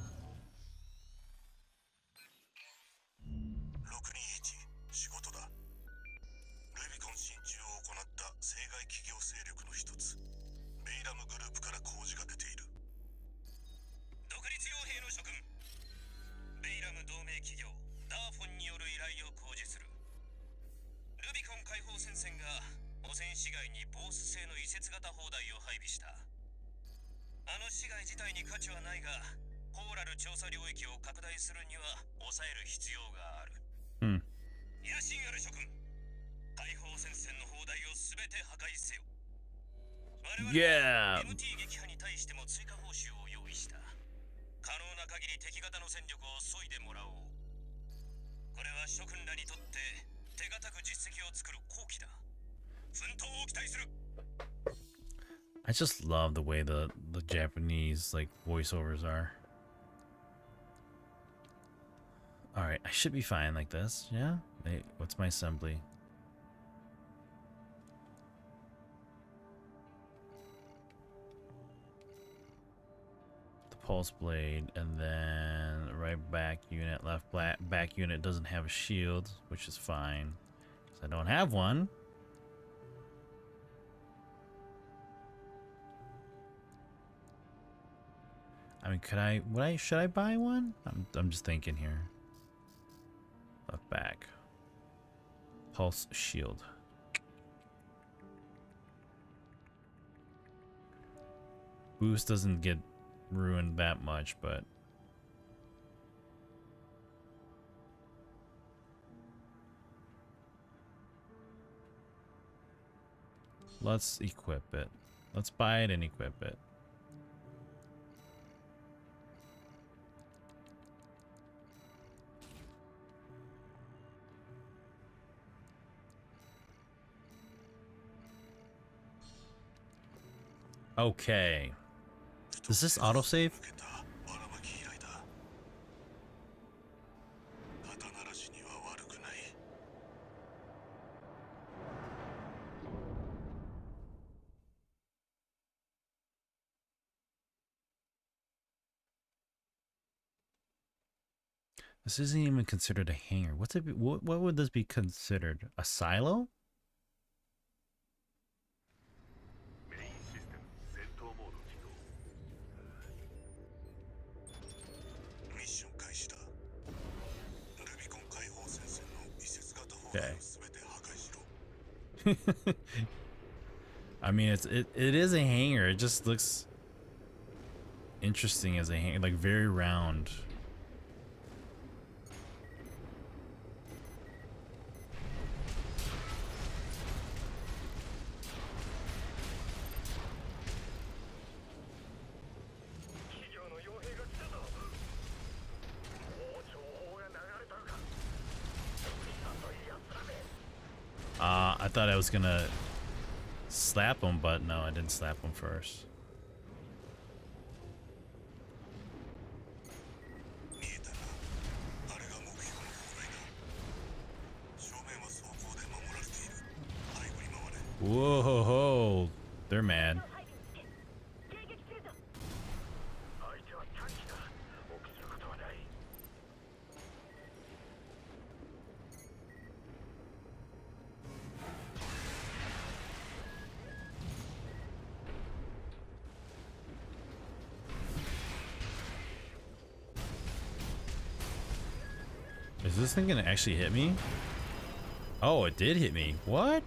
Yeah. I just love the way the Japanese like voiceovers are. All right, I should be fine like this. Yeah. Hey, what's my assembly? The pulse blade, and then right back unit, left back unit doesn't have a shield, which is fine because I don't have one. I mean, should I buy one? I'm just thinking here. Left back. Pulse shield. boost doesn't get ruined that much, but let's equip it. Let's buy it and equip it. Okay. Does this autosave? This isn't even considered a hangar. What's it? What would this be considered? A silo? Okay. I mean, it is a hangar. It just looks interesting as a hangar, like very round. I thought I was gonna slap him, but no, I didn't slap him first. Whoa, ho, ho. They're mad. Is this thing gonna actually hit me? Oh, it did hit me. What?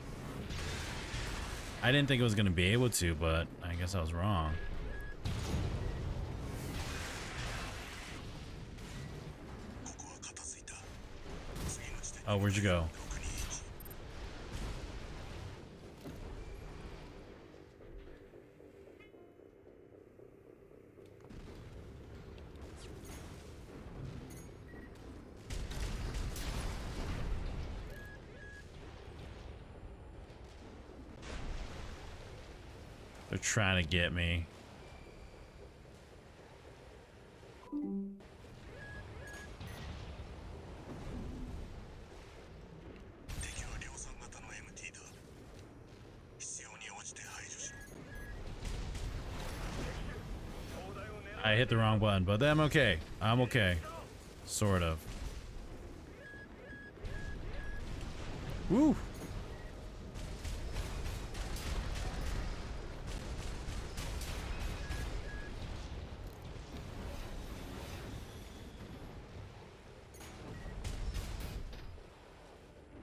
I didn't think it was gonna be able to, but I guess I was wrong. Oh, where'd you go? They're trying to get me. I hit the wrong button, but I'm okay. I'm okay. Sort of. Woo!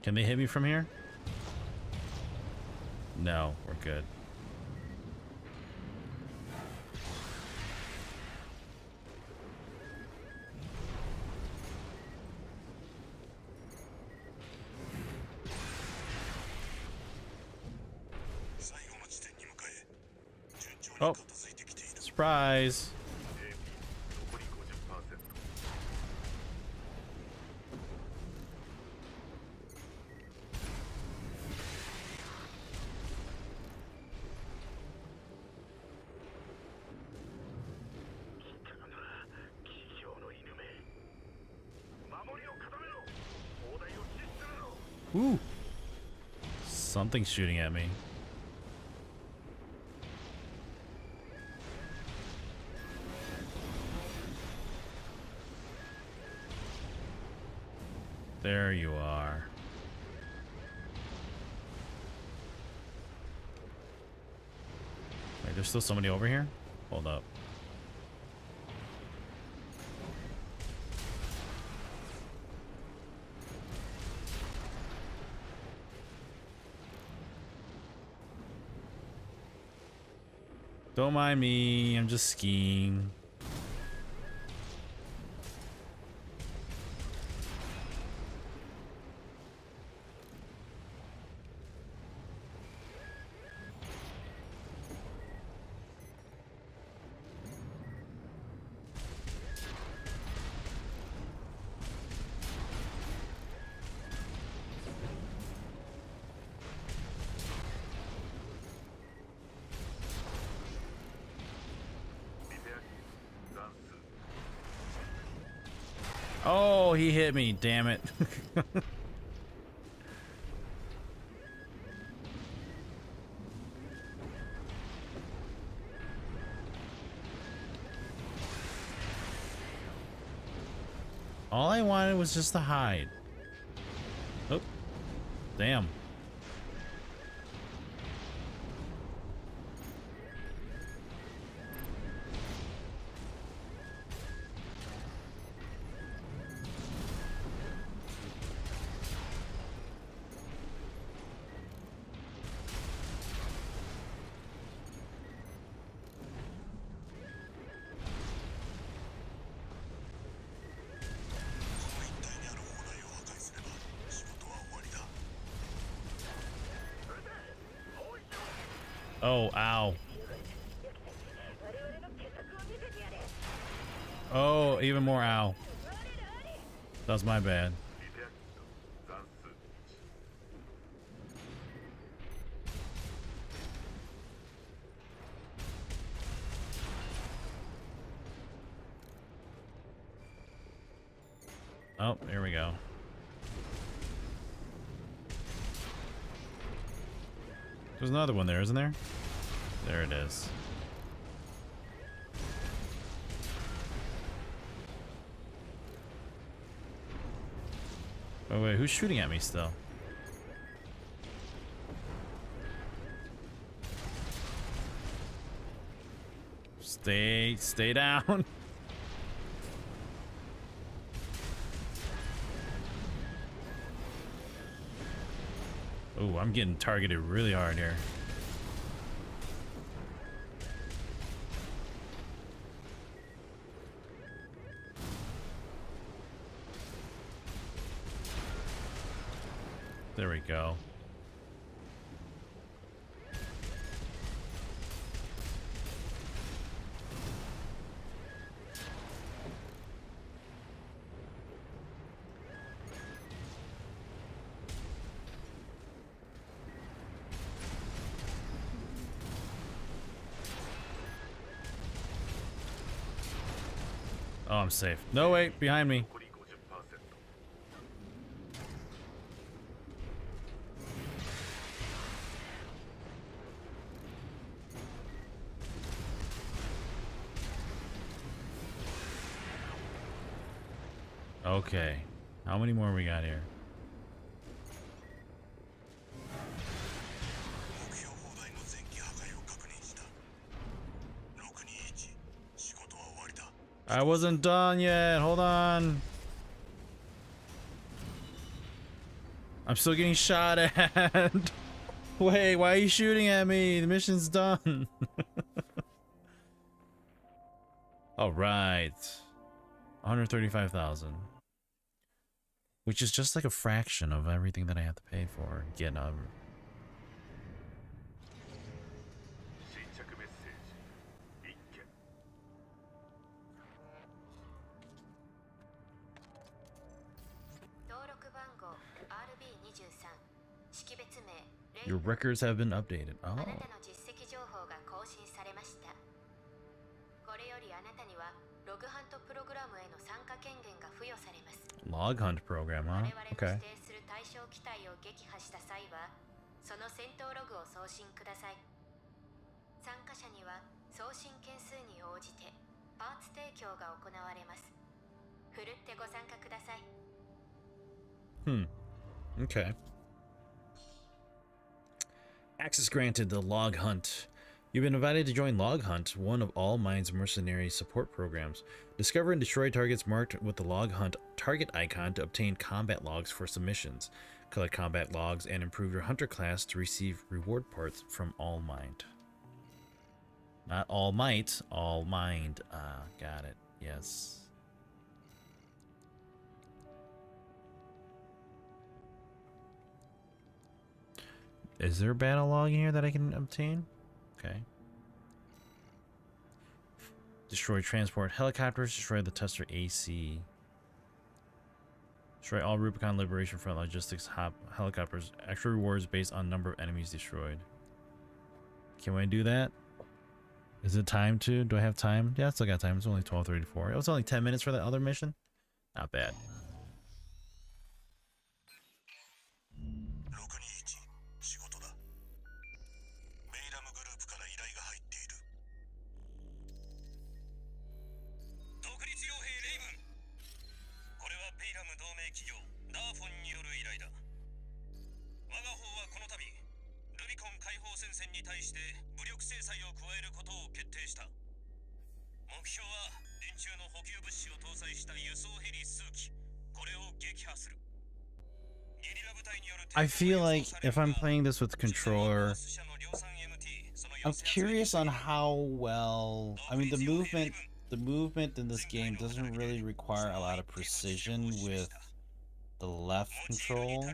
Can they hit me from here? No, we're good. Oh, surprise. Ooh. Something's shooting at me. There you are. Wait, there's still somebody over here? Hold up. Don't mind me, I'm just skiing. Oh, he hit me, damn it. All I wanted was just to hide. Oh, damn. Oh, ow. Oh, even more ow. That was my bad. Oh, here we go. There's another one there, isn't there? There it is. Oh wait, who's shooting at me still? Stay down. Oh, I'm getting targeted really hard here. There we go. Oh, I'm safe. No, wait, behind me. Okay. How many more we got here? I wasn't done yet. Hold on. I'm still getting shot at. Wait, why are you shooting at me? The mission's done. All right. 135,000. Which is just like a fraction of everything that I have to pay for. Get over. Your records have been updated. Oh. Log hunt program, huh? Okay. Okay. Access granted to Log Hunt. You've been invited to join Log Hunt, one of All Minds mercenary support programs. Discover and destroy targets marked with the Log Hunt target icon to obtain combat logs for submissions. Collect combat logs, and improve your hunter class to receive reward parts from All Mind. Not all might, all mind. Ah, got it. Yes. Is there a battle log in here that I can obtain? Okay. Destroy transport helicopters. Destroy the tester AC. Destroy all Rubicon Liberation Front logistics helicopters. Extra rewards based on number of enemies destroyed. Can I do that? Is it time to? Do I have time? Yeah, I still got time. It's only 12:34. It was only 10 minutes for that other mission. Not bad. 621仕事だ。メイラムグループから依頼が入っている。独立傭兵レイブン。これはペイラム同盟企業ダーフォンによる依頼だ。我が方はこの度ルビコン解放戦線に対して武力制裁を加えることを決定した。目標は連中の補給物資を搭載した輸送ヘリ数機。これを撃破する。 I feel like if I'm playing this with controller, I'm curious on how well. I mean, the movement in this game doesn't really require a lot of precision with the left control.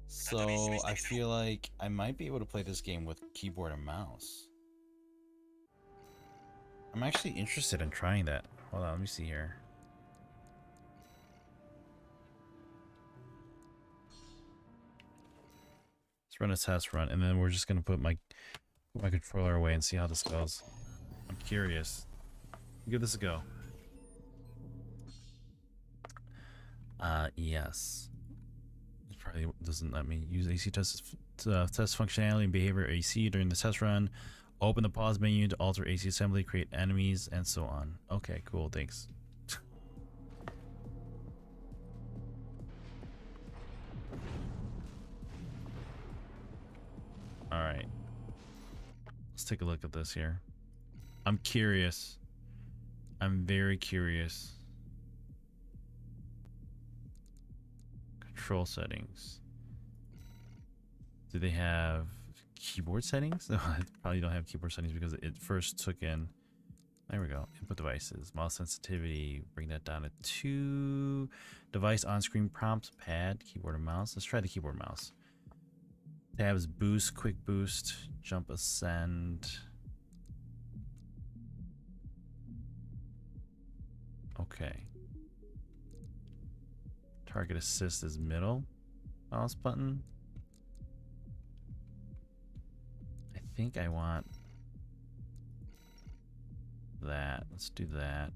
So I feel like I might be able to play this game with keyboard and mouse. I'm actually interested in trying that. Hold on, let me see here. Run a test run, and then we're just gonna put my controller away and see how this goes. I'm curious. Give this a go. Yes. It probably doesn't let me use AC test functionality and behavior AC during the test run. Open the pause menu to alter AC assembly, create enemies, and so on. Okay, cool. Thanks. All right, let's take a look at this here. I'm curious. I'm very curious. Control settings. Do they have keyboard settings? No, I probably don't have keyboard settings because it first took in. There we go. Input devices, mouse sensitivity. Bring that down to 2. Device on-screen prompts, pad, keyboard and mouse. Let's try the keyboard mouse. Tabs boost, quick boost, jump ascend. Okay. Target assist is middle mouse button. I think I want that. Let's do that.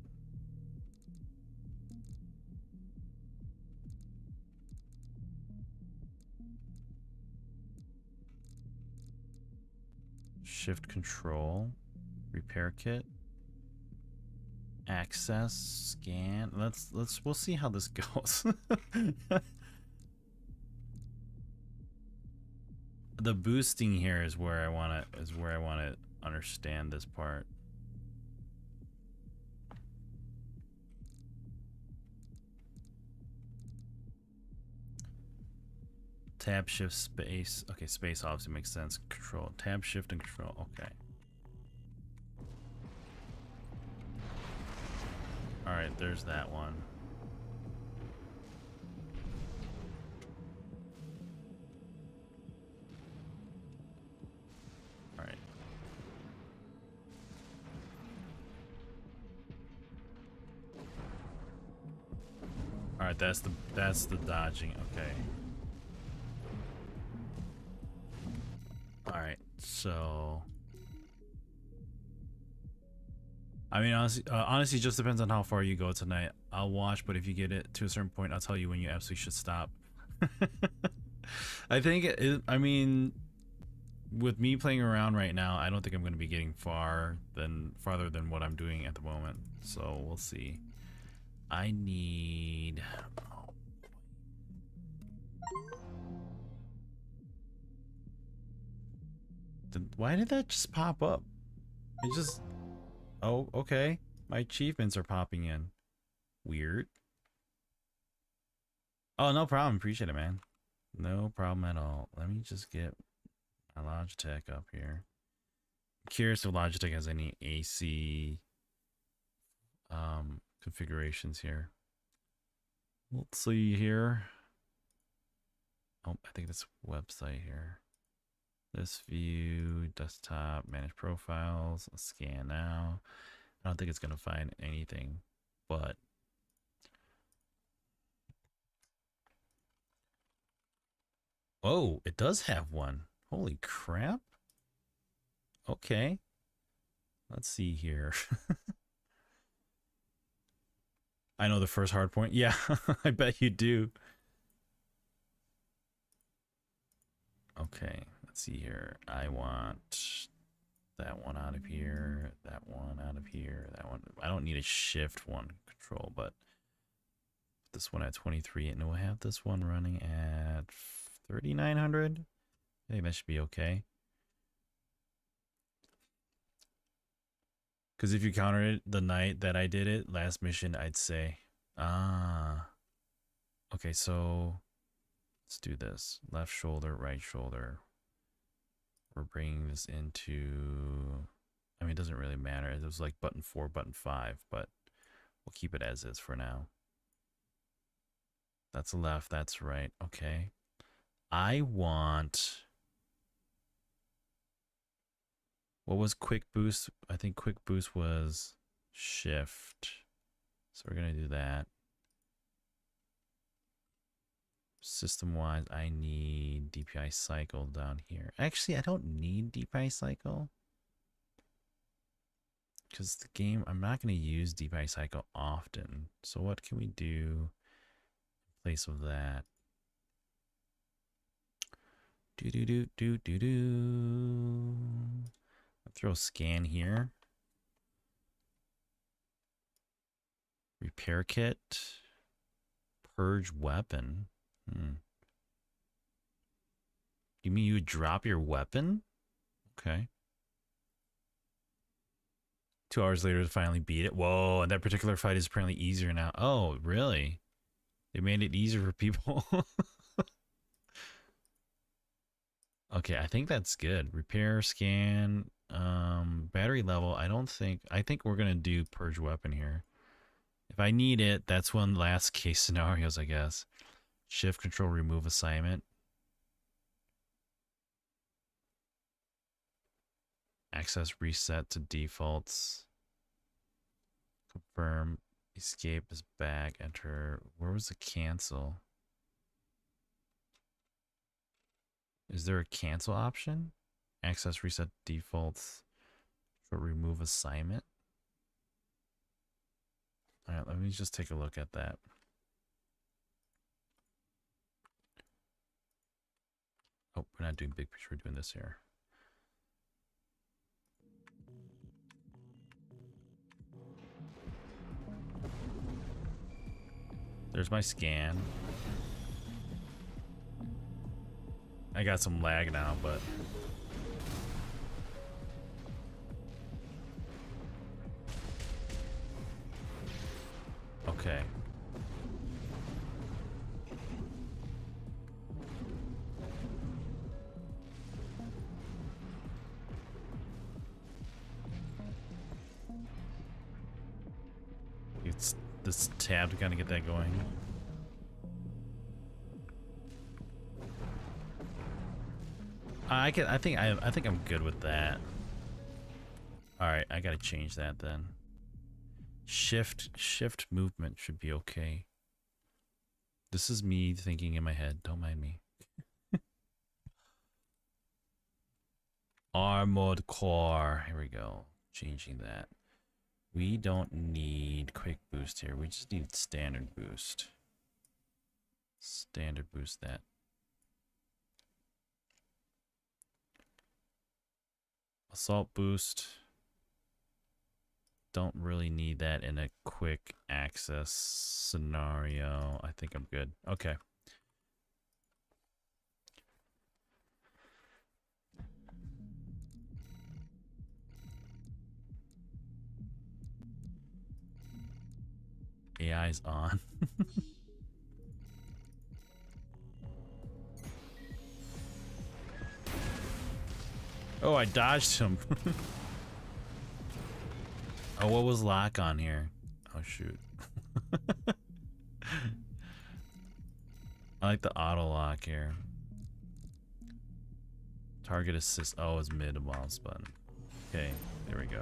Shift control, repair kit, access, scan. We'll see how this goes. The boosting here is where I want to understand this part. Tab, shift, space. Okay, space obviously makes sense. Control. Tab, shift, and control. Okay. Alright, there's that one. Alright. Alright, that's the dodging. Okay. Alright, so I mean, honestly, it just depends on how far you go tonight. I'll watch, but if you get it to a certain point, I'll tell you when you absolutely should stop. I think I mean, with me playing around right now, I don't think I'm going to be getting farther than what I'm doing at the moment. So we'll see. I need. Why did that just pop up? It just. Oh, okay. My achievements are popping in. Weird. Oh, no problem. Appreciate it, man. No problem at all. Let me just get my Logitech up here. Curious if Logitech has any AC configurations here. Let's see here. Oh, I think this website here. This view, desktop, manage profiles, scan now. I don't think it's gonna find anything, but oh, it does have one. Holy crap. Okay. Let's see here. I know the first hard point. Yeah, I bet you do. Okay, let's see here. I want that one out of here, that one out of here, that one. I don't need a shift one control, but this one at 23, and we'll have this one running at 3,900. I think that should be okay. Because if you counted it the night that I did it, last mission, I'd say, okay, so let's do this. Left shoulder, right shoulder. We're bringing this into, I mean, it doesn't really matter. It was like button 4, button 5, but we'll keep it as is for now. That's left, that's right. Okay. I want, what was quick boost? I think quick boost was shift. So we're going to do that. System wise, I need DPI cycle down here. Actually, I don't need DPI cycle because the game, I'm not going to use DPI cycle often. So what can we do in place of that? I'll throw scan here. Repair kit. Purge weapon. You mean you would drop your weapon? Okay. 2 hours later to finally beat it. Whoa, and that particular fight is apparently easier now. Oh, really? They made it easier for people. Okay, I think that's good. Repair, scan, battery level. I think we're gonna do purge weapon here. If I need it, that's one last case scenarios, I guess. Shift control remove assignment. Access reset to defaults. Confirm. Escape is back. Enter. Where was the cancel? Is there a cancel option? Access reset defaults. Remove assignment. All right, let me just take a look at that. Oh, we're not doing big picture, we're doing this here. There's my scan. I got some lag now, but okay. It's this tab to kind of get that going. I think I'm good with that. All right, I gotta change that then. Shift movement should be okay. This is me thinking in my head. Don't mind me. Armored core. Here we go. Changing that. We don't need quick boost here. We just need standard boost. Standard boost that. Assault boost. Don't really need that in a quick access scenario. I think I'm good. Okay. AI's on. Oh, I dodged him. Oh, what was lock on here? Oh, shoot. I like the auto lock here. Target assist. Oh, it's mid mouse button. Okay, there we go.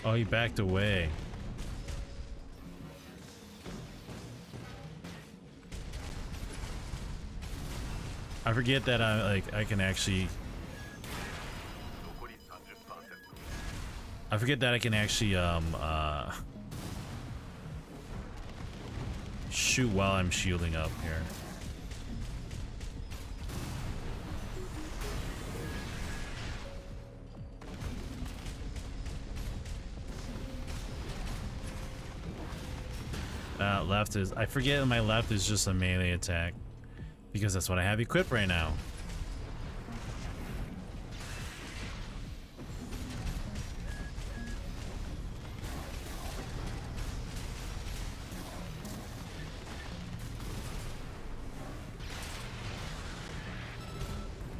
Oh, he backed away. I forget that I can actually. I forget that I can actually shoot while I'm shielding up here. Left is, I forget my left is just a melee attack because that's what I have equipped right now.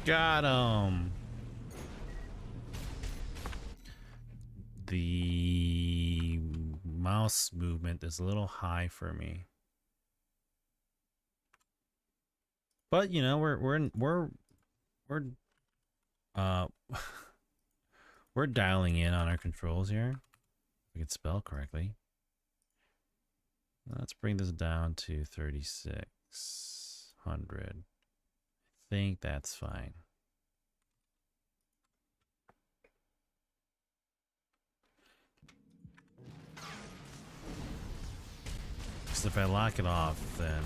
Got him. The mouse movement is a little high for me, but you know we're we're dialing in on our controls here. If we can spell correctly. Let's bring this down to 3600. I think that's fine. Because if I lock it off, then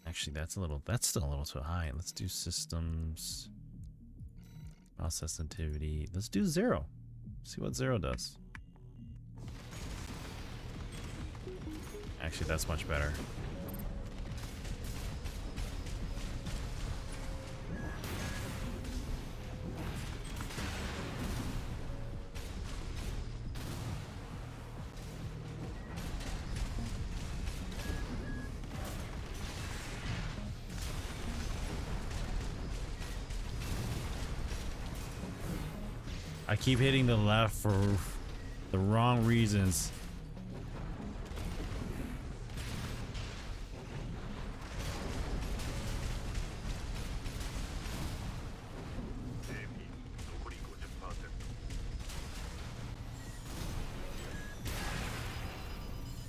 actually that's still a little too high. Let's do systems, mouse sensitivity. Let's do 0. See what 0 does. Actually, that's much better. I keep hitting the left for the wrong reasons.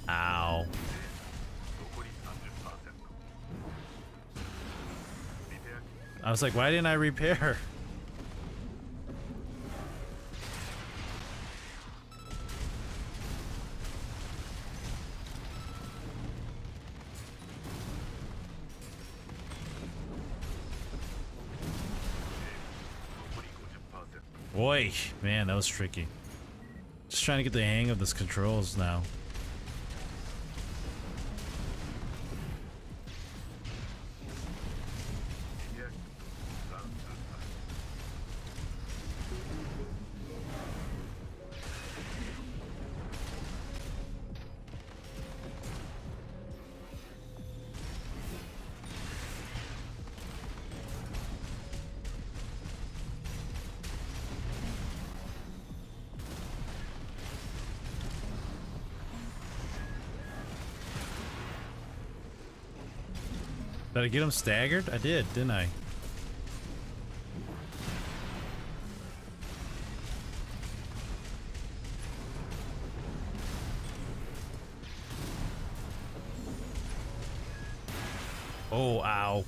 Ow. I was like, why didn't I repair? Boy, man, that was tricky. Just trying to get the hang of this controls now. Did I get him staggered? I did, didn't I? Oh, ow.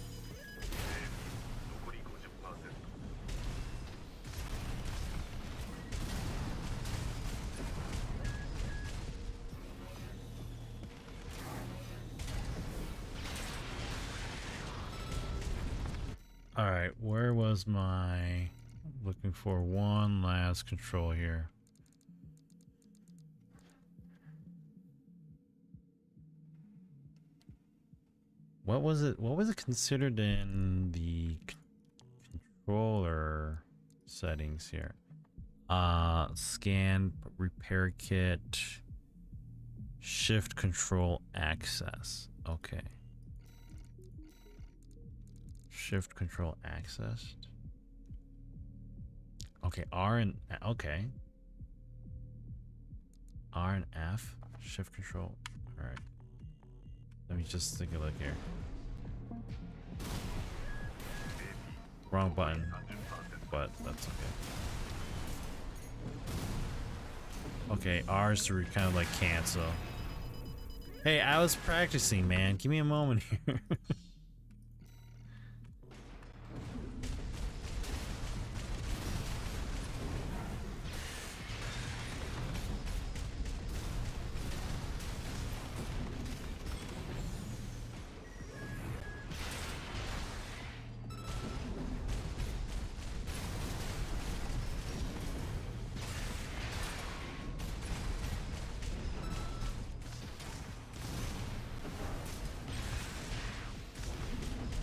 Alright, where was my... Looking for one last control here. What was it? What was it considered in the controller settings here? Scan, repair kit, shift control access. Okay. Shift control accessed. Okay, R and okay. R and F, shift control. All right. Let me just take a look here. Wrong button, but that's okay. Okay, R is to kind of like cancel. Hey, I was practicing, man. Give me a moment here.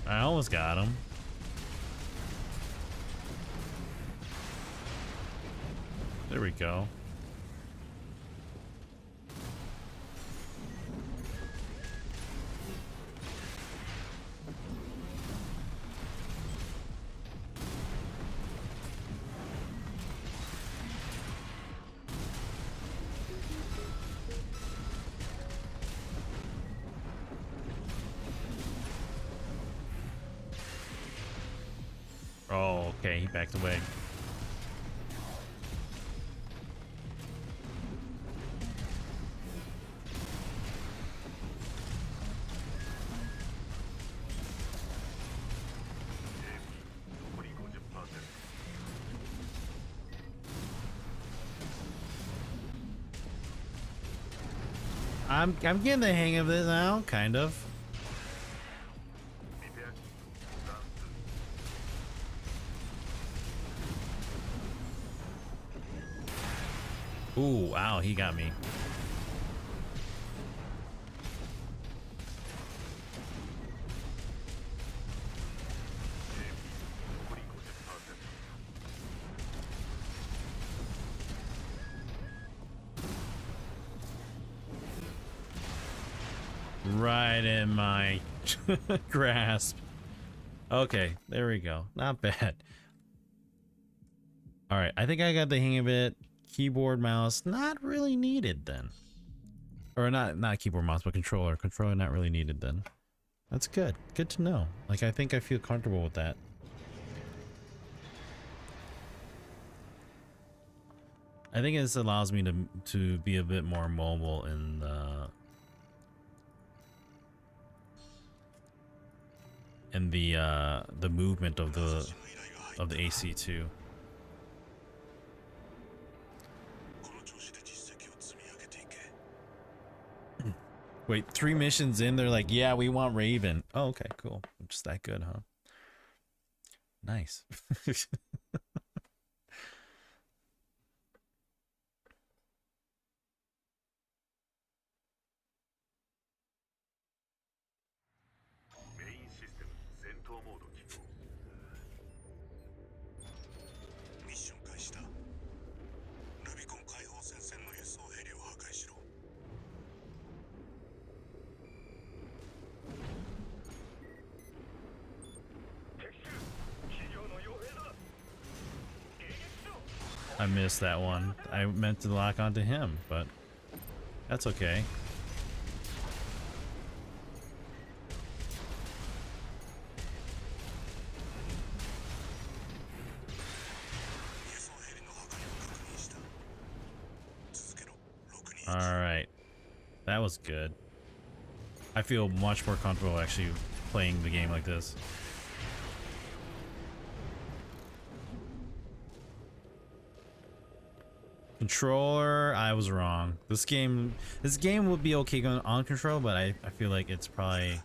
I almost got him. There we go. Oh, okay, he backed away. I'm getting the hang of this now, kind of. Ooh, wow, he got me. Right in my grasp. Okay, there we go. Not bad. All right, I think I got the hang of it. Keyboard, mouse, not really needed then. Or not keyboard, mouse, but controller. Controller not really needed then. That's good. Good to know. Like, I think I feel comfortable with that. I think this allows me to be a bit more mobile in the movement of the AC2. Wait, 3 missions in, they're like, yeah, we want Raven. Oh, okay, cool. Just that good, huh? Nice. I missed that one. I meant to lock onto him, but that's okay. All right, that was good. I feel much more comfortable actually playing the game like this. Controller, I was wrong. This game would be okay going on control, but I feel like it's probably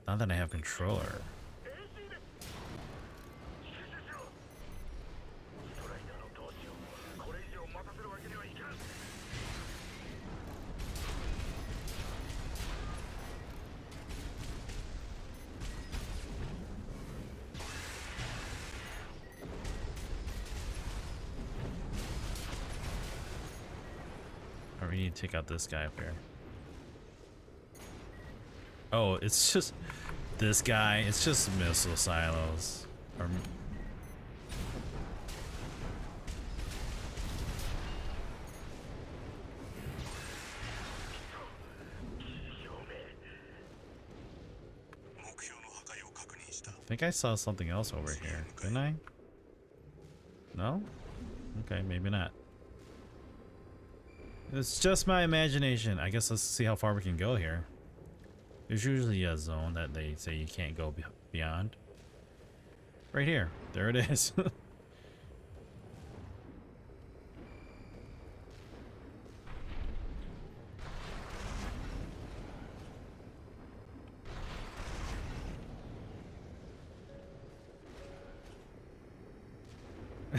not that I have controller. we need to take out this guy up here. Oh, it's just this guy. It's just missile silos. Or I think I saw something else over here, didn't I? No? Okay, maybe not. It's just my imagination. I guess let's see how far we can go here. There's usually a zone that they say you can't go beyond. Right here. There it is.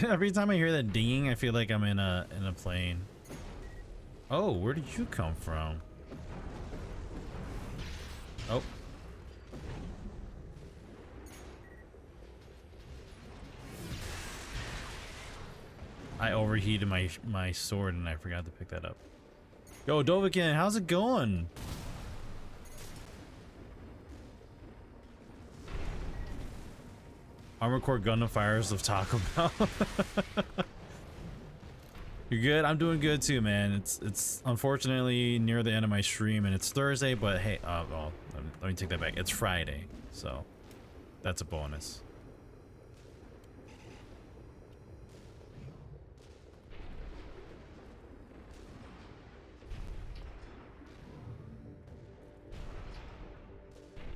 Every time I hear that dinging, I feel like I'm in a plane. Oh, where did you come from? Oh. I overheated my sword and I forgot to pick that up. Yo, Dovikin, how's it going? Armor Core Gundam Fires of Taco Bell. You're good? I'm doing good too, man. It's unfortunately near the end of my stream and it's Thursday, but hey, well, let me take that back. It's Friday, so that's a bonus.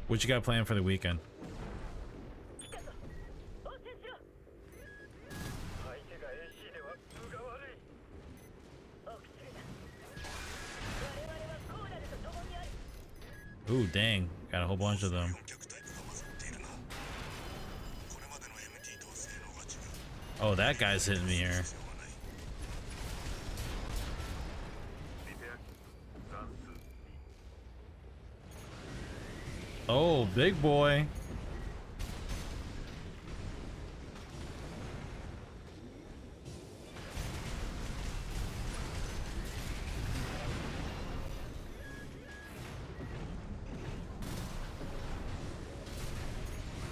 What you got planned for the weekend? Ooh, dang. Got a whole bunch of them. Oh, that guy's hitting me here. Oh, big boy.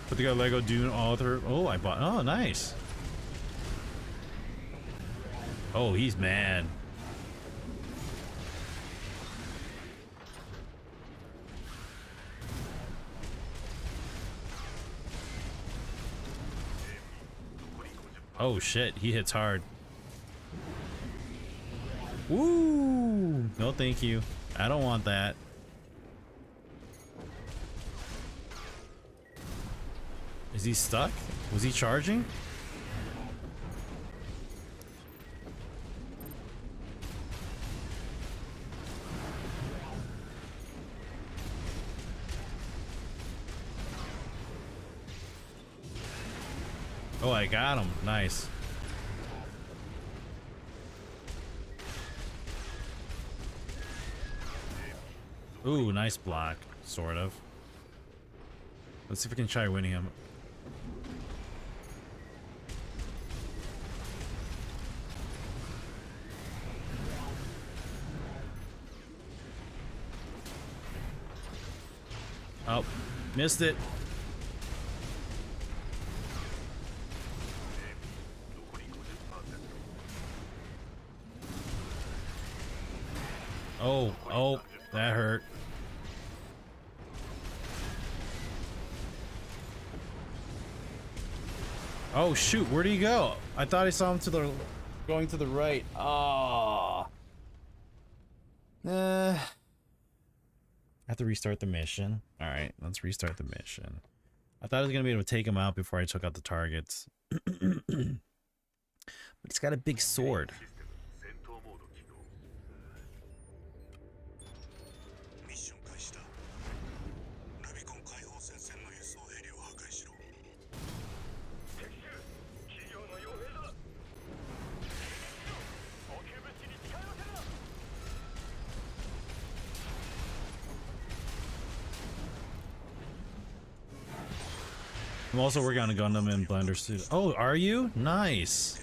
Put together Lego Dune author. Oh, I bought. Oh, nice. Oh, he's mad. Oh shit, he hits hard. Woo! No, thank you. I don't want that. Is he stuck? Was he charging? Oh, I got him. Nice. Ooh, nice block. Sort of. Let's see if we can try winning him. Oh, missed it. Oh, that hurt. Oh shoot, where'd he go? I thought I saw him going to the right. Ah. I have to restart the mission. All right, let's restart the mission. I thought I was gonna be able to take him out before I took out the targets. But he's got a big sword. I'm also working on a Gundam in Blender too. Oh, are you? Nice.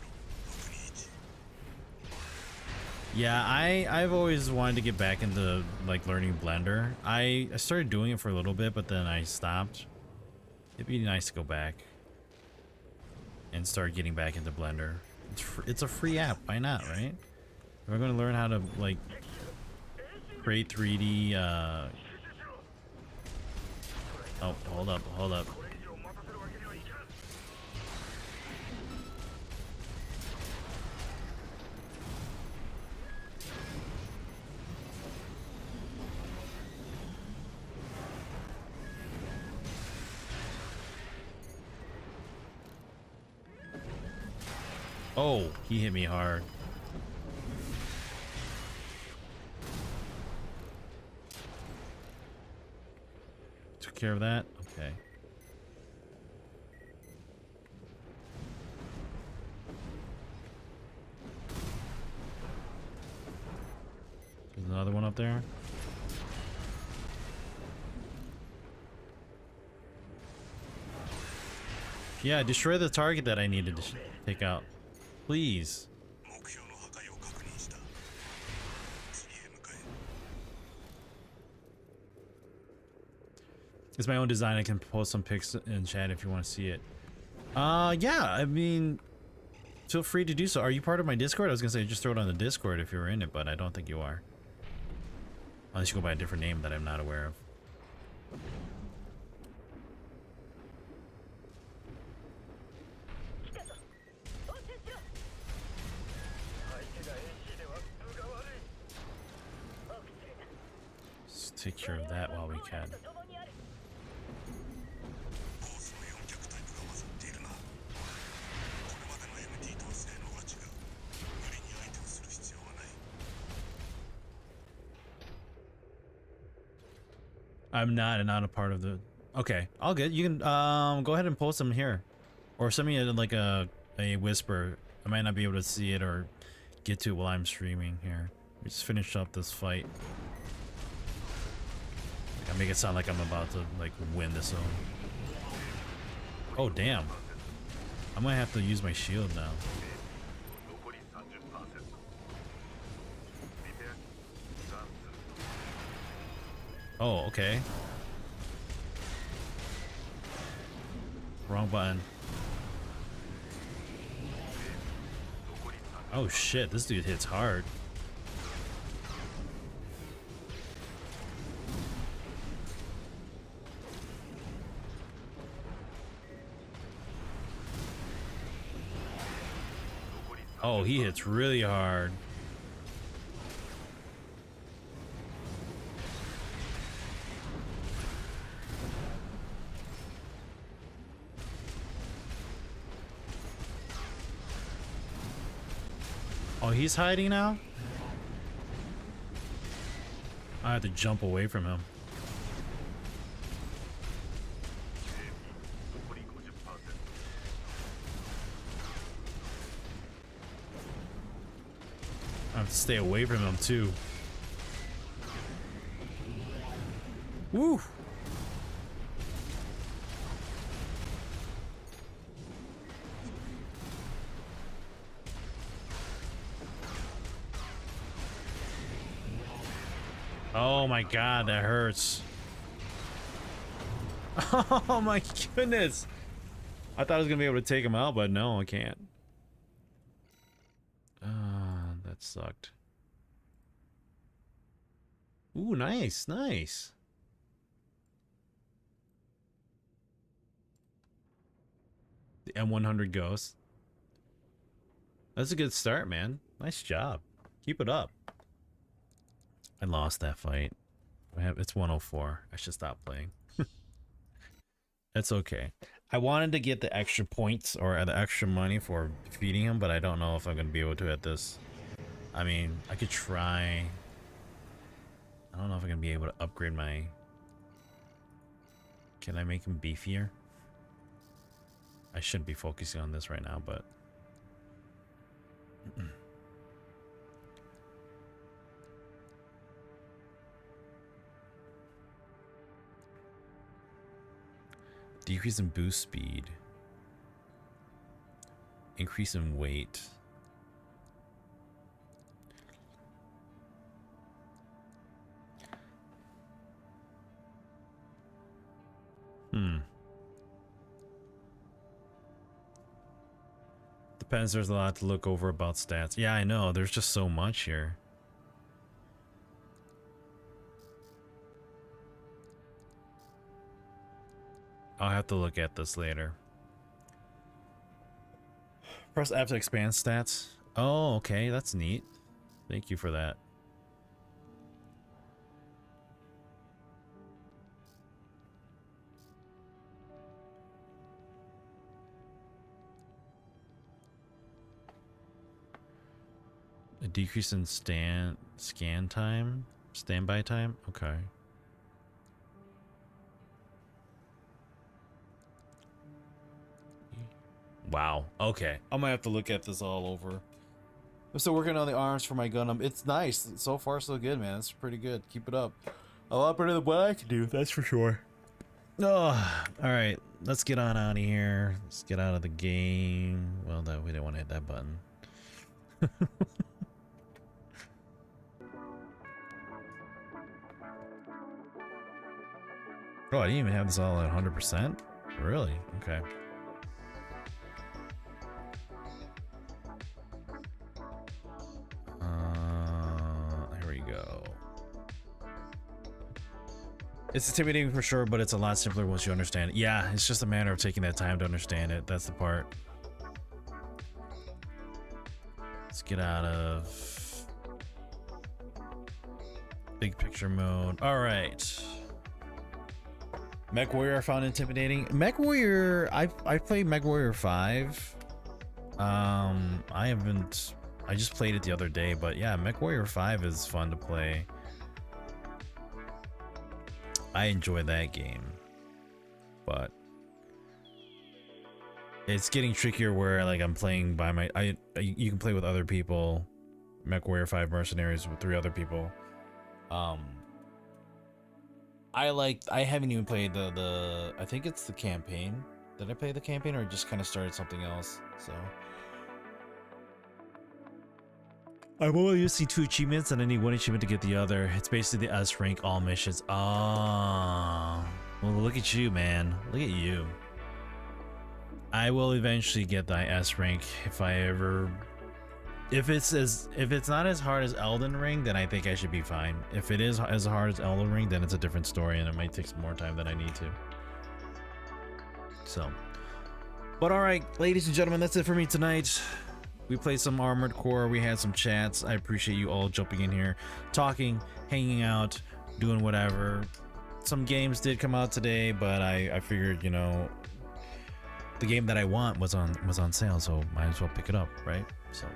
Yeah, I've always wanted to get back into like learning Blender. I started doing it for a little bit, but then I stopped. It'd be nice to go back and start getting back into Blender. It's a free app. Why not, right? If I'm going to learn how to like create 3D. Oh, hold up, hold up. Oh, he hit me hard. Took care of that? Okay. There's another one up there. Yeah, destroy the target that I needed to take out. Please. It's my own design. I can post some pics in chat if you want to see it. Yeah, I mean, feel free to do so. Are you part of my Discord? I was gonna say just throw it on the Discord if you were in it, but I don't think you are. Unless you go by a different name that I'm not aware of. Let's take care of that while we can. I'm not a part of the. Okay, all good. You can go ahead and post them here, or send me like a whisper. I might not be able to see it or get to it while I'm streaming here. We just finished up this fight. I make it sound like I'm about to like win this zone. Oh damn! I might have to use my shield now. Oh, okay. Wrong button. Oh shit, this dude hits hard. Oh, he hits really hard. Oh, he's hiding now? I have to jump away from him. I have to stay away from him too. Woo! Oh my god, that hurts. Oh my goodness. I thought I was gonna be able to take him out, but no, I can't. That sucked. Ooh, nice, nice. The M100 Ghost. That's a good start, man. Nice job. Keep it up. I lost that fight. It's 104. I should stop playing. That's okay. I wanted to get the extra points or the extra money for defeating him, but I don't know if I'm going to be able to at this. I mean, I could try. I don't know if I'm going to be able to upgrade my... Can I make him beefier? I shouldn't be focusing on this right now, but... Decrease in boost speed. Increase in weight. Depends, there's a lot to look over about stats. Yeah, I know, there's just so much here. I'll have to look at this later. Press F to expand stats. Oh, okay, that's neat. Thank you for that. A decrease in scan time? Standby time? Okay. Wow. Okay. I might have to look at this all over. I'm still working on the arms for my gun. It's nice. So far, so good, man. It's pretty good. Keep it up. A lot better than what I can do, that's for sure. Oh, alright. Let's get on out of here. Let's get out of the game. Well, no, we didn't want to hit that button. Oh, I didn't even have this all at 100%? Really? Okay. Here we go. It's intimidating for sure, but it's a lot simpler once you understand it. Yeah, it's just a matter of taking that time to understand it. That's the part. Let's get out of big picture mode. All right. Mech Warrior I found intimidating. Mech Warrior, I played Mech Warrior 5. I just played it the other day, but yeah, Mech Warrior 5 is fun to play. I enjoy that game, but it's getting trickier where like I'm playing by you can play with other people. Mech Warrior 5 Mercenaries with 3 other people. I haven't even played the I think it's the campaign. Did I play the campaign or just kind of started something else? So I'm only using 2 achievements and I need 1 achievement to get the other. It's basically the S rank all missions. Oh, well, look at you, man. Look at you. I will eventually get the S rank if I ever. If it's not as hard as Elden Ring, then I think I should be fine. If it is as hard as Elden Ring, then it's a different story and it might take some more time than I need to. So, but all right, ladies and gentlemen, that's it for me tonight. We played some Armored Core, we had some chats. I appreciate you all jumping in here, talking, hanging out, doing whatever. Some games did come out today, but I figured, you know, the game that I want was on sale, so might as well pick it up, right? So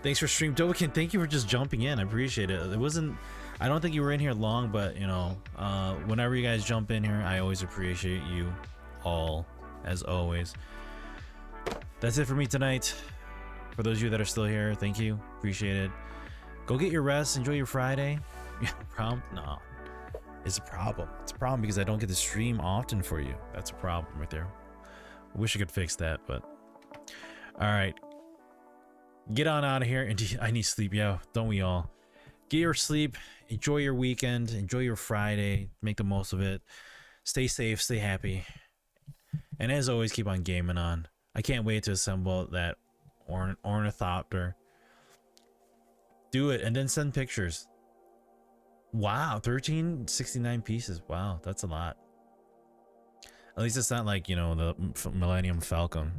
thanks for stream. Dovakin, thank you for just jumping in. I appreciate it. It wasn't, I don't think you were in here long, but you know, whenever you guys jump in here, I always appreciate you all, as always. That's it for me tonight. For those of you that are still here, thank you. Appreciate it. Go get your rest. Enjoy your Friday. Yeah, problem? No. It's a problem. It's a problem because I don't get to stream often for you. That's a problem right there. I wish I could fix that, but... Alright. Get on out of here. Indeed, I need sleep. Yeah, don't we all? Get your sleep. Enjoy your weekend. Enjoy your Friday. Make the most of it. Stay safe. Stay happy. And as always, keep on gaming on. I can't wait to assemble that ornithopter. Do it and then send pictures. Wow, 1369 pieces. Wow, that's a lot. At least it's not like, you know, the Millennium Falcon.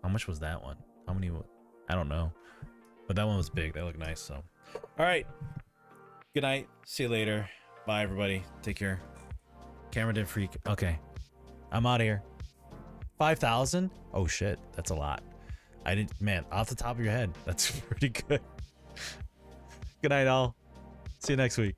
How much was that one? How many? I don't know, but that one was big. That looked nice. So all right, good night, see you later, bye everybody, take care. Camera did freak. Okay, I'm out of here. 5,000. Oh shit, that's a lot. I didn't, man, off the top of your head, that's pretty good. Good night, all. See you next week.